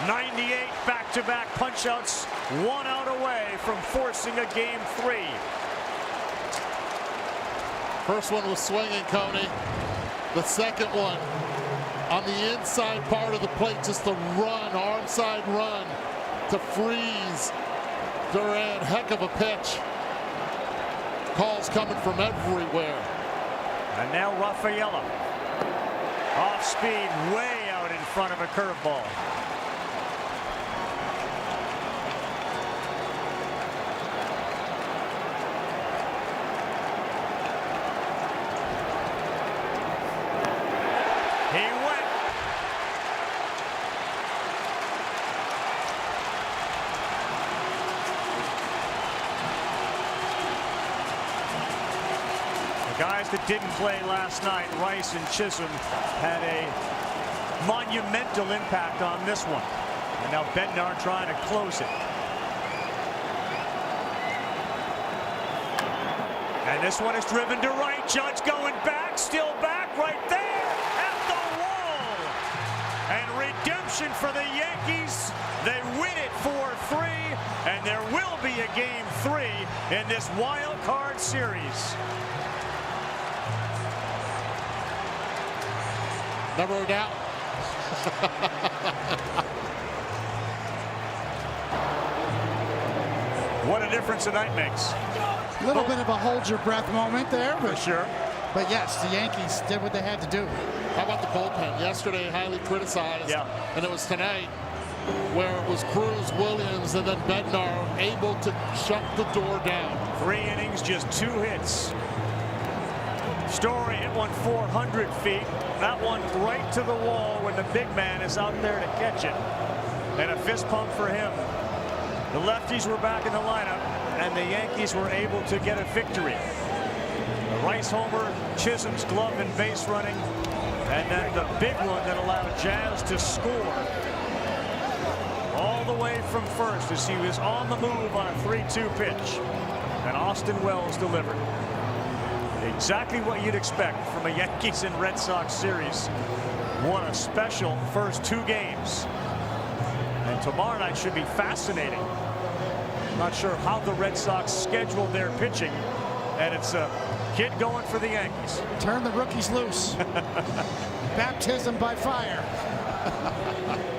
98 back-to-back punch-outs, 1 out away from forcing a game 3. First one was swinging, Coney. The second one on the inside part of the plate, just a run, arm side run to freeze Duran. Heck of a pitch. Calls coming from everywhere. And now Rafaela. Off speed, way out in front of a curveball. Guys that didn't play last night, Rice and Chisholm, had a monumental impact on this one. And now Bednar trying to close it. And this one is driven to right. Judge going back, still back, right there at the wall. And redemption for the Yankees. They win it 4-3, and there will be a game 3 in this wild card series. Never a doubt. What a difference a night makes. A little bit of a hold your breath moment there, but for sure. But yes, the Yankees did what they had to do. How about the bullpen? Yesterday, highly criticized. Yeah. And it was tonight where it was Cruz, Williams, and then Bednar able to shut the door down. 3 innings, just 2 hits. Story hit one 400 feet. That one right to the wall when the big man is out there to catch it. And a fist pump for him. The lefties were back in the lineup, and the Yankees were able to get a victory. The Rice homer, Chisholm's glove and base running, and then the big one that allowed Jazz to score all the way from first as he was on the move on a 3-2 pitch. And Austin Wells delivered. Exactly what you'd expect from a Yankees and Red Sox series. What a special first 2 games. And tomorrow night should be fascinating. Not sure how the Red Sox scheduled their pitching. And it's a kid going for the Yankees. Turn the rookies loose. Baptism by fire.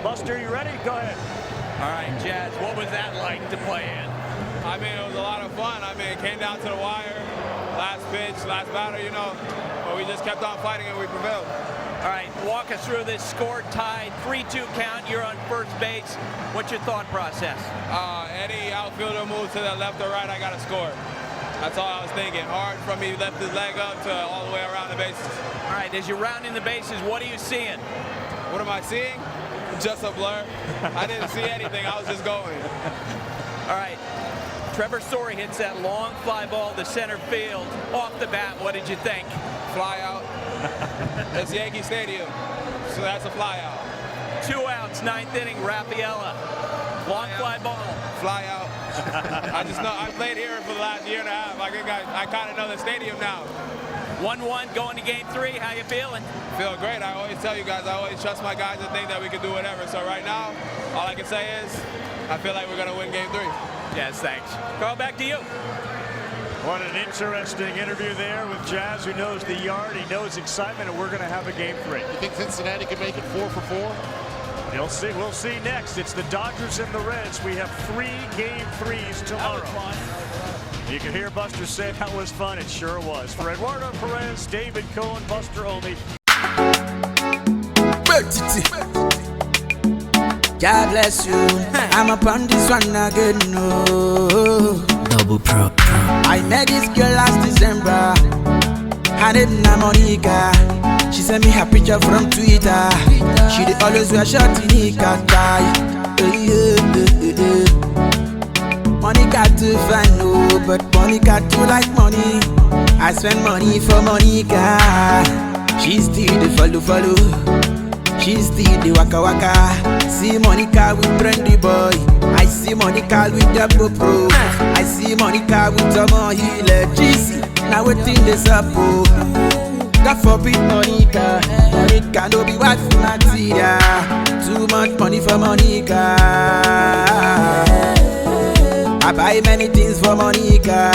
Buster, you ready? Go ahead. All right, Jazz, what was that like to play in? I mean, it was a lot of fun. I mean, it came down to the wire. Last pitch, last batter, you know. But we just kept on fighting and we prevailed. All right, walk us through this score tied, 3-2 count. You're on first base. What's your thought process? Any outfielder moves to the left or right, I got to score. That's all I was thinking. Hard from me, left his leg up to all the way around the bases. All right, as you're rounding the bases, what are you seeing? What am I seeing? Just a blur. I didn't see anything. I was just going. All right. Trevor Story hits that long fly ball to center field. Off the bat, what did you think? Fly out. It's Yankee Stadium, so that's a fly out. 2 outs, 9th inning, Rafaela. Long fly ball. Fly out. I just know, I played here for the last year and a half. I kind of know the stadium now. 1-1 going to game 3. How you feeling? Feel great. I always tell you guys, I always trust my guys and think that we can do whatever. So right now, all I can say is, I feel like we're going to win game 3. Yes, thanks. Carl, back to you. What an interesting interview there with Jazz, who knows the yard, he knows excitement, and we're going to have a game 3. You think Cincinnati can make it 4 for 4? You'll see. We'll see next. It's the Dodgers and the Reds. We have 3 game 3s tomorrow. That was fun. You can hear Buster say that was fun. It sure was. For Eduardo Perez, David Cohen, Buster Olney. God bless you. I'm up on this one again. No. Double pro. I met this girl last December. Her name na Monica. She sent me her picture from Twitter. She dey always wear short Nika tie. Monica too fine, no, but Monica too like money. I spend money for Monica. She still the follow. She still the waka. See Monica with trendy boy. I see Monica with the pro. I see Monica with the more healer. GC, now waiting this up. God forbid Monica. Monica no be wife for material. Too much money for Monica. I buy many things for Monica.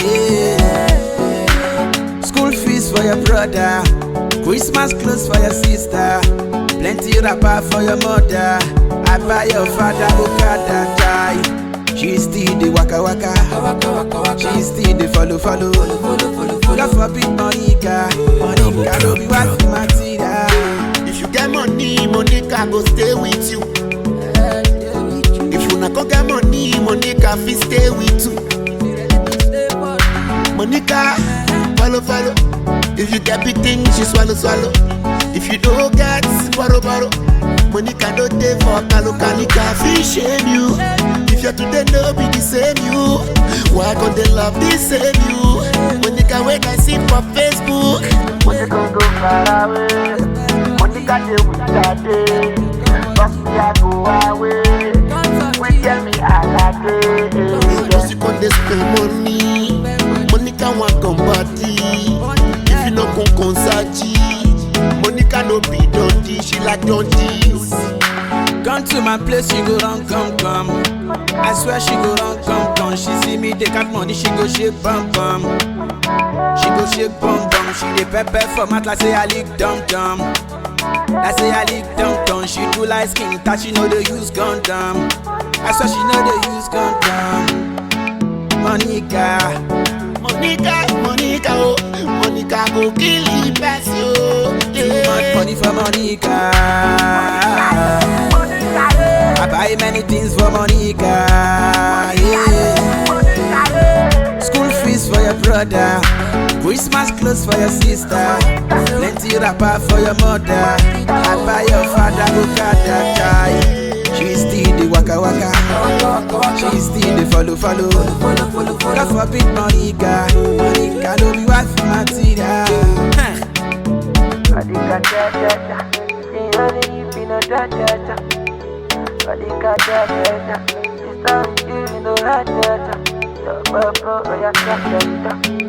Yeah. School fees for your brother. Christmas clothes for your sister. Plenty wrapper for your mother. I buy your father Okada tie. She still the waka. She still the follow. God forbid Monica. Monica no be wife material. If you get money, Monica go stay with you. If you not go get money, Monica fit stay with you. Monica, follow. If you get big things, she swallow. If you don't get, borrow. Monica don't take for Monica fit shame you. If you today no be the same you, why can't they love the same you? Monica when I see for Facebook, Monica go far away. Monica dey with that day, but me I go away. When tell me I like it, just you can't spend money. Monica want come party. If you no go concert, Monica no be Dundee, she like Dundees. Come to my place, she go run, come. I swear she go run, come. She see me take out money, she go shake bum. She go shake bum. She dey pepper for mat like say I lick dum. I say I lick dum. She do like skin that she know they use condom. I swear she know they use condom. Monica, oh, Monica go kill the best, yo. Too much money for Monica. buy many things for Monica. Yeah. School fees for your brother, Christmas clothes for your sister, plenty wrapper for your mother. I buy your father Okada tie. She still the waka waka, she still the follow. God forbid Monica no be wife material. It's